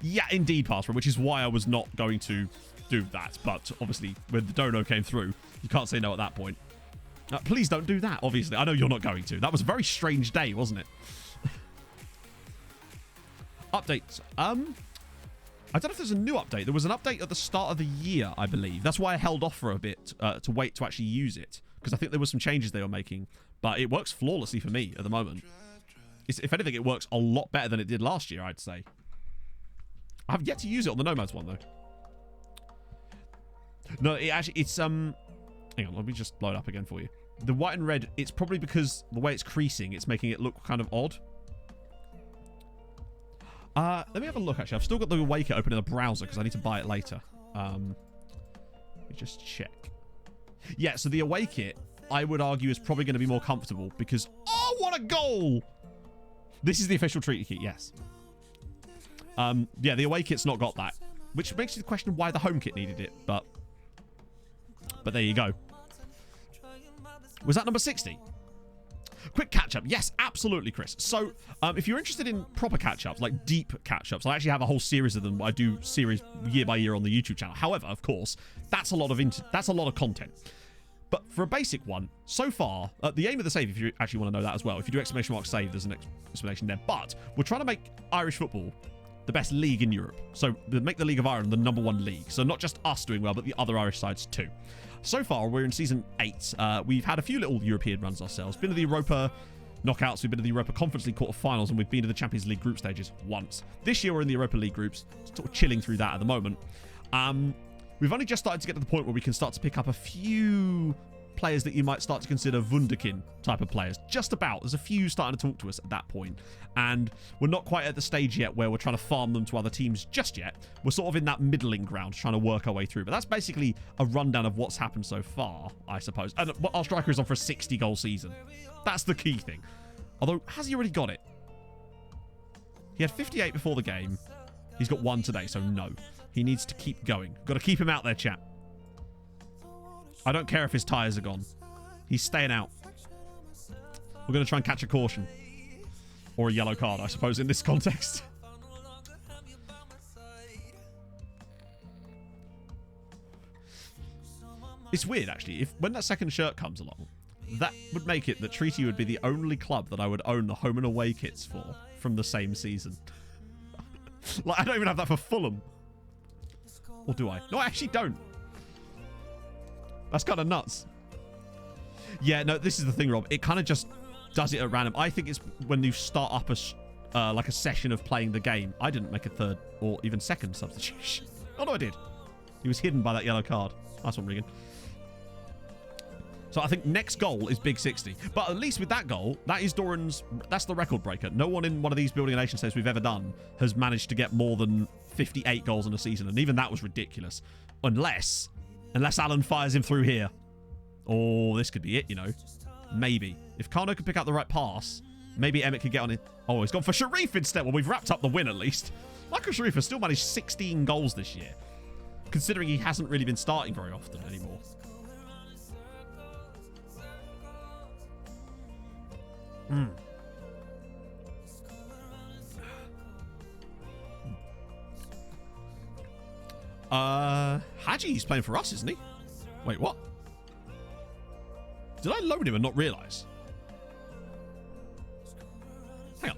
Yeah, indeed, Pastor, which is why I was not going to do that. But obviously, when the dono came through, you can't say no at that point. Please don't do that, obviously. I know you're not going to. That was a very strange day, wasn't it? Updates. I don't know if there's a new update. There was an update at the start of the year, I believe. That's why I held off for a bit to wait to actually use it, because I think there were some changes they were making. But it works flawlessly for me at the moment. If anything, it works a lot better than it did last year, I'd say. I have yet to use it on the Nomads one, though. No, it's hang on, let me just blow it up again for you. The white and red, it's probably because the way it's creasing, it's making it look kind of odd. Let me have a look, actually. I've still got the away kit open in the browser because I need to buy it later. Let me just check. Yeah, so the away kit, I would argue, is probably going to be more comfortable because... Oh, what a goal! This is the official treaty kit, yes. Yeah, the away kit's not got that, which makes you question why the home kit needed it, but there you go. Was that number 60? Quick catch-up. Yes, absolutely, Chris. So, if you're interested in proper catch-ups, like deep catch-ups, I actually have a whole series of them. I do series year by year on the YouTube channel. However, of course, that's a lot of content. But for a basic one, so far, the aim of the save, if you actually want to know that as well, if you do ! Save, there's an explanation there. But we're trying to make Irish football the best league in Europe. So make the League of Ireland the #1 league. So not just us doing well, but the other Irish sides too. So far, we're in Season 8. We've had a few little European runs ourselves. Been to the Europa knockouts, we've been to the Europa Conference League quarterfinals, and we've been to the Champions League group stages once. This year, we're in the Europa League groups, sort of chilling through that at the moment. We've only just started to get to the point where we can start to pick up a few players that you might start to consider Wunderkind type of players. Just about. There's a few starting to talk to us at that point. And we're not quite at the stage yet where we're trying to farm them to other teams just yet. We're sort of in that middling ground trying to work our way through. But that's basically a rundown of what's happened so far, I suppose. And our striker is on for a 60-goal season. That's the key thing. Although, has he already got it? He had 58 before the game. He's got 1 today, so no. He needs to keep going. Got to keep him out there, chat. I don't care if his tyres are gone. He's staying out. We're going to try and catch a caution. Or a yellow card, I suppose, in this context. It's weird, actually. When that second shirt comes along, that would make it that Treaty would be the only club that I would own the home and away kits for from the same season. Like, I don't even have that for Fulham. Or do I? No, I actually don't. That's kind of nuts. Yeah, no, this is the thing, Rob. It kind of just does it at random. I think it's when you start up like a session of playing the game. I didn't make a third or even second substitution. Oh, no, I did. He was hidden by that yellow card. Nice one, Regan. So I think next goal is Big 60. But at least with that goal, that is Doran's... That's the record breaker. No one in one of these Building a Nation says we've ever done has managed to get more than 58 goals in a season. And even that was ridiculous. Unless Alan fires him through here. Oh, this could be it, you know. Maybe. If Kano could pick out the right pass, maybe Emmett could get on it. Oh, he's gone for Sharif instead. Well, we've wrapped up the win at least. Michael Sharif has still managed 16 goals this year, considering he hasn't really been starting very often anymore. Haji's playing for us, isn't he? Wait, what? Did I load him and not realise? Hang on.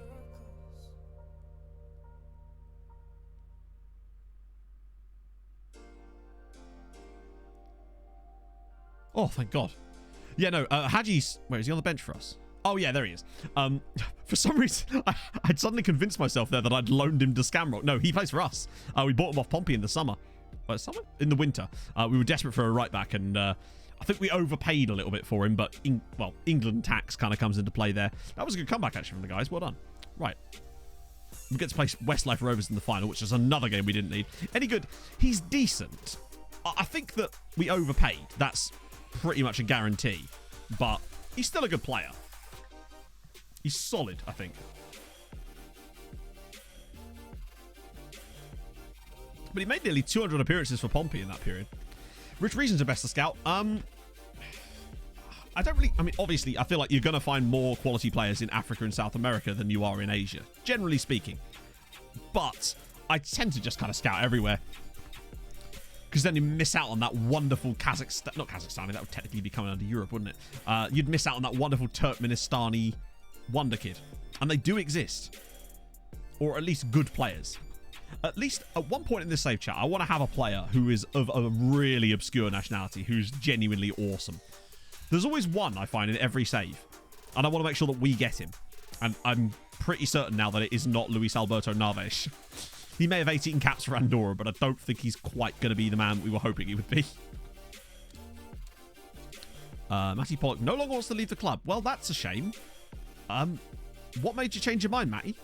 Oh, thank God. Yeah, no, Haji's... Where is he on the bench for us? Oh, yeah, there he is. For some reason, I'd suddenly convinced myself there that I'd loaned him to Scamrock. No, he plays for us. We bought him off Pompey in the summer. Summer? In the winter. We were desperate for a right-back, and I think we overpaid a little bit for him, but, England tax kind of comes into play there. That was a good comeback, actually, from the guys. Well done. Right. We get to play Westlife Rovers in the final, which is another game we didn't need. Any good? He's decent. I think that we overpaid. That's pretty much a guarantee. But he's still a good player. He's solid, I think. But he made nearly 200 appearances for Pompey in that period. Rich Reason's a best of scout. I don't really... I mean, obviously, I feel like you're going to find more quality players in Africa and South America than you are in Asia, generally speaking. But I tend to just kind of scout everywhere. Because then you miss out on that wonderful Kazakhstan... Not Kazakhstan, that would technically be coming under Europe, wouldn't it? You'd miss out on that wonderful Turkmenistani wonder kid. And they do exist. Or at least good players. At least at one point in this save chat, I want to have a player who is of a really obscure nationality, who's genuinely awesome. There's always one, I find, in every save. And I want to make sure that we get him. And I'm pretty certain now that it is not Luis Alberto Naves. He may have 18 caps for Andorra, but I don't think he's quite going to be the man we were hoping he would be. Matty Pollock no longer wants to leave the club. Well, that's a shame. What made you change your mind, Matty?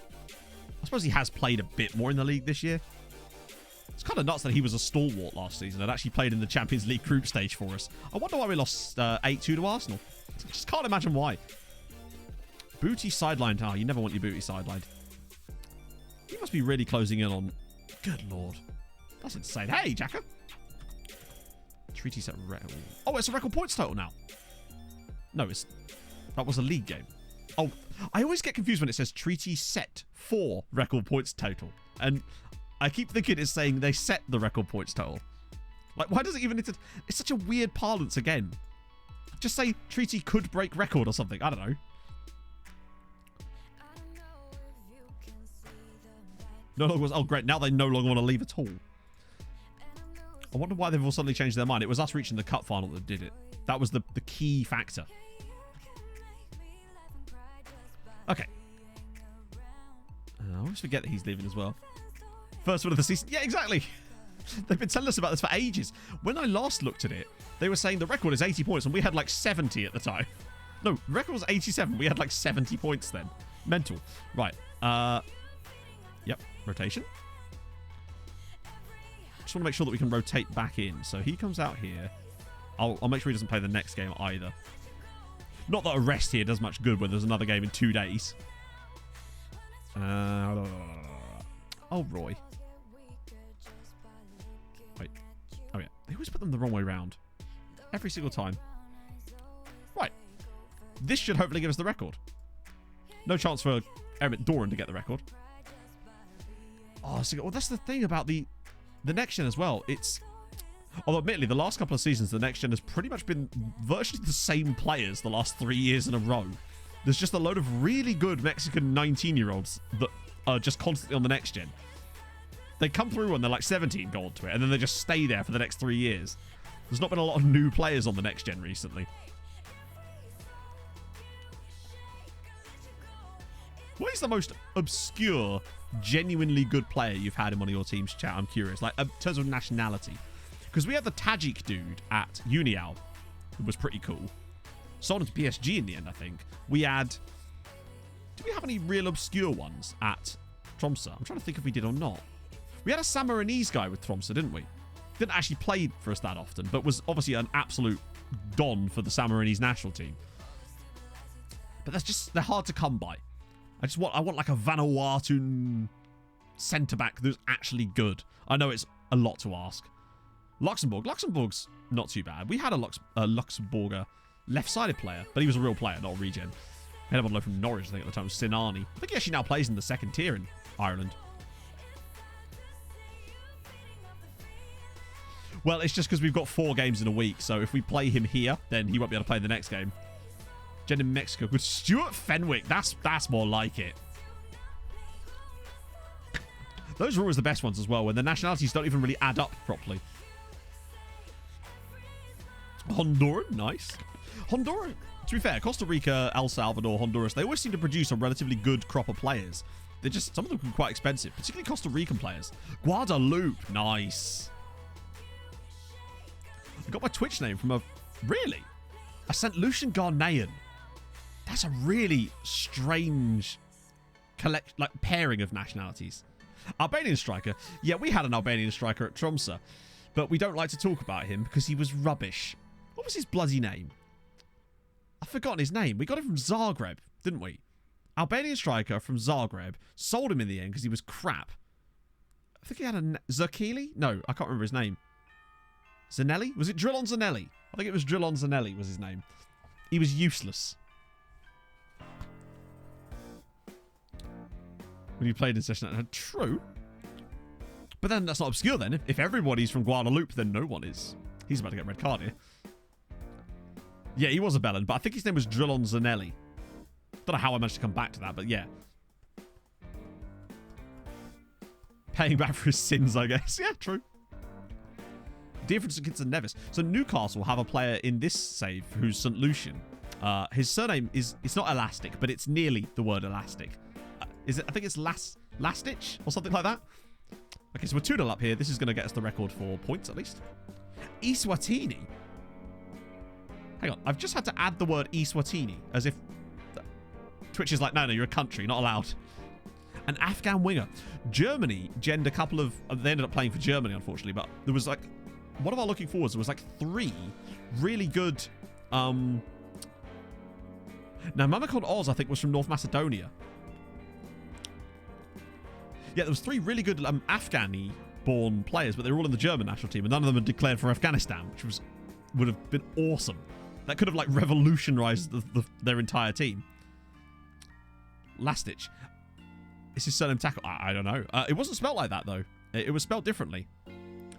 I suppose he has played a bit more in the league this year. It's kind of nuts that he was a stalwart last season and actually played in the Champions League group stage for us. I wonder why we lost 8-2 to Arsenal. I just can't imagine why. Booty sidelined. Oh, you never want your booty sidelined. He must be really closing in on... Good Lord. That's insane. Hey, Jacker. Treaty set record. Oh, it's a record points total now. No, that was a league game. Oh, I always get confused when it says treaty set for record points total. And I keep thinking it's saying they set the record points total. Like, why does it even... It's such a weird parlance again. Just say treaty could break record or something. I don't know. No longer was... Oh, great. Now they no longer want to leave at all. I wonder why they've all suddenly changed their mind. It was us reaching the cup final that did it. That was the key factor. Okay. I always forget that he's leaving as well. First one of the season. Yeah, exactly. They've been telling us about this for ages. When I last looked at it, they were saying the record is 80 points, and we had like 70 at the time. No, the record was 87. We had like 70 points then. Mental. Right. Yep. Rotation. Just want to make sure that we can rotate back in. So he comes out here. I'll make sure he doesn't play the next game either. Not that a rest here does much good when there's another game in 2 days. Oh, Roy. Wait. Oh, yeah. They always put them the wrong way round. Every single time. Right. This should hopefully give us the record. No chance for Emmett Doran to get the record. Oh, so, well, that's the thing about the next gen as well. It's... Although, admittedly, the last couple of seasons, the next gen has pretty much been virtually the same players the last 3 years in a row. There's just a load of really good Mexican 19-year-olds that are just constantly on the next gen. They come through when they're like 17, go on to it, and then they just stay there for the next 3 years. There's not been a lot of new players on the next gen recently. What is the most obscure, genuinely good player you've had in one of your teams, chat? I'm curious. Like, in terms of nationality. Because we had the Tajik dude at Unial, who was pretty cool. Sold into PSG in the end, I think. We had... Did we have any real obscure ones at Tromsø? I'm trying to think if we did or not. We had a Sammarinese guy with Tromsø, didn't we? Didn't actually play for us that often, but was obviously an absolute don for the Sammarinese national team. But that's just... They're hard to come by. I want like a Vanuatu centre-back that's actually good. I know it's a lot to ask. Luxembourg. Luxembourg's not too bad. We had a Luxembourger left-sided player, but he was a real player, not a regen. He had a loan from Norwich, I think, at the time. Sinani. I think he actually now plays in the second tier in Ireland. Well, it's just because we've got 4 games in a week, so if we play him here, then he won't be able to play the next game. Gen in Mexico. Good. Stuart Fenwick. That's more like it. Those are always the best ones as well, when the nationalities don't even really add up properly. Honduran, nice. Honduran, to be fair, Costa Rica, El Salvador, Honduras, they always seem to produce a relatively good crop of players. They're just, some of them can be quite expensive, particularly Costa Rican players. Guadalupe, nice. I got my Twitch name from a St. Lucian Ghanaian. That's a really strange pairing of nationalities. Albanian striker. Yeah, we had an Albanian striker at Tromsø, but we don't like to talk about him because he was rubbish. What was his bloody name? I've forgotten his name. We got him from Zagreb, didn't we? Albanian striker from Zagreb. Sold him in the end because he was crap. I think he had a... Zerkili? No, I can't remember his name. Zanelli? Was it Drillon Zanelli? I think it was Drillon Zanelli was his name. He was useless. When you played in session, true. But then that's not obscure then. If everybody's from Guadalupe, then no one is. He's about to get a red card here. Yeah, he was a Bellon, but I think his name was Drillon Zanelli. Don't know how I managed to come back to that, but yeah. Paying back for his sins, I guess. Yeah, true. Dear St. Kitts and Nevis. So Newcastle have a player in this save who's St. Lucian. His surname is... It's not Elastic, but it's nearly the word Elastic. Is it? I think it's Lastich or something like that. Okay, so we're 2-0 up here. This is going to get us the record for points, at least. Eswatini. Hang on. I've just had to add the word Eswatini, as if Twitch is like, no, you're a country, not allowed. An Afghan winger. Germany genned a couple of... They ended up playing for Germany, unfortunately, but there was like... One of our looking forwards, there was like 3 really good... Now, Mamakon Oz, I think, was from North Macedonia. Yeah, there was 3 really good Afghani-born players, but they were all in the German national team, and none of them had declared for Afghanistan, which would have been awesome. That could have like revolutionized their entire team. Lastich. Is his surname Tackle? I don't know. It wasn't spelled like that, though. It was spelled differently.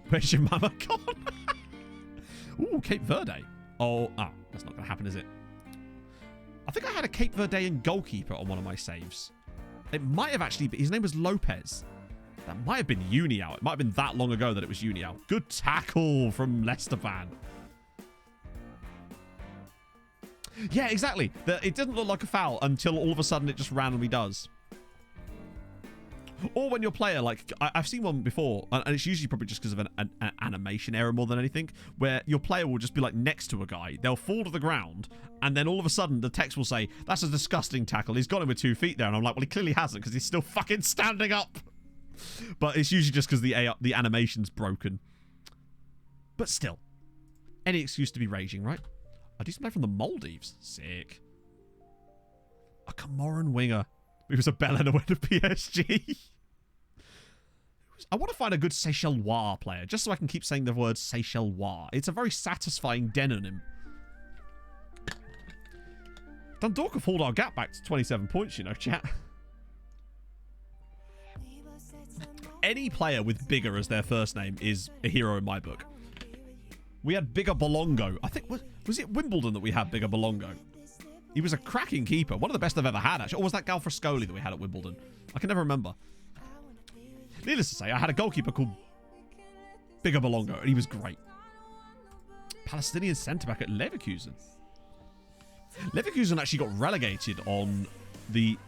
Where's your mama gone? Ooh, Cape Verde. Oh, that's not going to happen, is it? I think I had a Cape Verdean goalkeeper on one of my saves. It might have actually been... His name was Lopez. That might have been Uniao. It might have been that long ago that it was Uniao. Good tackle from Lestevan. Yeah, exactly. It didn't look like a foul until all of a sudden it just randomly does. Or when your player, like, I've seen one before, and it's usually probably just because of an animation error more than anything, where your player will just be, like, next to a guy. They'll fall to the ground, and then all of a sudden the text will say, that's a disgusting tackle. He's got him with 2 feet there. And I'm like, well, he clearly hasn't because he's still fucking standing up. But it's usually just because the animation's broken. But still, any excuse to be raging, right? A decent player from the Maldives. Sick. A Comoran winger. He was a Bellena with the PSG. I want to find a good Seychellois player, just so I can keep saying the word Seychellois. It's a very satisfying denonym. Dundalk have hauled our gap back to 27 points, you know, chat. Any player with Bigger as their first name is a hero in my book. We had Bigger Bolongo. I think, was it Wimbledon that we had Bigger Bolongo? He was a cracking keeper. One of the best I've ever had, actually. Or was that Galfrascoli that we had at Wimbledon? I can never remember. Needless to say, I had a goalkeeper called Bigger Bolongo, and he was great. Palestinian centre-back at Leverkusen. Leverkusen actually got relegated on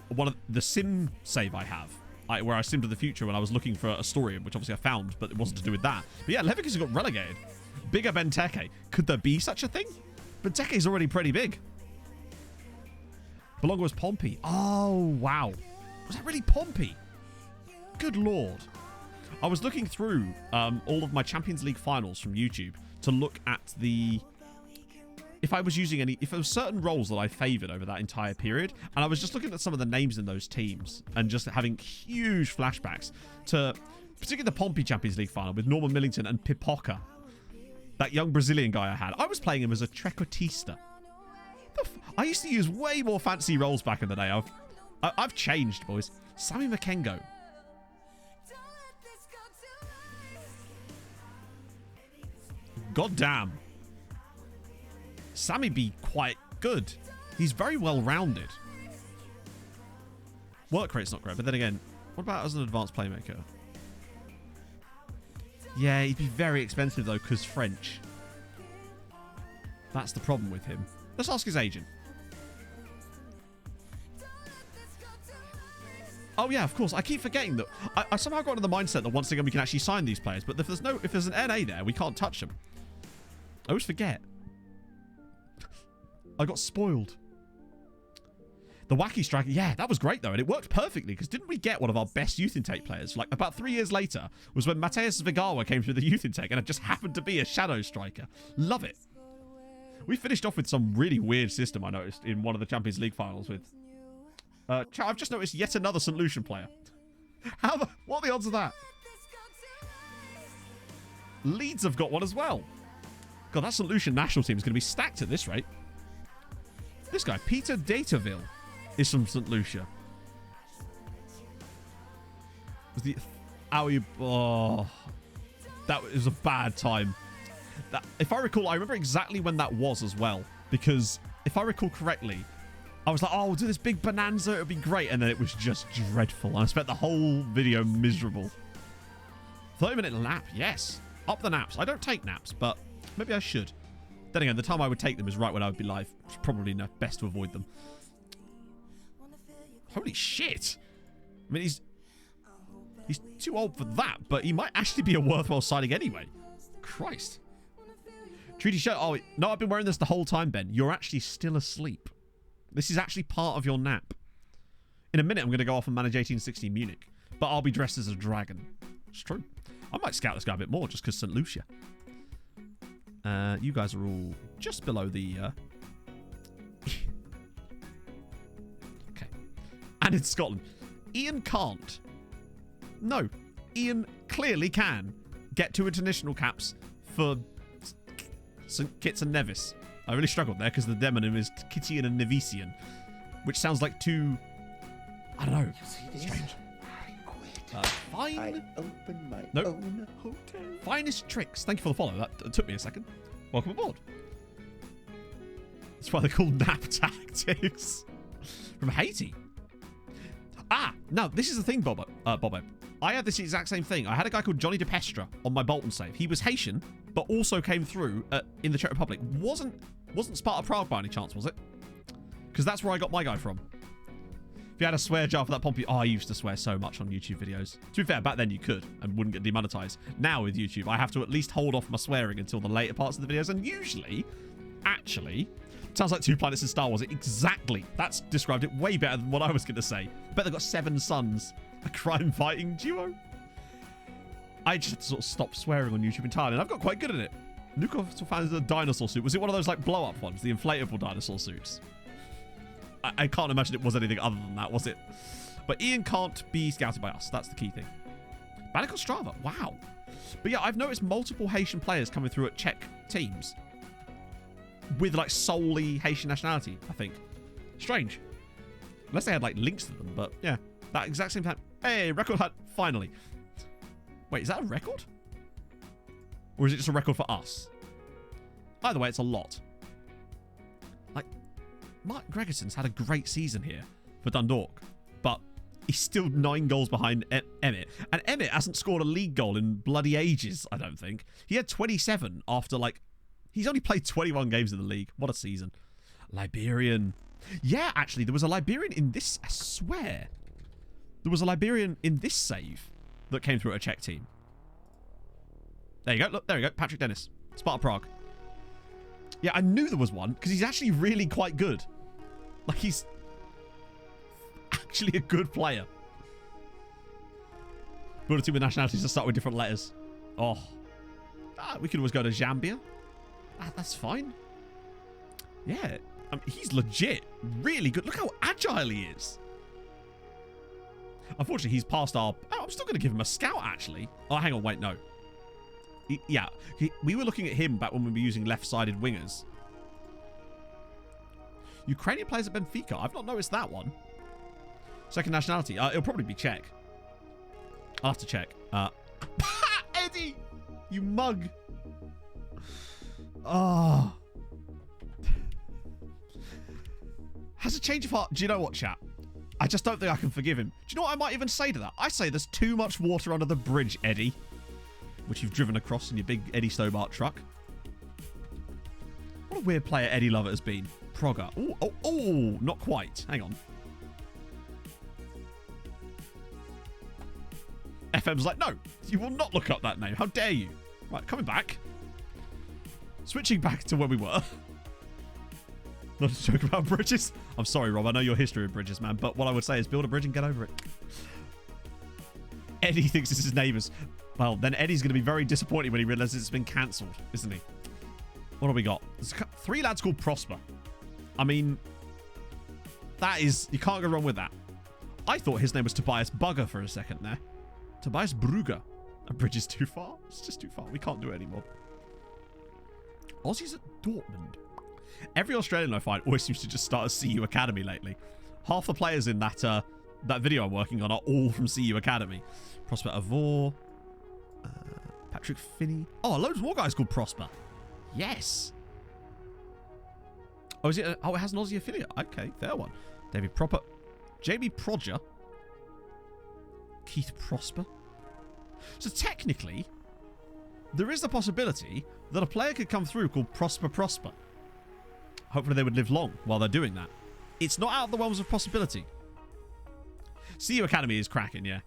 one of the sim save I have, where I simmed to the future when I was looking for a story, which obviously I found, but it wasn't to do with that. But yeah, Leverkusen got relegated. Bigger Benteke. Could there be such a thing? Benteke's already pretty big. Bolongo was Pompey. Oh, wow. Was that really Pompey? Good lord. I was looking through all of my Champions League finals from YouTube to look at if I was using if there were certain roles that I favoured over that entire period, and I was just looking at some of the names in those teams and just having huge flashbacks to particularly the Pompey Champions League final with Norman Millington and Pipoca, that young Brazilian guy I had. I was playing him as a trequartista. I used to use way more fancy roles back in the day. I've changed, boys. Sammy Makengo. God damn. Sammy be quite good. He's very well rounded. Work rate's not great, but then again, what about as an advanced playmaker? Yeah, he'd be very expensive though, because French. That's the problem with him. Let's ask his agent. Oh yeah, of course. I keep forgetting that. I somehow got into the mindset that once again we can actually sign these players, but if there's an NA there, we can't touch them. I always forget. I got spoiled. The wacky striker, yeah, that was great though, and it worked perfectly because didn't we get one of our best youth intake players? Like about 3 years later was when Mateus Vigawa came through the youth intake, and it just happened to be a shadow striker. Love it. We finished off with some really weird system I noticed in one of the Champions League finals with. I've just noticed yet another St. Lucian player. What are the odds of that? Leeds have got one as well. God, that St. Lucian national team is going to be stacked at this rate. This guy, Peter Dataville, is from St. Lucia. That was a bad time. If I recall, I remember exactly when that was as well. Because if I recall correctly, I was like, oh, we'll do this big bonanza. It'll be great. And then it was just dreadful. I spent the whole video miserable. 30-minute nap. Yes. Up the naps. I don't take naps, but maybe I should. Then again, the time I would take them is right when I would be live. It's probably best to avoid them. Holy shit. I mean, he's too old for that, but he might actually be a worthwhile signing anyway. Christ. Treaty shirt. Oh, no, I've been wearing this the whole time, Ben. You're actually still asleep. This is actually part of your nap. In a minute, I'm going to go off and manage 1860 Munich, but I'll be dressed as a dragon. It's true. I might scout this guy a bit more just because St. Lucia. You guys are all just below the... Okay. And in Scotland. Ian can't. No. Ian clearly can get 2 international caps for St. Kitts and Nevis. I really struggled there because the demonym is Kittian and Nevisian, which sounds like two... I don't know. Strange. Fine. I open my Nope. own hotel. Finest tricks. Thank you for the follow. That took me a second. Welcome aboard. That's why they're called nap tactics. From Haiti. Now, this is the thing, Bobo. I had this exact same thing. I had a guy called Johnny DePestra on my Bolton save. He was Haitian, but also came through in the Czech Republic. Wasn't Sparta Prague by any chance, was it? Because that's where I got my guy from. If you had a swear jar for that Pompey... Oh, I used to swear so much on YouTube videos. To be fair, back then you could and wouldn't get demonetized. Now with YouTube, I have to at least hold off my swearing until the later parts of the videos. And usually, actually, sounds like Two Planets in Star Wars. Exactly. That's described it way better than what I was going to say. Bet they've got 7 sons. A crime-fighting duo. I just had to sort of stop swearing on YouTube entirely, and I've got quite good at it. Nukov found a dinosaur suit. Was it one of those like blow-up ones, the inflatable dinosaur suits? I can't imagine it was anything other than that, was it? But Ian can't be scouted by us. That's the key thing. Bannico Strava. Wow. But yeah, I've noticed multiple Haitian players coming through at Czech teams with like solely Haitian nationality, I think. Strange. Unless they had like links to them, but yeah. That exact same time. Hey, record hunt, finally. Wait, is that a record? Or is it just a record for us? Either way, it's a lot. Like, Mark Gregerson's had a great season here for Dundalk, but he's still 9 goals behind Emmett. And Emmett hasn't scored a league goal in bloody ages, I don't think. He had 27 after, like, he's only played 21 games in the league. What a season. Liberian. Yeah, actually, there was a Liberian in this, I swear. There was a Liberian in this save that came through a Czech team. There you go. Look, there you go. Patrick Dennis. Sparta Prague. Yeah, I knew there was one because he's actually really quite good. Like, he's actually a good player. Build a team with nationalities to start with different letters. Oh. We could always go to Zambia. That's fine. Yeah. I mean, he's legit. Really good. Look how agile he is. Unfortunately, he's past our... Oh, I'm still going to give him a scout, actually. Oh, hang on. Wait, no. We were looking at him back when we were using left-sided wingers. Ukrainian players at Benfica. I've not noticed that one. Second nationality. It'll probably be Czech. I'll have to check. Eddie! You mug. Oh. Has a change of heart. Do you know what, chat? I just don't think I can forgive him. Do you know what I might even say to that? I say there's too much water under the bridge, Eddie. Which you've driven across in your big Eddie Stobart truck. What a weird player Eddie Lovett has been. Progger. Oh, not quite. Hang on. FM's like, no, you will not look up that name. How dare you? Right, coming back. Switching back to where we were. Not a joke about bridges. I'm sorry, Rob. I know your history of bridges, man. But what I would say is build a bridge and get over it. Eddie thinks it's his neighbours. Well, then Eddie's going to be very disappointed when he realises it's been cancelled, isn't he? What have we got? There's 3 lads called Prosper. I mean, that is... You can't go wrong with that. I thought his name was Tobias Bugger for a second there. Tobias Brugger. A bridge is too far. It's just too far. We can't do it anymore. Aussies at Dortmund. Every Australian I find always seems to just start a CU Academy lately. Half the players in that video I'm working on are all from CU Academy. Prosper Avor. Patrick Finney. Oh, loads more guys called Prosper. Yes. Oh, is it? Oh, it has an Aussie affiliate. Okay, fair one. David Proper. Jamie Prodger. Keith Prosper. So technically, there is the possibility that a player could come through called Prosper. Hopefully they would live long while they're doing that. It's not out of the realms of possibility. CU Academy is cracking, yeah.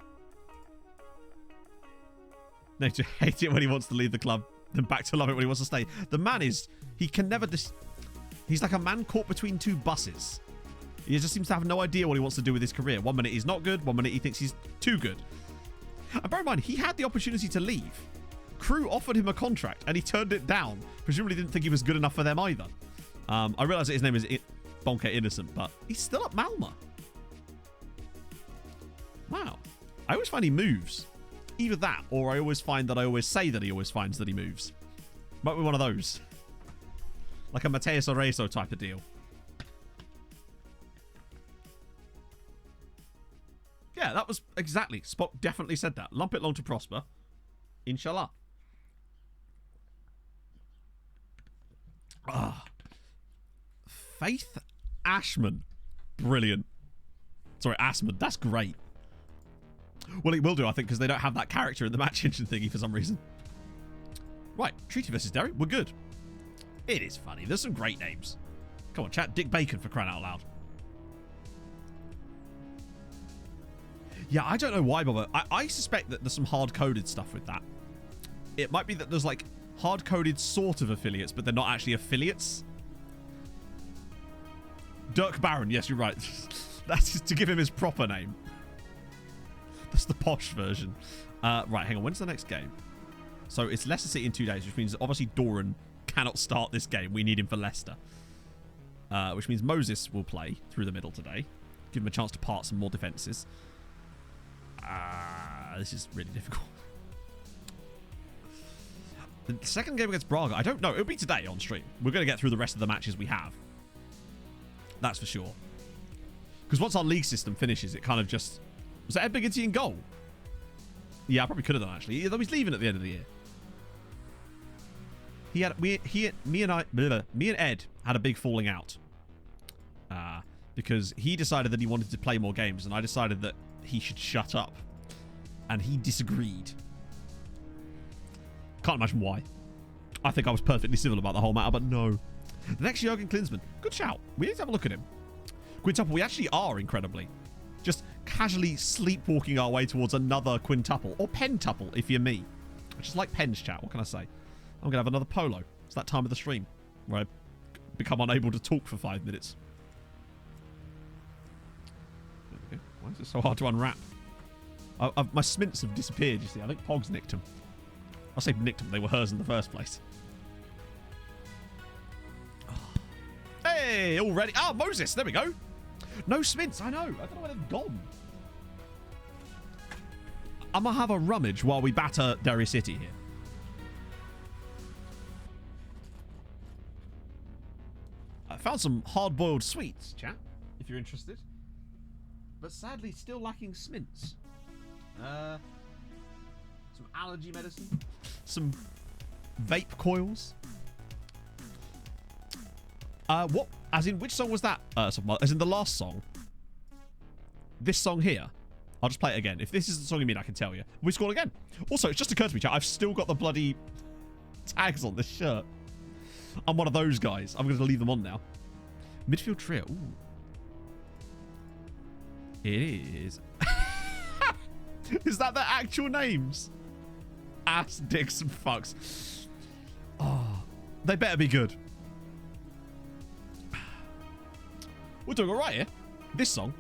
No, to hate it when he wants to leave the club, then back to love it when he wants to stay. The man is... He can never... He's like a man caught between 2 buses. He just seems to have no idea what he wants to do with his career. 1 minute he's not good, 1 minute he thinks he's too good. And bear in mind, he had the opportunity to leave. Crew offered him a contract, and he turned it down. Presumably didn't think he was good enough for them either. I realise that his name is Bonke Innocent, but he's still at Malmö. Wow. I always find he moves. Either that, or I always find that I always say that he always finds that he moves. Might be one of those. Like a Mateus Oreso type of deal. Yeah, that was exactly. Spock definitely said that. Lump it long to prosper. Inshallah. Faith Ashman. Brilliant. Sorry, Ashman. That's great. Well, it will do, I think, because they don't have that character in the match engine thingy for some reason. Right, Treaty versus Derry. We're good. It is funny. There's some great names. Come on, chat. Dick Bacon, for crying out loud. Yeah, I don't know why, Bob. I suspect that there's some hard-coded stuff with that. It might be that there's like hard-coded sort of affiliates, but they're not actually affiliates. Dirk Barron, yes, you're right. That's to give him his proper name. That's the posh version. Right, hang on. When's the next game? So it's Leicester City in 2 days, which means obviously Doran cannot start this game. We need him for Leicester. Which means Moses will play through the middle today. Give him a chance to part some more defences. This is really difficult. The second game against Braga, I don't know. It'll be today on stream. We're going to get through the rest of the matches we have. That's for sure. Because once our league system finishes, it kind of just... Was that Ed Biggity in goal? Yeah, I probably could have done, actually. Although he's leaving at the end of the year. Me and Ed had a big falling out. Because he decided that he wanted to play more games, and I decided that he should shut up. And he disagreed. Can't imagine why. I think I was perfectly civil about the whole matter, but no. The next Jurgen Klinsmann. Good shout. We need to have a look at him. Quintuple, we actually are, incredibly. Just casually sleepwalking our way towards another quintuple. Or pentuple, if you're me. I just like pens, chat. What can I say? I'm going to have another polo. It's that time of the stream where I become unable to talk for 5 minutes. There we go. Why is it so hard to unwrap? My smints have disappeared, you see. I think Pogs nicked them. I say nicked them. They were hers in the first place. Hey, already. Ah, Moses. There we go. No smints. I know. I don't know where they've gone. I'm going to have a rummage while we batter Derry City here. I found some hard-boiled sweets, chat, if you're interested. But sadly, still lacking smints. Some allergy medicine. Some vape coils. What? As in, which song was that? As in the last song? This song here? I'll just play it again. If this is the song you mean, I can tell you. We scored again. Also, it's just occurred to me, chat, I've still got the bloody tags on this shirt. I'm one of those guys. I'm going to leave them on now. Midfield trio. Ooh. It is. Is that their actual names? Ass, dicks, and fucks. Oh, they better be good. We're doing all right here. This song.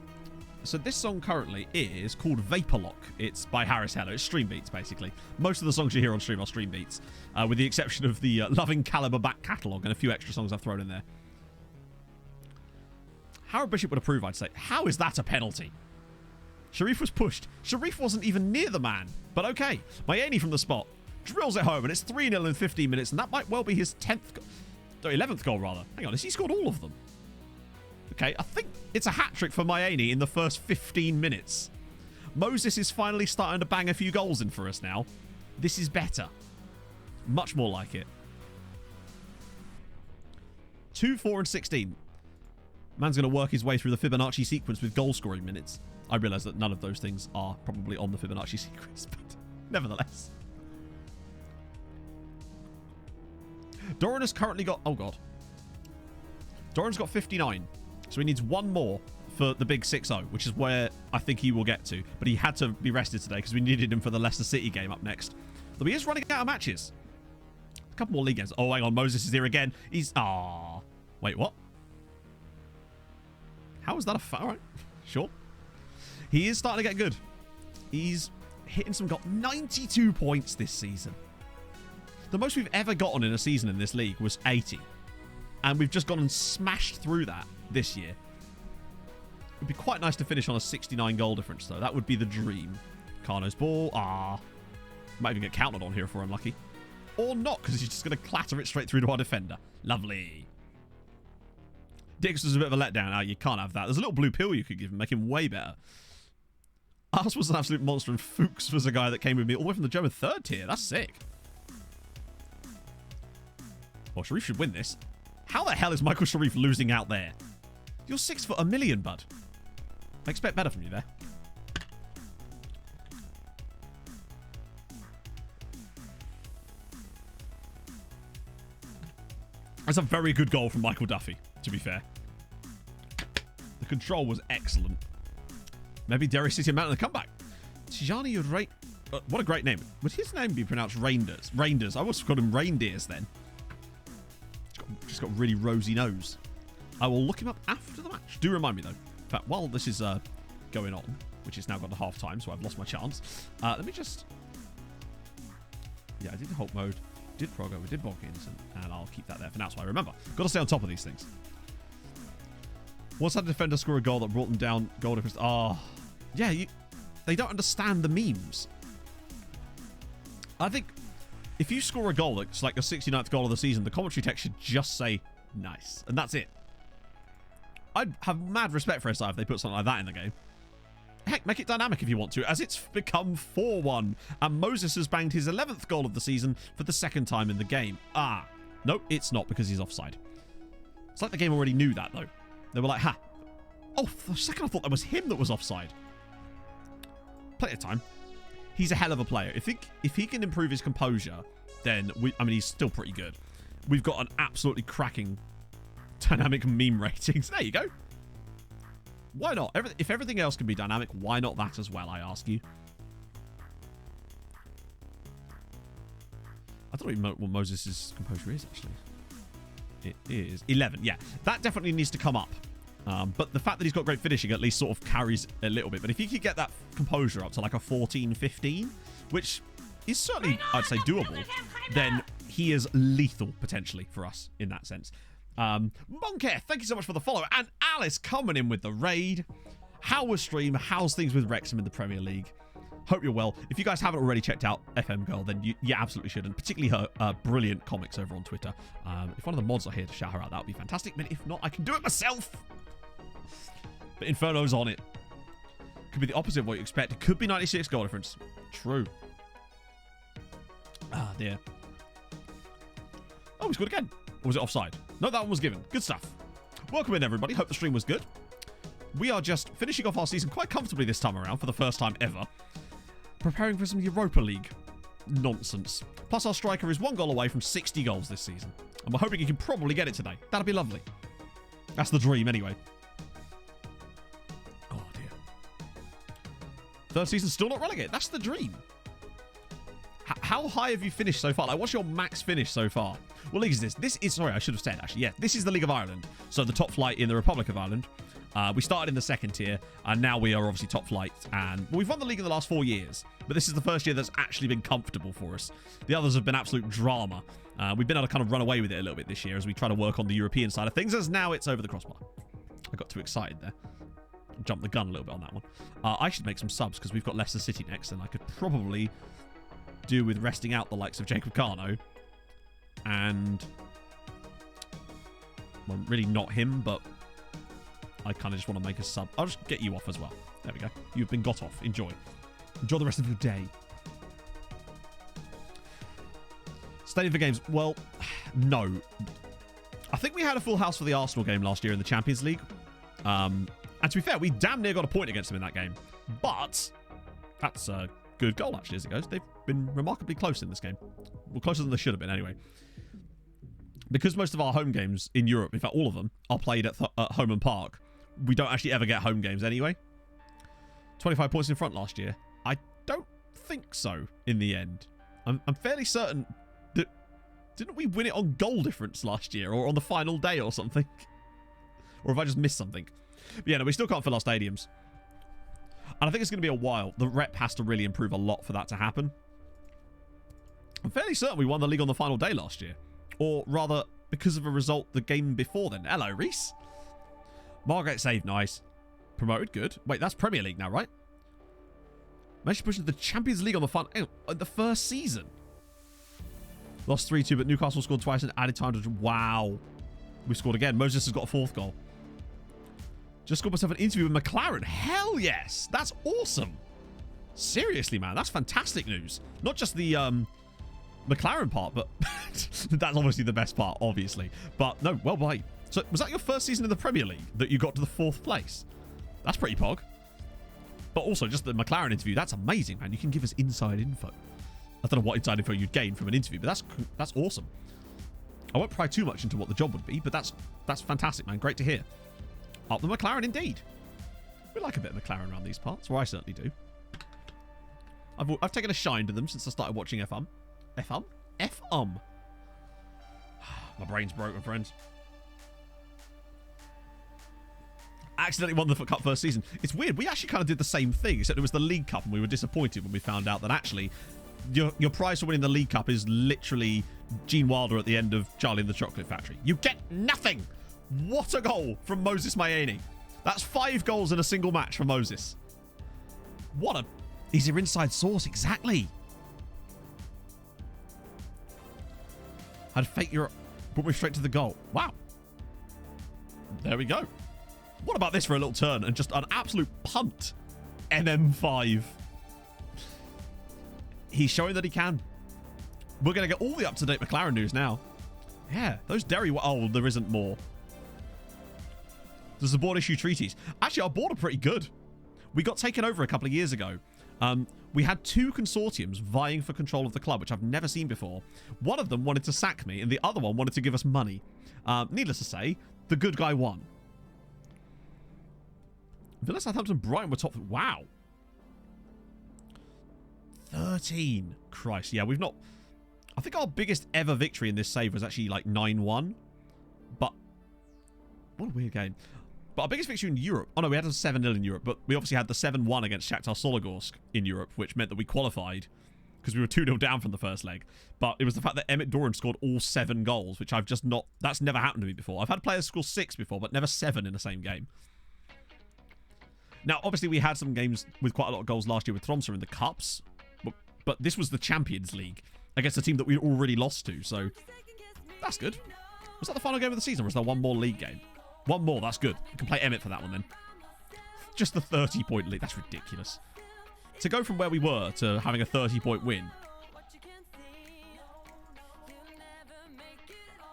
So this song currently is called Vaporlock. It's by Harris Heller. It's stream beats, basically. Most of the songs you hear on stream are stream beats, with the exception of the Loving Caliber back catalogue and a few extra songs I've thrown in there. Howard Bishop would approve, I'd say. How is that a penalty? Sharif was pushed. Sharif wasn't even near the man. But okay. Mayeni from the spot. Drills it home, and it's 3-0 in 15 minutes, and that might well be his 11th goal, rather. Hang on, has he scored all of them? Okay, I think it's a hat-trick for Mayeni in the first 15 minutes. Moses is finally starting to bang a few goals in for us now. This is better. Much more like it. 2, 4, and 16. Man's going to work his way through the Fibonacci sequence with goal-scoring minutes. I realise that none of those things are probably on the Fibonacci sequence, but nevertheless. Doran has currently got... Oh, God. Doran's got 59. So he needs one more for the big 6-0, which is where I think he will get to. But he had to be rested today because we needed him for the Leicester City game up next. Though he is running out of matches. A couple more league games. Oh, hang on. Moses is here again. He's... Ah. Wait, what? How is that a... All right. Sure. He is starting to get good. He's hitting some goals. 92 points this season. The most we've ever gotten in a season in this league was 80. And we've just gone and smashed through that this year. It would be quite nice to finish on a 69 goal difference, though. That would be the dream. Carno's ball. Ah. Might even get counted on here if we're unlucky. Or not, because he's just going to clatter it straight through to our defender. Lovely. Dix was a bit of a letdown. Oh, you can't have that. There's a little blue pill you could give him, make him way better. Us was an absolute monster, and Fuchs was a guy that came with me all the way from the German 3rd tier. That's sick. Well, Sharif should win this. How the hell is Michael Sharif losing out there? You're 6'1", bud. I expect better from you there. That's a very good goal from Michael Duffy, to be fair. The control was excellent. Maybe Derry City are mounting the comeback. Tijani what a great name. Would his name be pronounced Reinders? Reinders. I almost called him Reindeers then. Just got a really rosy nose. I will look him up after the match. Do remind me, though. In fact, while this is going on, which is now gone to half time, so I've lost my chance, let me just... Yeah, I did Hulk mode, did Progo, we did Boggins, and I'll keep that there for now so I remember. Got to stay on top of these things. Once had a defender score a goal that brought them down, goal difference. Oh, yeah, they don't understand the memes. I think if you score a goal that's like your 69th goal of the season, the commentary text should just say nice, and that's it. I'd have mad respect for SI if they put something like that in the game. Heck, make it dynamic if you want to, as it's become 4-1, and Moses has banged his 11th goal of the season for the second time in the game. No, it's not, because he's offside. It's like the game already knew that, though. They were like, ha. Oh, for a second I thought that was him that was offside. Plenty of time. He's a hell of a player. If he can improve his composure, then, he's still pretty good. We've got an absolutely cracking dynamic meme ratings. There you go. Why not? If everything else can be dynamic, why not that as well, I ask you? I don't know what Moses' composure is, actually. It is 11. Yeah, that definitely needs to come up. But the fact that he's got great finishing at least sort of carries a little bit. But if he could get that composure up to like a 14, 15, which is certainly, I'd say, doable, then he is lethal, potentially, for us in that sense. Monkey, thank you so much for the follow. And Alice coming in with the raid. How was stream? How's things with Wrexham in the Premier League? Hope you're well. If you guys haven't already checked out FM Girl, then you absolutely should. And particularly her brilliant comics over on Twitter. If one of the mods are here to shout her out, that would be fantastic. But if not, I can do it myself. But Inferno's on it. Could be the opposite of what you expect. It could be 96 goal difference. True. Ah, dear. Oh, he scored again. Or was it offside? No, that one was given. Good stuff. Welcome in, everybody. Hope the stream was good. We are just finishing off our season quite comfortably this time around for the first time ever. Preparing for some Europa League nonsense. Plus, our striker is 1 goal away from 60 goals this season. And we're hoping he can probably get it today. That'd be lovely. That's the dream, anyway. Oh, dear. Third season still not relegated. That's the dream. How high have you finished so far? Like, what's your max finish so far? What league is this? This is, sorry, I should have said, actually. Yeah, this is the League of Ireland. So the top flight in the Republic of Ireland. We started in the second tier, and now we are obviously top flight. And we've won the league in the last 4 years, but this is the first year that's actually been comfortable for us. The others have been absolute drama. We've been able to kind of run away with it a little bit this year as we try to work on the European side of things, as now it's over the crossbar. I got too excited there. Jumped the gun a little bit on that one. I should make some subs because we've got Leicester City next, and I could probably do with resting out the likes of Jacob Carno and, well, really not him, but I kind of just want to make a sub. I'll just get you off as well. There we go. You've been got off. Enjoy the rest of your day. Stadium for games. Well, no, I think we had a full house for the Arsenal game last year in the Champions League, and to be fair, we damn near got a point against them in that game, but that's a good goal, actually, as it goes. They've been remarkably close in this game. Well, closer than they should have been, anyway. Because most of our home games in Europe, in fact, all of them, are played at home and park, we don't actually ever get home games anyway. 25 points in front last year. I don't think so, in the end. I'm fairly certain that... Didn't we win it on goal difference last year, or on the final day or something? Or have I just missed something? But yeah, no, we still can't fill our stadiums. And I think it's going to be a while. The rep has to really improve a lot for that to happen. I'm fairly certain we won the league on the final day last year. Or rather, because of a result the game before then. Hello, Reese. Margaret saved, nice. Promoted, good. Wait, that's Premier League now, right? Managed to push into the Champions League on the first season. Lost 3-2, but Newcastle scored twice and added time to... Wow. We scored again. Moses has got a 4th goal. Just got myself an interview with McLaren. Hell yes. That's awesome. Seriously, man. That's fantastic news. Not just the McLaren part, but that's obviously the best part, obviously. But no, well played. So was that your first season in the Premier League that you got to the 4th place? That's pretty pog. But also just the McLaren interview. That's amazing, man. You can give us inside info. I don't know what inside info you'd gain from an interview, but that's awesome. I won't pry too much into what the job would be, but that's fantastic, man. Great to hear. Up the McLaren, indeed. We like a bit of McLaren around these parts, or I certainly do. I've taken a shine to them since I started watching F-Um. F-Um? F-Um. My brain's broken, friends. Accidentally won the Cup first season. It's weird. We actually kind of did the same thing, except it was the League Cup, and we were disappointed when we found out that actually your prize for winning the League Cup is literally Gene Wilder at the end of Charlie and the Chocolate Factory. You get nothing. What a goal from Moses Mayeni. That's 5 goals in a single match for Moses. What a... He's your inside source, exactly. I'd fake your... Brought me straight to the goal. Wow. There we go. What about this for a little turn and just an absolute punt? MM5. He's showing that he can. We're going to get all the up-to-date McLaren news now. Yeah, those Derry... Oh, there isn't more. Does the board issue treaties? Actually, our board are pretty good. We got taken over a couple of years ago. We had 2 consortiums vying for control of the club, which I've never seen before. One of them wanted to sack me, and the other one wanted to give us money. Needless to say, the good guy won. Villa, Southampton, Brighton were top... Wow. 13. Christ. Yeah, we've not... I think our biggest ever victory in this save was actually like 9-1. But... What a weird game. But our biggest victory in Europe... Oh no, we had a 7-0 in Europe. But we obviously had the 7-1 against Shakhtar Sologorsk in Europe, which meant that we qualified because we were 2-0 down from the first leg. But it was the fact that Emmett Doran scored all 7 goals, which I've just not... That's never happened to me before. I've had players score 6 before, but never 7 in the same game. Now, obviously, we had some games with quite a lot of goals last year with Tromsø in the Cups. But this was the Champions League against a team that we'd already lost to. So, that's good. Was that the final game of the season, or was there one more league game? One more, that's good. We can play Emmett for that one then. Just the 30-point lead. That's ridiculous. To go from where we were to having a 30-point win.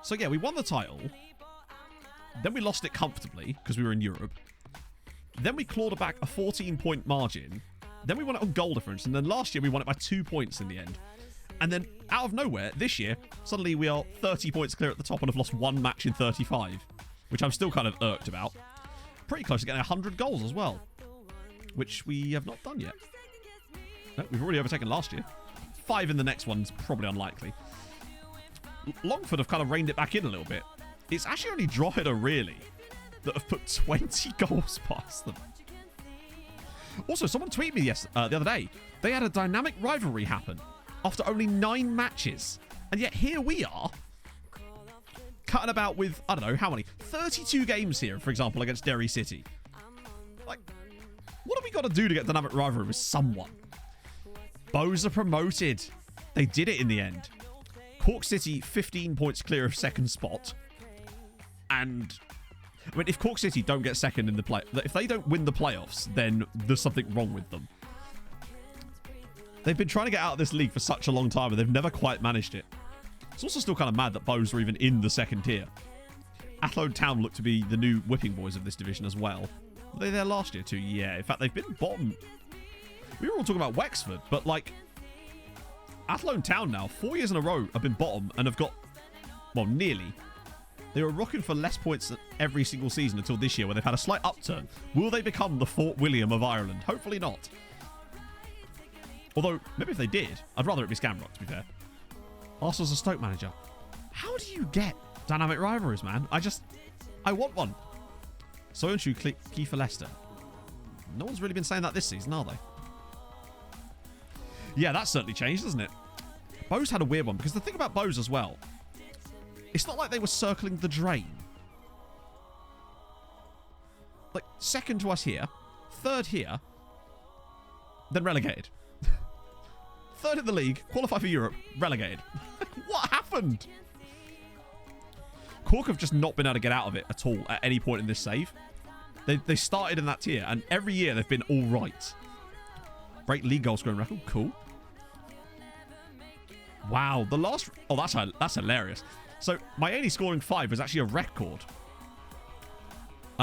So, yeah, we won the title. Then we lost it comfortably because we were in Europe. Then we clawed back a 14-point margin. Then we won it on goal difference. And then last year we won it by 2 points in the end. And then out of nowhere, this year, suddenly we are 30 points clear at the top and have lost 1 match in 35. Which I'm still kind of irked about. Pretty close to getting 100 goals as well. Which we have not done yet. No, we've already overtaken last year. 5 in the next one's probably unlikely. Longford have kind of reined it back in a little bit. It's actually only Drogheda, really, that have put 20 goals past them. Also, someone tweeted me the other day. They had a dynamic rivalry happen after only 9 matches. And yet here we are, cutting about with, I don't know, how many? 32 games here, for example, against Derry City. Like, what have we got to do to get dynamic rivalry with someone? Bows are promoted. They did it in the end. Cork City, 15 points clear of second spot. And... I mean, if Cork City don't get second in the play... If they don't win the playoffs, then there's something wrong with them. They've been trying to get out of this league for such a long time, and they've never quite managed it. It's also still kind of mad that Bows were even in the second tier. Athlone Town look to be the new whipping boys of this division as well. Were they there last year too? Yeah. In fact, they've been bottom... We were all talking about Wexford, but, like... Athlone Town now, 4 years in a row, have been bottom and have got... Well, nearly... They were rocking for less points every single season until this year, where they've had a slight upturn. Will they become the Fort William of Ireland? Hopefully not. Although, maybe if they did, I'd rather it be Scamrock, to be fair. Arsenal's a Stoke manager. How do you get dynamic rivalries, man? I want one. Soyuncu key for Leicester. No one's really been saying that this season, are they? Yeah, that's certainly changed, hasn't it? Bose had a weird one, because the thing about Bose as well, it's not like they were circling the drain. Like, second to us here, third here, then relegated. Third in the league, qualify for Europe, relegated. What happened? Cork have just not been able to get out of it at all at any point in this save. They started in that tier, and every year they've been all right. Break league goal scoring record, cool. Wow, the last... Oh, that's hilarious. So, Miami scoring 5 was actually a record.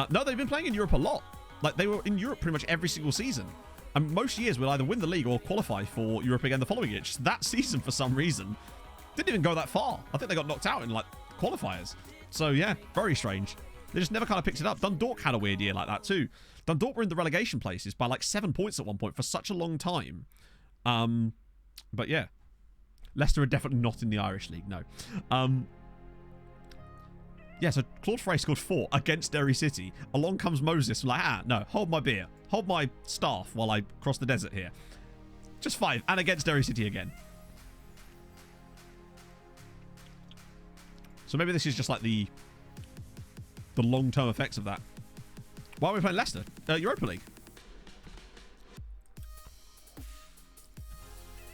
No, they've been playing in Europe a lot. Like, they were in Europe pretty much every single season. And most years we'll either win the league or qualify for Europe again the following year. Just that season, for some reason, didn't even go that far. I think they got knocked out in, like, qualifiers. So, yeah, very strange. They just never kind of picked it up. Dundalk had a weird year like that, too. Dundalk were in the relegation places by, like, 7 points at one point for such a long time. But yeah. Leicester are definitely not in the Irish League, no. Yeah, so Claude Frey scored 4 against Derry City. Along comes Moses, like, no, hold my beer. Hold my staff while I cross the desert here. Just 5, and against Derry City again. So maybe this is just like the long-term effects of that. Why are we playing Leicester? Europa League.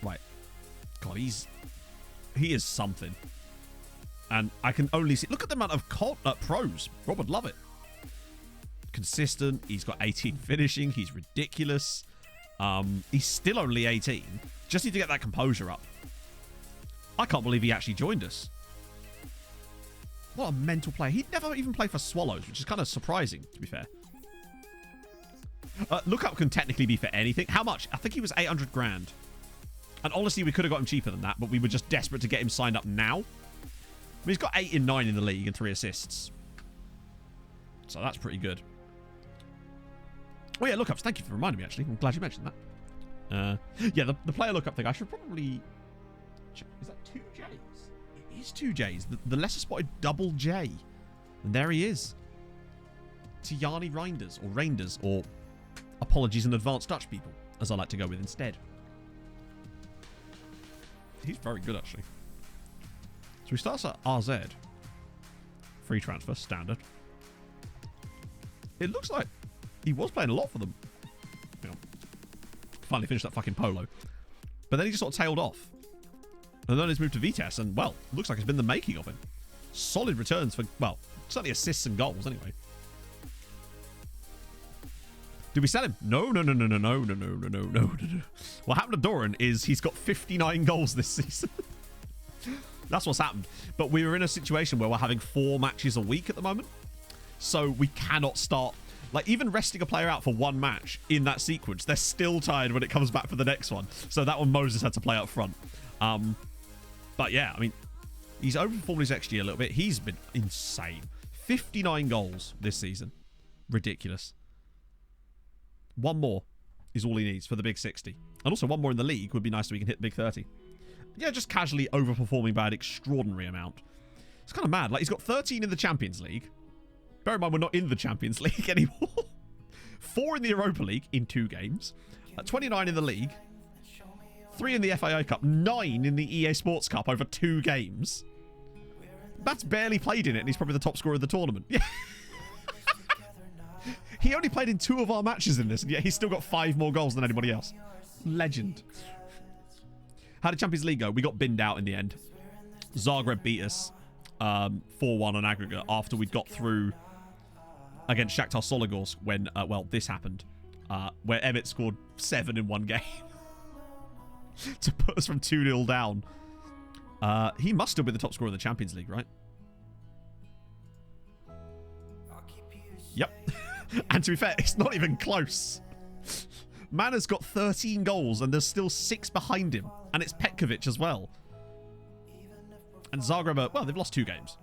Right. God, he is something. And I can only see... Look at the amount of pros. Rob would love it. Consistent. He's got 18 finishing. He's ridiculous. He's still only 18. Just need to get that composure up. I can't believe he actually joined us. What a mental player. He'd never even play for Swallows, which is kind of surprising, to be fair. Lookup can technically be for anything. How much? I think he was 800 grand. And honestly, we could have got him cheaper than that, but we were just desperate to get him signed up now. I mean, he's got 8 in 9 in the league and 3 assists. So that's pretty good. Oh, yeah, lookups. Thank you for reminding me, actually. I'm glad you mentioned that. Yeah, the player lookup thing. I should probably... Is that 2 J's? It is 2 J's. The lesser spotted double J. And there he is. Tiani Reinders, or apologies in advance, Dutch people, as I like to go with instead. He's very good, actually. So he starts at RZ. Free transfer, standard. It looks like he was playing a lot for them. You know, finally finished that fucking polo. But then he just sort of tailed off. And then he's moved to Vitesse, and, well, looks like it's been the making of him. Solid returns for, well, certainly assists and goals, anyway. Did we sell him? No. What happened to Doran is he's got 59 goals this season. That's what's happened. But we were in a situation where we're having 4 matches a week at the moment. So we cannot start... Like, even resting a player out for 1 match in that sequence, they're still tired when it comes back for the next one. So that one Moses had to play up front. But yeah, I mean, he's overperformed his XG a little bit. He's been insane. 59 goals this season. Ridiculous. 1 more is all he needs for the big 60. And also 1 more in the league would be nice so we can hit the big 30. Yeah, just casually overperforming by an extraordinary amount. It's kind of mad. Like, he's got 13 in the Champions League. Bear in mind, we're not in the Champions League anymore. 4 in the Europa League in 2 games. 29 in the league. 3 in the FAI Cup. 9 in the EA Sports Cup over 2 games. That's barely played in it, and he's probably the top scorer of the tournament. Yeah. He only played in 2 of our matches in this, and yet he's still got 5 more goals than anybody else. Legend. How did Champions League go? We got binned out in the end. Zagreb beat us 4-1 on aggregate after we'd got through against Shakhtar Soligorsk when, well, this happened. Where Emmett scored 7 in 1 game. To put us from 2-0 down. He must still be the top scorer in the Champions League, right? Yep. And to be fair, it's not even close. Mana's got 13 goals and there's still 6 behind him. And it's Petkovic as well. And Zagreb, well, they've lost 2 games.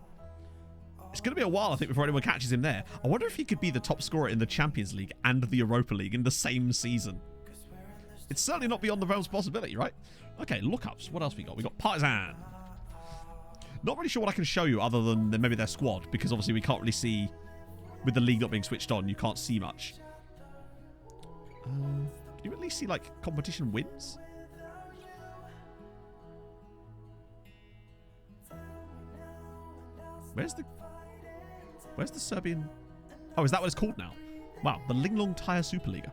It's going to be a while, I think, before anyone catches him there. I wonder if he could be the top scorer in the Champions League and the Europa League in the same season. It's certainly not beyond the realms of possibility, right? Okay, lookups. What else we got? We got Partizan. Not really sure what I can show you other than maybe their squad, because obviously we can't really see... With the league not being switched on, you can't see much. Can you at least see, like, competition wins? Where's the Serbian... Oh, is that what it's called now? Wow, the Linglong Tire Superliga.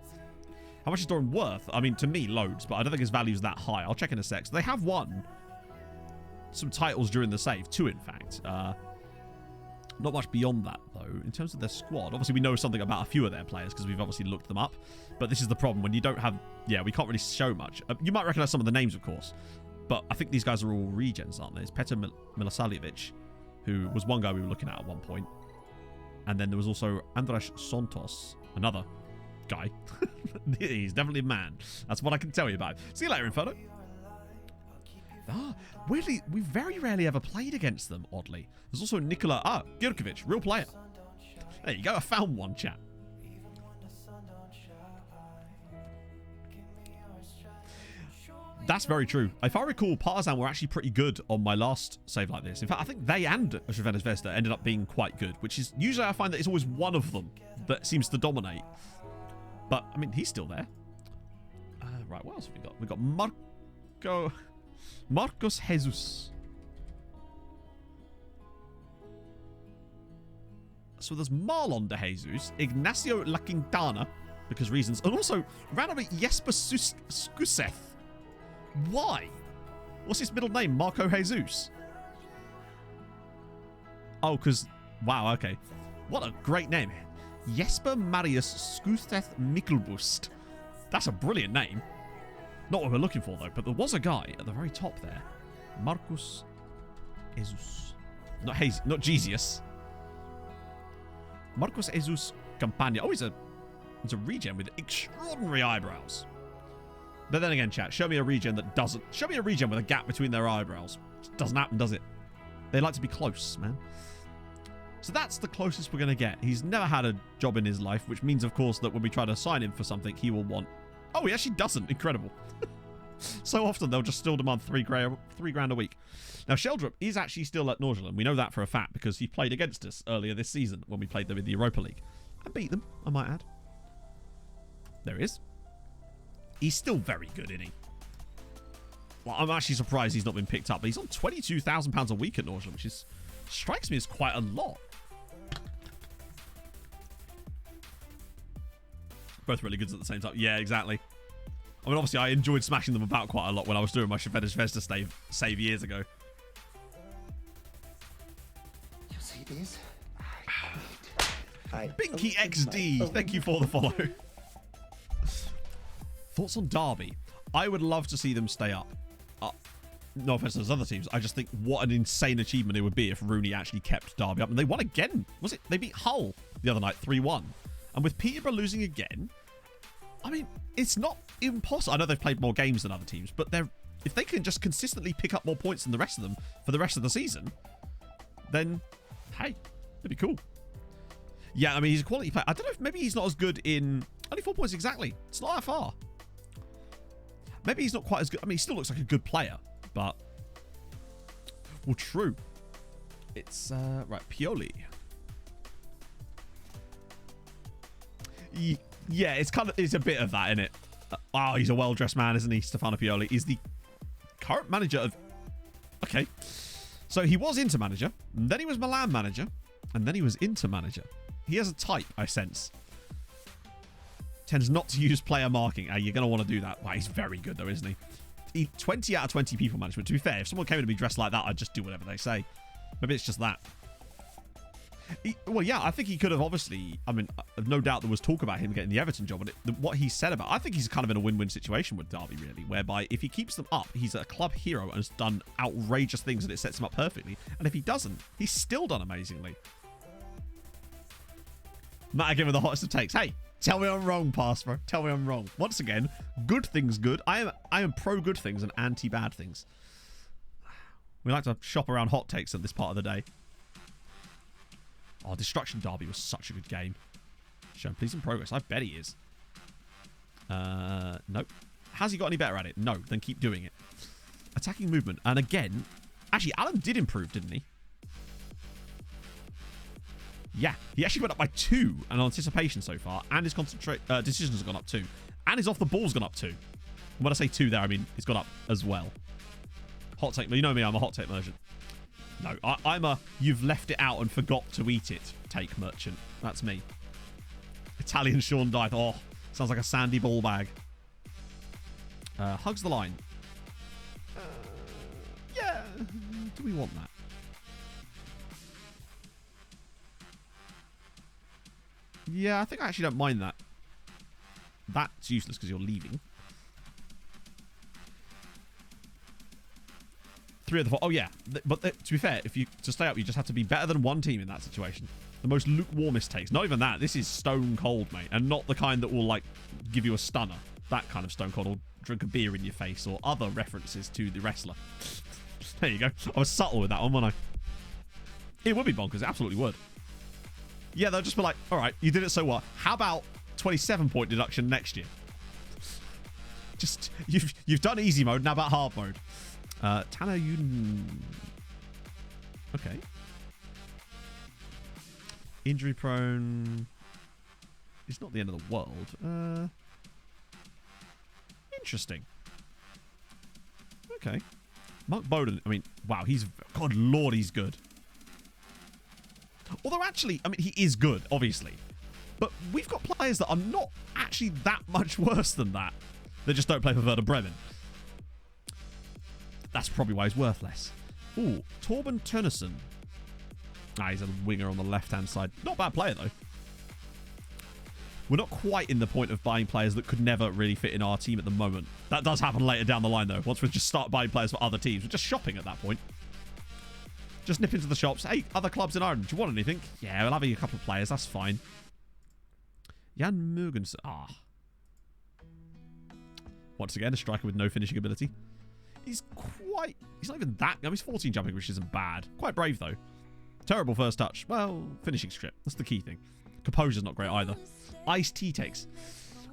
How much is Doran worth? I mean, to me, loads, but I don't think his value is that high. I'll check in a sec. So they have won some titles during the save. 2, in fact. Not much beyond that, though. In terms of their squad, obviously we know something about a few of their players because we've obviously looked them up. But this is the problem. When you don't have... Yeah, we can't really show much. You might recognize some of the names, of course. But I think these guys are all regens, aren't they? It's Petar Milosavljevic, who was one guy we were looking at one point. And then there was also Andras Santos, another guy. He's definitely a man. That's what I can tell you about him. See you later, Inferno. Weirdly, we very rarely ever played against them, oddly. There's also Nikola... Gjurkovic, real player. There you go, I found one, chat. That's very true. If I recall, Partizan were actually pretty good on my last save like this. In fact, I think they and Refinement Vesta ended up being quite good, which is usually I find that it's always one of them that seems to dominate. But, I mean, he's still there. Right, what else have we got? We've got Marcos Jesus. So there's Marlon de Jesus, Ignacio La Quintana, because reasons, and also randomly Jesper Skuseth. Why? What's his middle name? Marco Jesus. Oh, because, wow, okay. What a great name. Jesper Marius Skuseth Mikkelbust. That's a brilliant name. Not what we're looking for, though, but there was a guy at the very top there. Marcos Jesus. Not Jesus. Marcos Jesus Campagna. Oh, he's a regen with extraordinary eyebrows. But then again, chat, show me a regen that doesn't. Show me a regen with a gap between their eyebrows. It doesn't happen, does it? They like to be close, man. So that's the closest we're going to get. He's never had a job in his life, which means, of course, that when we try to assign him for something, he will want... Oh, he actually doesn't. Incredible. So often, they'll just still demand $3,000 a week. Now, Sheldrup is actually still at Norgeland. We know that for a fact because he played against us earlier this season when we played them in the Europa League. I beat them, I might add. There he is. He's still very good, isn't he? Well, I'm actually surprised he's not been picked up. But he's on £22,000 a week at Norgeland, which strikes me as quite a lot. Both really good at the same time. Yeah, exactly. I mean, obviously, I enjoyed smashing them about quite a lot when I was doing my Shvedesh Vesta save years ago. You see these? Binky XD, thank you for the follow. Thoughts on Derby? I would love to see them stay up. No offense to those other teams. I just think what an insane achievement it would be if Rooney actually kept Derby up. And they won again. Was it? They beat Hull the other night, 3-1. And with Peterborough losing again, I mean, it's not impossible. I know they've played more games than other teams, but if they can just consistently pick up more points than the rest of them for the rest of the season, then, hey, it'd be cool. Yeah, I mean, he's a quality player. I don't know if maybe he's not as good in... Only 4 points exactly. It's not that far. Maybe he's not quite as good. I mean, he still looks like a good player, but... Well, true. It's, right, Pioli. Yeah, it's a bit of that, isn't it? Oh, he's a well-dressed man, isn't he? Stefano Pioli. He's the current manager of... Okay. So he was Inter manager, and then he was Milan manager, and then he was Inter manager. He has a type, I sense. Tends not to use player marking. You're going to want to do that. Wow, he's very good, though, isn't he? 20 out of 20 people management. To be fair, if someone came in to be dressed like that, I'd just do whatever they say. Maybe it's just that. Well, yeah, I think he could have obviously... I mean, no doubt there was talk about him getting the Everton job, but what he said about... I think he's kind of in a win-win situation with Derby, really, whereby if he keeps them up, he's a club hero and has done outrageous things and it sets him up perfectly. And if he doesn't, he's still done amazingly. Matt giving the hottest of takes. Hey, tell me I'm wrong, Pastor. Tell me I'm wrong. Once again, good things good. I am pro good things and anti bad things. We like to shop around hot takes at this part of the day. Oh, Destruction Derby was such a good game. Shown please in progress. I bet he is. Nope. Has he got any better at it? No. Then keep doing it. Attacking movement. And again, actually, Alan did improve, didn't he? Yeah, he actually went up by 2 in anticipation so far, and his decisions have gone up 2, and his off the ball's gone up 2. And when I say 2 there, I mean it's gone up as well. Hot take, you know me, I'm a hot take merchant. No, I'm a you've left it out and forgot to eat it take merchant. That's me. Italian Sean Dythe. Oh, sounds like a sandy ball bag. Hugs the line. Yeah, do we want that? Yeah, I think I actually don't mind that. That's useless because you're leaving. 3 of the 4. Oh, yeah. But to be fair, to stay up, you just have to be better than one team in that situation. The most lukewarmest takes. Not even that. This is stone cold, mate. And not the kind that will, like, give you a stunner. That kind of stone cold. Or drink a beer in your face. Or other references to the wrestler. There you go. I was subtle with that one, wasn't I? It would be bonkers. It absolutely would. Yeah, they'll just be like, all right, you did it, so what? How about 27-point deduction next year? Just you've done easy mode. Now about hard mode. Tanner, you. Okay. Injury prone. It's not the end of the world. Interesting. Okay. Mark Bowden. I mean, wow. He's God Lord. He's good. Although actually, I mean, he is good, obviously. But we've got players that are not actually that much worse than that. They just don't play for Werder Bremen. That's probably why he's worth less. Ooh, Torben Tønnesen. He's a winger on the left-hand side. Not a bad player, though. We're not quite in the point of buying players that could never really fit in our team at the moment. That does happen later down the line, though. Once we just start buying players for other teams. We're just shopping at that point. Just nip into the shops. Hey, other clubs in Ireland, do you want anything? Yeah, we'll have a couple of players. That's fine. Jan Mugens. Once again, a striker with no finishing ability. He's not even that. I mean, he's 14 jumping, which isn't bad. Quite brave, though. Terrible first touch. Well, finishing strip. That's the key thing. Composure's not great either. Iced tea takes.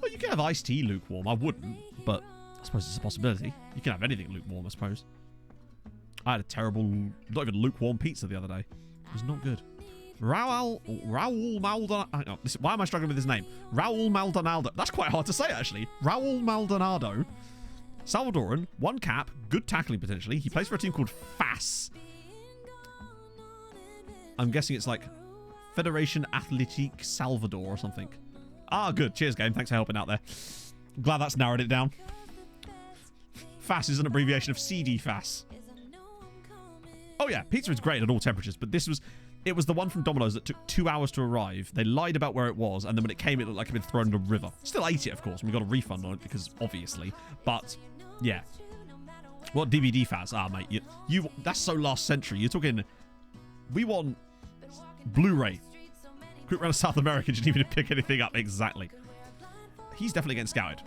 Well, you can have iced tea lukewarm. I wouldn't, but I suppose it's a possibility. You can have anything lukewarm, I suppose. I had a terrible, not even lukewarm pizza the other day. It was not good. Raul Maldonado. Why am I struggling with his name? Raul Maldonado. That's quite hard to say, actually. Raul Maldonado. Salvadoran, 1 cap, good tackling potentially. He plays for a team called FAS. I'm guessing it's like Federation Athletic Salvador or something. Good. Cheers, game. Thanks for helping out there. I'm glad that's narrowed it down. FAS is an abbreviation of CD FAS. Oh yeah, pizza is great at all temperatures, but it was the one from Domino's that took 2 hours to arrive. They lied about where it was, and then when it came, it looked like it had been thrown in a river. Still ate it, of course, and we got a refund on it because obviously. But yeah, what DVD fans? Mate, you that's so last century. You're talking. We want Blu-ray. Group around South America didn't even pick anything up exactly. He's definitely getting scouted.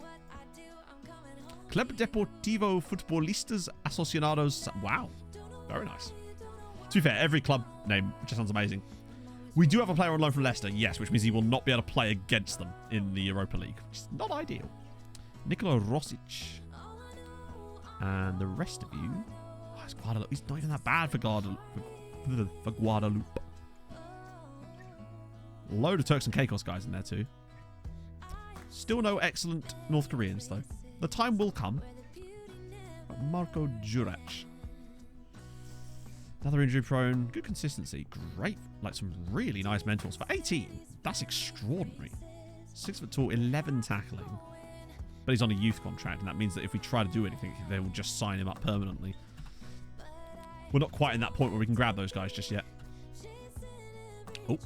Club Deportivo Futbolistas Asociados. Wow, very nice. To be fair, every club name just sounds amazing. We do have a player on loan from Leicester, yes, which means he will not be able to play against them in the Europa League, which is not ideal. Nikola Rosic. And the rest of you... it's Guadalupe. He's not even that bad for Guadalupe. Load of Turks and Caicos guys in there too. Still no excellent North Koreans, though. The time will come. Marko Jurac. Another injury prone. Good consistency. Great. Like some really nice mentals. For 18, that's extraordinary. 6 foot tall, 11 tackling. But he's on a youth contract, and that means that if we try to do anything, they will just sign him up permanently. We're not quite in that point where we can grab those guys just yet. Oh.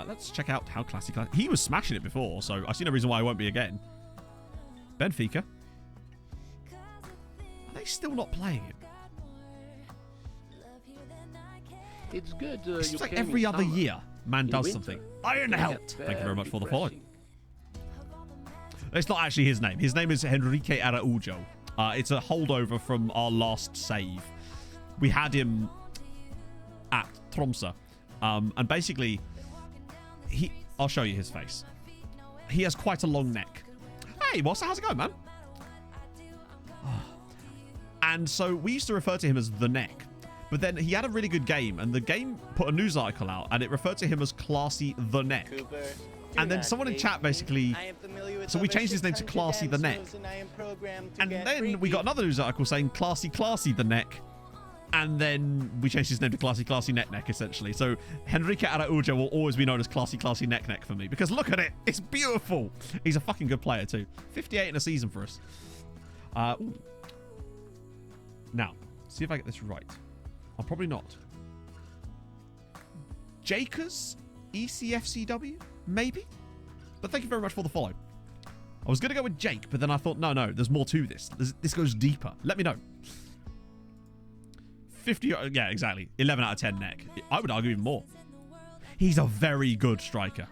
Let's check out how classy. He was smashing it before, so I see no reason why I won't be again. Benfica. Are they still not playing him? It's good. It's like every other year, man does something. Iron Held. Thank you very much for the follow. It's not actually his name. His name is Henrique Araujo. It's a holdover from our last save. We had him at Tromsø. And basically, I'll show you his face. He has quite a long neck. Hey, boss, how's it going, man? And so we used to refer to him as the neck. But then he had a really good game, and the game put a news article out, and it referred to him as Classy the Neck. Cooper, and then someone in chat basically... So we changed his name to Classy the Neck. And then we got another news article saying Classy the Neck. And then we changed his name to Classy Neck, essentially. So Henrique Araujo will always be known as Classy Neck for me. Because look at it. It's beautiful. He's a fucking good player, too. 58 in a season for us. Now, see if I get this right. I'm probably not. Jakers ECFCW? Maybe? But thank you very much for the follow. I was going to go with Jake, but then I thought, no, there's more to this. This goes deeper. Let me know. 50, yeah, exactly. 11 out of 10 neck. I would argue even more. He's a very good striker.